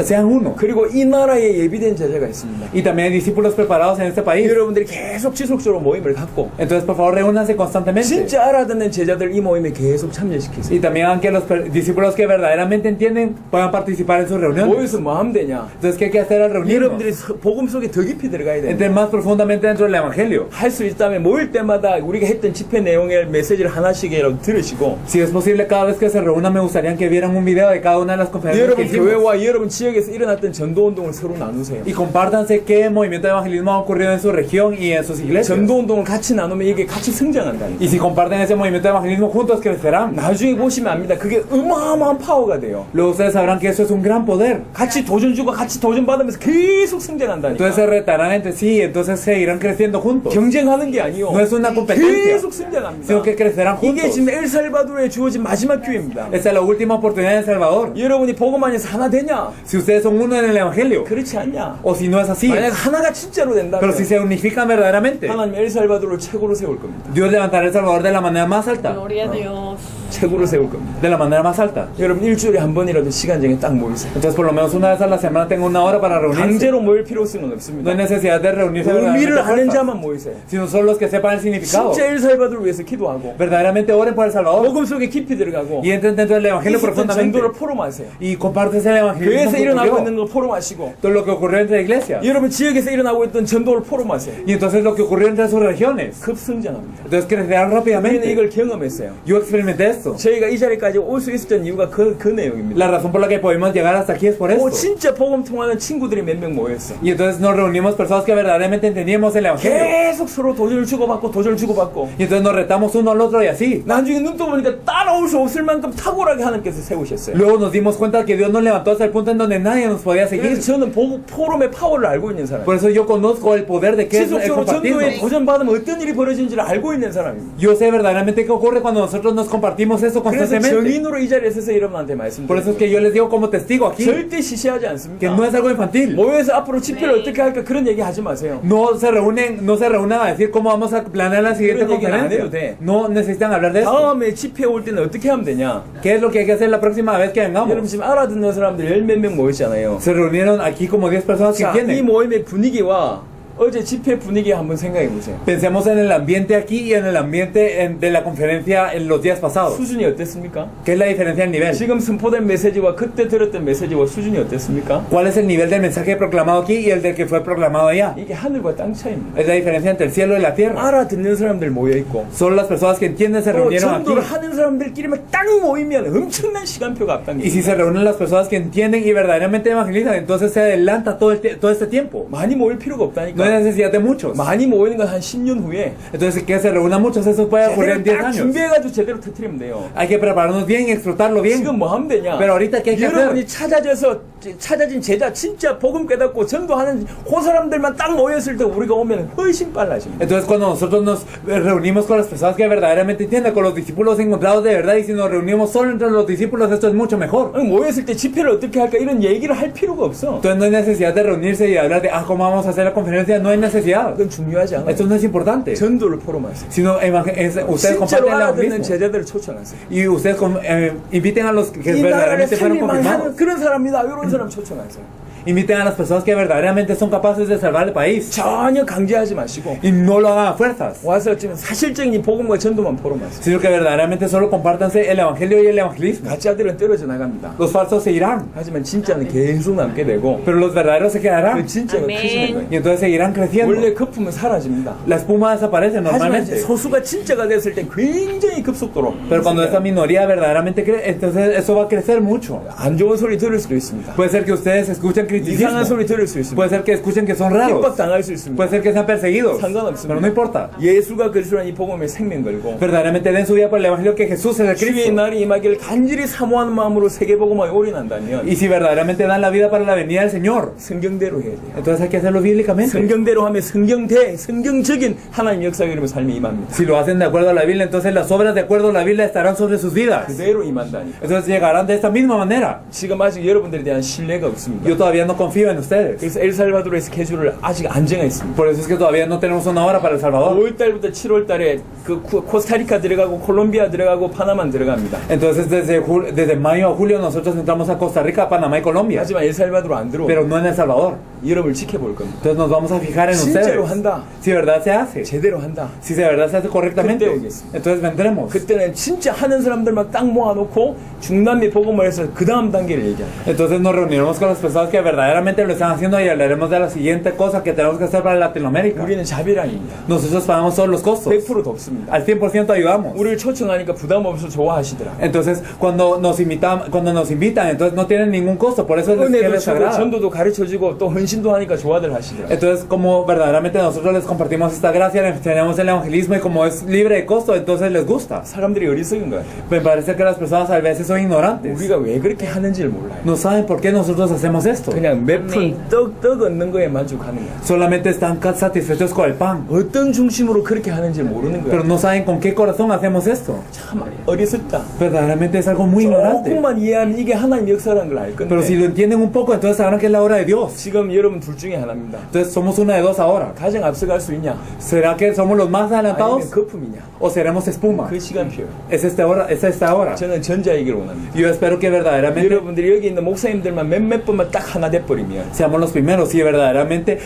Sean uno. 그리고 이 나라에 예비된 제자가 있습니다. Y también hay discípulos preparados en este país. 여러분들이 계속 지속적으로 모임을 갖고 Entonces por favor reúnanse constantemente. 진짜 알아듣는 제자들 이 모임에 계속 참여시키세요. Y también hagan que los discípulos que verdaderamente entienden puedan participar en sus reuniones. 모여서 뭐 하면 되냐? Entonces, ¿qué hay que hacer al reunirnos? 여러분들이 복음 속에 더 깊이 들어가야 돼요. Entren más profundamente dentro del evangelio. 할 수 있다면 모일 때마다 우리가 했던 집회 내용의 메시지를 하나씩이라도 들으시고 Si es posible, cada vez que se reúnan me gustaría que vieran un video de cada una de las conferencias que 여러분 hicimos. 교회와 여러분 지역에서 일어났던 전도운동을 서로 나누세요. Y compártanse qué movimiento de evangelismo ha ocurrido en su región y en sus iglesias. 전도운동을 같이 나누면 이게 같이 성장한다니까. Y si comparten ese movimiento de evangelismo juntos crecerán. 나중에 보시면 압니다. 그게 어마어마한 파워가 돼요. Luego ustedes sabrán que eso es un gran poder. 같이 도전 주고 같이 도전 받으면서 계속 성장한다니까. Entonces se retarán entre sí y entonces seguirán creciendo juntos. 경쟁하는 게 아니요. No es una competencia, 계속 성장합니다. sino que crecerán 이게 juntos. 지금 엘살바도르에 주어진 마지막 기회입니다. Esta es la última oportunidad en El Salvador. 여러분이 복음 안에서 하나 되냐? Si ustedes son uno en el evangelio, 그렇지 않냐? o si no es así, 만약 하나가 진짜로 된다면 pero si se unifican verdaderamente, 하나님 엘살바도르를 최고로 세울 겁니다. Dios levantará El Salvador de la manera más alta. Gloria a Dios. 최고로 세울 겁니다. De la manera más alta. 여러분 일주일에 한 번이라도 시간 정해 딱 모이세요. Entonces por lo menos una vez a la semana tengo una hora para reunirse. 강제로 모일 필요성은 No 없습니다. hay necesidad de reunirse 의미를 verdaderamente 아는 fuerzas, 자만 모이세요. sino solo los que sepan el significado. 진짜 엘살바도르를 위해서 기도하고 Verdaderamente oren por El Salvador 복음 속에 깊이 들어가고 y entren dentro del evangelio 있었던 profundamente 전도를 포럼하세요. y compártense el evangelio 교회에서 que 일어나고 ocurrió. 있는 걸 포럼하시고 Todo lo que ocurrió entre iglesias 여러분 지역에서 일어나고 있던 전도를 포럼하세요. y entonces lo que ocurrió entre sus regiones. 급성장합니다. Entonces crecerán 우리는 rápidamente. 이걸 경험했어요. Yo experimenté esto. 저희가 이 자리까지 올 수 있었던 이유가 그 내용입니다. La razón por la que pudimos llegar hasta aquí es por esto. 진짜 복음 통하는 친구들이 몇 명 모였어. Y entonces nos reunimos personas que verdaderamente entendíamos el evangelio. 계속 서로 도전을 주고받고 Y entonces nos retamos uno al otro y así. 나중에 눈 떠보니까 따라올 수 없을 만큼 탁월하게 하나님께서 세우셨어요. Luego nos dimos cuenta que Dios nos levantó hasta el punto en donde nadie nos podía seguir. 그래서 저는 포럼의 파워를 알고 있는 사람이에요. Por eso yo conozco el poder de que es el 지속적으로 전도에 compartirnos. 도전받으면 어떤 일이 벌어지는지를 알고 있는 사람입니다. Yo sé verdaderamente qué ocurre cuando nosotros nos compartimos eso 그래서 constantemente. 정인으로 이 자리에 서서 여러분한테 Por eso es 말씀드립니다. que yo les digo como testigo aquí 절대 시시하지 que 않습니다. no es algo infantil. 모여서 앞으로 집회를 어떻게 할까 그런 얘기 하지 마세요. No se reúnan a decir cómo vamos a planear la siguiente 그런 얘기는 안 해도 conferencia. 돼. No necesitan hablar de eso. 다음에 집회 올 때는 어떻게 하면 되냐? ¿Qué es lo que hay que hacer la próxima vez que 여러분 vengamos? 지금 알아듣는 사람들 열 몇 명 모였잖아요. Se reunieron aquí como 10 personas que 자, 이 entienden. 모임의 분위기와 어제 집회 분위기 한번 생각해 보세요. Pensemos en el ambiente aquí y en el ambiente de la conferencia en los días pasados. 수준이 어땠습니까? ¿Qué es la diferencia del nivel? 지금 선포된 메시지와 그때 들었던 메시지와 수준이 어땠습니까? ¿Cuál es el nivel del mensaje proclamado aquí y el del que fue proclamado allá? 이게 하늘과 땅 차이입니다. Es la diferencia entre el cielo y la tierra. 알아듣는 사람들 모여 있고 Solo las personas que entienden se 또 reunieron aquí. 전도를 하는 사람들끼리만 딱 모이면 엄청난 시간표가 앞당깁니다. Y si se reúnen las personas que entienden y verdaderamente evangelizan, entonces se adelanta todo este tiempo. 많이 모일 필요가 No hay 없다니까. necesidad de muchos. 많이 모이는 건 한 10년 후에 Entonces que se reúnan muchos, eso puede ocurrir en 제대로 10 딱 años. 준비해가지고 제대로 터뜨리면 돼요. Hay que prepararnos bien y explotarlo bien. 지금 뭐 하면 되냐? Pero ahorita, ¿qué hay que 여러분이 hacer? 찾아져서 찾아진 제자 진짜 복음 깨닫고 전도하는 그 사람들만 딱 모였을 때 우리가 오면 훨씬 빨라집니다. Entonces cuando nosotros nos reunimos con las personas que verdaderamente entienden, con los discípulos encontrados de verdad, y si nos reunimos solo entre los discípulos, esto es mucho mejor. 모였을 때 집회를 어떻게 할까 이런 얘기를 할 필요가 없어. Entonces no hay necesidad de reunirse y hablar de, cómo vamos a hacer la conferencia, no hay necesidad. 그건 중요하지 않아요. Esto no es importante. 전도를 포럼하세요. Sino ustedes 실제로 comparten el 알아듣는 evangelismo. 제자들을 초청하세요. Y ustedes inviten a los que 이 나라를 verdaderamente fueron 살리만 하는 confirmados. 그런 사람이다. 이런 사람 초청하세요. Inviten a las personas que verdaderamente son capaces de salvar el país. 전혀 강제하지 마시고 Y no lo hagan a fuerzas. 와서 지금 사실적인 이 복음과 전도만 포럼하세요. Sino que verdaderamente solo compártanse el evangelio y el evangelismo. 가짜들은 떨어져 나갑니다. Los falsos se irán, 하지만 진짜는 계속 남게 되고 pero los verdaderos se 그 quedarán. 진짜가 아멘. 커지는 거예요. Y entonces seguirán creciendo. 원래 거품은 사라집니다. La espuma desaparece 하지만 이제 normalmente. 소수가 진짜가 됐을 때 굉장히 급속도로 Pero cuando esa minoría verdaderamente cree, entonces eso va a crecer mucho. 안 좋은 소리 들을 수도 있습니다. Puede ser que ustedes escuchen criticismo. 이상한 소리 들을 수 있습니다. Puede ser que escuchen que son raros. 핍박당할 수 있습니다. Puede ser que sean perseguidos. 상관없습니다. Pero no importa. 예수가 그리스도라는 이 복음에 생명 걸고 Verdaderamente den su vida por el evangelio que Jesús es el 주의 Cristo. 날이 임하기를 간절히 사모하는 마음으로 세계복음에 올인한다면 Y si verdaderamente dan la vida para la venida del Señor, 성경대로 해야 돼요. entonces hay que hacerlo bíblicamente. 성경대로 하면 성경적인 하나님 역사가 이루면 삶이 임합니다. Si lo hacen de acuerdo a la Biblia, entonces las obras de acuerdo a la Biblia estarán sobre sus vidas. 그대로 임한다니까. Entonces llegarán de esta misma manera. 지금 아직 여러분들에 대한 신뢰가 없습니다. Yo todavía no confío en ustedes. 그래서 엘살바도르의 스케줄을 아직 안 정했습니다. Por eso es que todavía no tenemos una hora para El Salvador. 5월달부터 7월달에 그 코스타리카 들어가고 콜롬비아 들어가고 파나마 들어갑니다. Entonces desde mayo a julio nosotros entramos a Costa Rica, Panamá y Colombia. 하지만 엘살바도르 안 들어오고 Pero no en El Salvador. 여러분을 지켜볼 겁니다. Entonces nos vamos a fijar en ustedes. 실제로 한다. Si de verdad se hace. 제대로 한다. Si de verdad se hace correctamente. 그때 오겠습니다. Entonces vendremos. 그때는 진짜 하는 사람들만 딱 모아놓고 중남미 복음을 해서 그 다음 단계를 얘기합니다. Entonces nos reuniremos con las personas que verdaderamente lo están haciendo y hablaremos de la siguiente cosa que tenemos que hacer para Latinoamérica. 우리는 자비랑입니다. Nosotros pagamos todos los costos. 100% 돕습니다. Al 100% ayudamos. 우리를 초청하니까 부담 없어 좋아하시더라. Entonces cuando nos invitan, entonces no tienen ningún costo, por eso es que 은혜도 les 주고 agrada. 전도도 가르쳐주고 또 헌신도 하니까 좋아들 하시더라. Entonces como verdaderamente nosotros les compartimos esta gracia, les enseñamos el evangelismo y como es libre de costo, entonces les gusta. 사람들이 어리석은 것 같아요. Me parece que las personas a veces son ignorantes. 우리가 왜 그렇게 하는지를 몰라요. No saben por qué nosotros hacemos esto. 그냥 몇 푼 떡 얻는 거에 만족하는 거야. Solamente están satisfechos con el pan. 어떤 중심으로 그렇게 하는지 모르는 Pero 거야. no saben con qué corazón hacemos esto. 참 어리석다. Verdaderamente es algo muy ignorante. 조금만 이해하면 이게 하나님 역사라는 걸 알 Pero si 건데 lo entienden un poco, entonces sabrán que es la hora de Dios. 지금 여러분 둘 중에 하나입니다. Entonces somos una de dos ahora. 가장 앞서갈 수 있냐? ¿Será que somos los más adelantados 아니면 거품이냐? o seremos espuma? 그 시간표요. Es esta hora. 저는 전자이기를 원합니다. Yo espero que verdaderamente 여러분들이 여기 있는 목사님들만 몇몇 번만 딱 하나 돼버리면 seamos los primeros. Si verdaderamente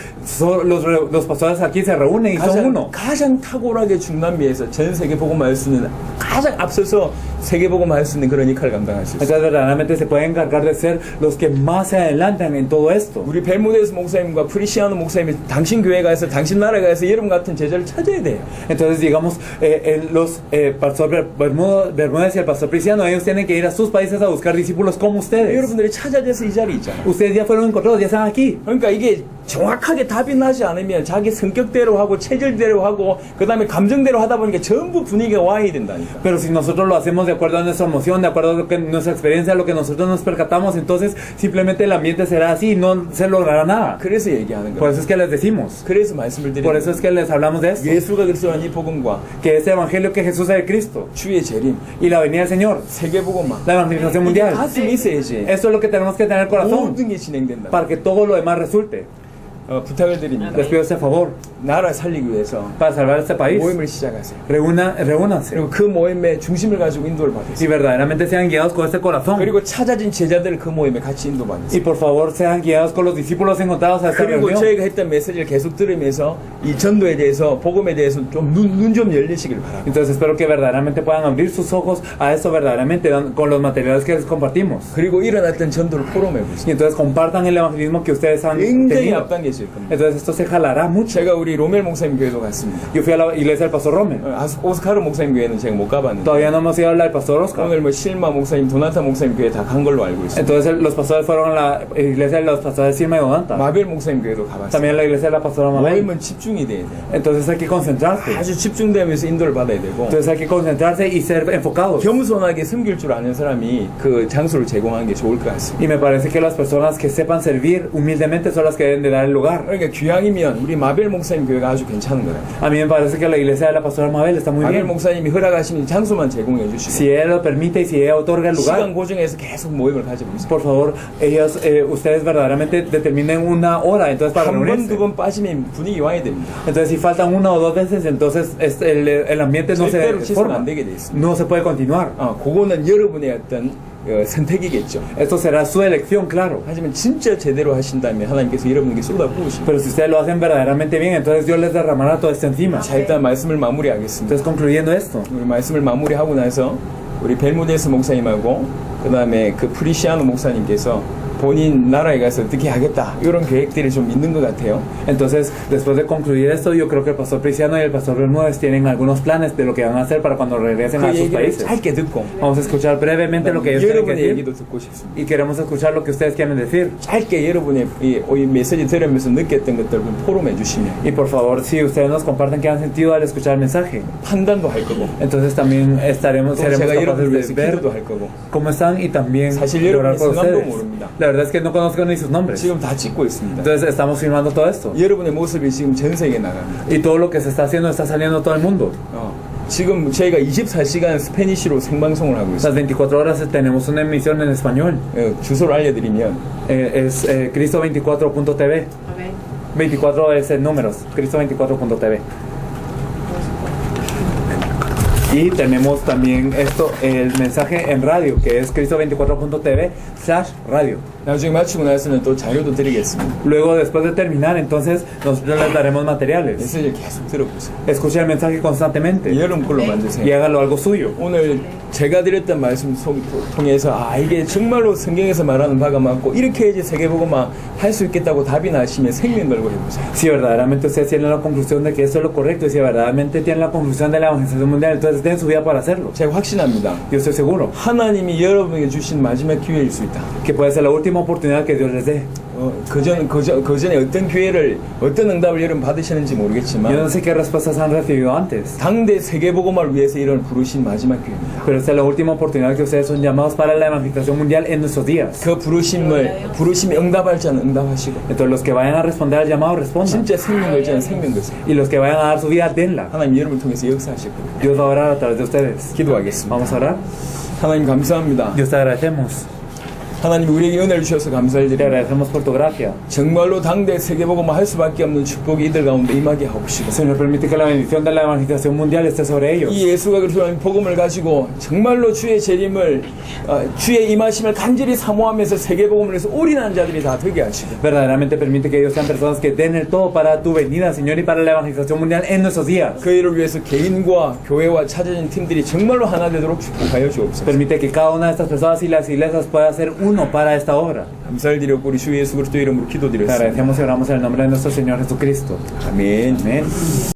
los pastores aquí se reúnen y son uno. 가장 탁월하게 중남미에서 전 세계 복음을 할 수 있는 가장 앞서서 세계 복음을 할 수 있는 그런 역할을 감당할 수 있어요. Entonces verdaderamente se pueden encargar de ser los que más se adelantan en todo esto. 우리 벨무데스 목사님과 프리시아노 목사님이 당신 교회 가서 당신 나라 가서 여러분 같은 제자를 찾아야 돼요. Entonces digamos los pastor Bermúdez y el pastor Prisiano, ellos tienen que ir a sus países a buscar discípulos como ustedes. 여러분들이 찾아져서 이 자리에 있잖아요. Ustedes ya fueron encontrados, ya están aquí. 그러니까 이게 정확하게 답이 나지 않으면 자기 성격대로 하고 체질대로 하고 그 다음에 감정대로 하다 보니까 전부 분위기가 와야 된다니까. Pero si nosotros lo hacemos de acuerdo a nuestra emoción, de acuerdo a lo que, nuestra experiencia, a lo que nosotros nos percatamos, entonces simplemente el ambiente será así y no se logrará nada. 그래서 얘기하는 Por 거예요. eso es que les decimos. 그래서 말씀을 드리는 Por eso es que les hablamos de esto. 예수가 그리스도라는 이 복음과 Que este evangelio que Jesús es el Cristo 주의 재림, y la venida del Señor, 세계 복음만 la evangelización 이게 mundial. 가슴이 있어야지 Eso es lo que tenemos que tener en el corazón 모든 게 진행된다. para que todo lo demás resulte. 부탁을 드립니다. Les pido este favor 나라 살리기 위해서 para salvar este país. 모임을 시작하세요. Reúnanse 그리고 그 모임의 중심을 가지고 인도를 y 받으세요. verdaderamente sean guiados con este corazón. 그리고 찾아진 제자들 그 모임에 같이 인도받으세요. Y por favor sean guiados con los discípulos encontrados a esta 그리고 reunión. 저희가 했던 메시지를 계속 들으면서 이 전도에 대해서 복음에 대해서 좀 눈 좀 열리시길 바랍니다. Entonces espero que verdaderamente puedan abrir sus ojos a esto verdaderamente con los materiales que les compartimos. 그리고 일어났던 전도를 포럼해 Y 보세요. entonces compartan el evangelismo que ustedes han 굉장히 tenido. 앞당겨질 겁니다. Entonces esto se jalará mucho. 제가 우리 우리 로멜 목사님 교회도 갔습니다. Yo fui a la iglesia del pastor Rommel. 오스카르 목사님 교회는 제가 못 가봤는데 Todavía no hemos ido a la del pastor Oscar. 오늘 뭐 실마 목사님, 도나타 목사님 교회 다 간 걸로 알고 있습니다. Entonces los pastores fueron a la iglesia de los pastores Silma y Donata. 마벨 목사님 교회도 가봤습니다. También la iglesia de la pastora Mabel. 모임은 집중이 돼야 돼요. Entonces hay que concentrarse. 아주 집중되면서 인도를 받아야 되고 Entonces hay que concentrarse y ser enfocados. 겸손하게 섬길 줄 아는 사람이 그 장소를 제공하는 게 좋을 것 같습니다. Y me parece que las personas que sepan servir humildemente son las que deben de dar el lugar. 그러니까 귀향이면 우리 마벨 목사님 교회가 아주 괜찮은 거예요. A mí me parece que la iglesia de la pastora Mabel está muy 마벨 bien. 목사님이 허락하시면 장소만 제공해 주시고 Si él lo permite y si ella otorga el 시간 lugar, 고정해서 계속 모임을 가져보세요. por favor, ellos, ustedes verdaderamente determinen una hora entonces para 한 번, reunirse. 두 번 빠지면 분위기 와야 됩니다. Entonces si faltan una o dos veces, entonces el ambiente no 절대로 se 취소는 forma. 안 되게 돼 있습니다. No se puede continuar. 그거는 여러분의 어떤 선택이겠죠. Esto será su elección, claro. 하지만 진짜 제대로 하신다면 하나님께서 여러분에게 쏟아부으십니다. Pero si ustedes lo hacen verdaderamente bien, entonces Dios les derramará todo esto encima. 자, 일단 말씀을 마무리하겠습니다. Entonces, concluyendo esto, 우리 말씀을 마무리하고 나서 우리 벨무데스 목사님하고 그 다음에 그 프리시아노 목사님께서 본인 나라에 가서 어떻게 하겠다 이런 계획들이 좀 있는 것 같아요. entonces, después de concluir esto, yo creo que el pastor Prisiano y el pastor Bermúdez tienen algunos planes de lo que van a hacer para cuando regresen 그 a sus 얘기를 países. 짧게 듣고 Vamos a escuchar brevemente lo que ellos tienen que 여러분의 decir 얘기도 듣고 싶습니다. y queremos escuchar lo que ustedes quieren decir. 짧게 여러분의 이 메시지 들으면서 느꼈던 것들 포럼해 주시면 Y por favor, si ustedes nos comparten qué han sentido al escuchar el mensaje, 판단도 할 거고 entonces también 또 seremos 제가 여러분을 capaces 위해서 de ver 기도도 할 거고 cómo están y también 사실 orar 여러분의 por 성함도 ustedes. 모릅니다. La verdad es que no conozco ni sus nombres. 지금 다 찍고 있습니다. Entonces estamos filmando todo esto. 여러분의 모습이 지금 전 세계에 나갑니다. Y todo lo que se está haciendo está saliendo a todo el mundo. 지금 저희가 24시간 스페니쉬로 생방송을 하고 Las 있습니다. 24 horas tenemos una emisión en español. 주소를 알려드리면 Es Cristo24.tv. 24 es el número, Cristo24.tv. Y tenemos también esto, el mensaje en radio, que es Cristo24.tv/radio. 나중에 마치고 나서는 또 자료도 드리겠습니다. Luego, después de terminar, entonces nosotros les daremos materiales. 메시지를 계속 들어보세요. Escuchen el mensaje constantemente 여러분 걸로 y 만드세요. hágalo algo suyo. 오늘 제가 드렸던 말씀 통해서 이게 정말로 성경에서 말하는 바가 맞고 이렇게 해야지 세계보고만 할 수 있겠다고 답이 나시면 생명 걸고 해보세요. Si verdaderamente ustedes tienen la conclusión de que eso es lo correcto y si verdaderamente tienen la conclusión de la evangelización mundial, entonces den su vida para hacerlo. 제가 확신합니다. Yo estoy seguro 하나님이 여러분에게 주신 마지막 기회일 수 있다. que puede ser la última oportunidad que Dios les dé. 그전에 어떤 기회를 어떤 응답을 여러분 받으셨는지 Yo no 모르겠지만 sé qué respuestas han recibido antes, 당대 세계보고만을 위해서 이런 부르신 마지막 기회입니다. pero esta es la última oportunidad que ustedes son llamados para la evangelización mundial en nuestros días. 그 부르심에 응답할 자는 응답하시고 Entonces los que vayan a responder al llamado respondan 진짜 생명 걸 자는 생명 거세요. y los que vayan a dar su vida denla. 하나님 여러분을 통해서 역사하실 거예요. Dios va a orar a través de ustedes. 기도하겠습니다. Vamos a orar. 하나님 감사합니다. Dios te agradecemos. 하나님 우리에게 은혜를 주셔서 Te 감사드립니다. agradecemos por tu gracia. 정말로 당대 세계보고만 할 수밖에 없는 축복이 이들 가운데 임하게 하옵시고 Señor, permite que la bendición de la evangelización mundial esté sobre ellos. 이 예수가 그리스도의 복음을 가지고 정말로 주의 재림을 주의 임하심을 간절히 사모하면서 세계복음을 위해서 올인한 자들이 다 되게 하시고 Verdaderamente permite que ellos sean personas que den el todo para tu venida, Señor, y para la evangelización mundial en nuestros días. 그 일을 위해서 개인과 교회와 찾아진 팀들이 정말로 하나 되도록 축복하여 주옵소서. Permite que cada una de estas personas y las iglesias pueda ser uno para esta obra. 감사를 드렸고 우리 주 예수 그리스도 이름으로 Te 기도드렸습니다. agradecemos y oramos en el nombre de nuestro Señor Jesucristo. 아멘. Amén.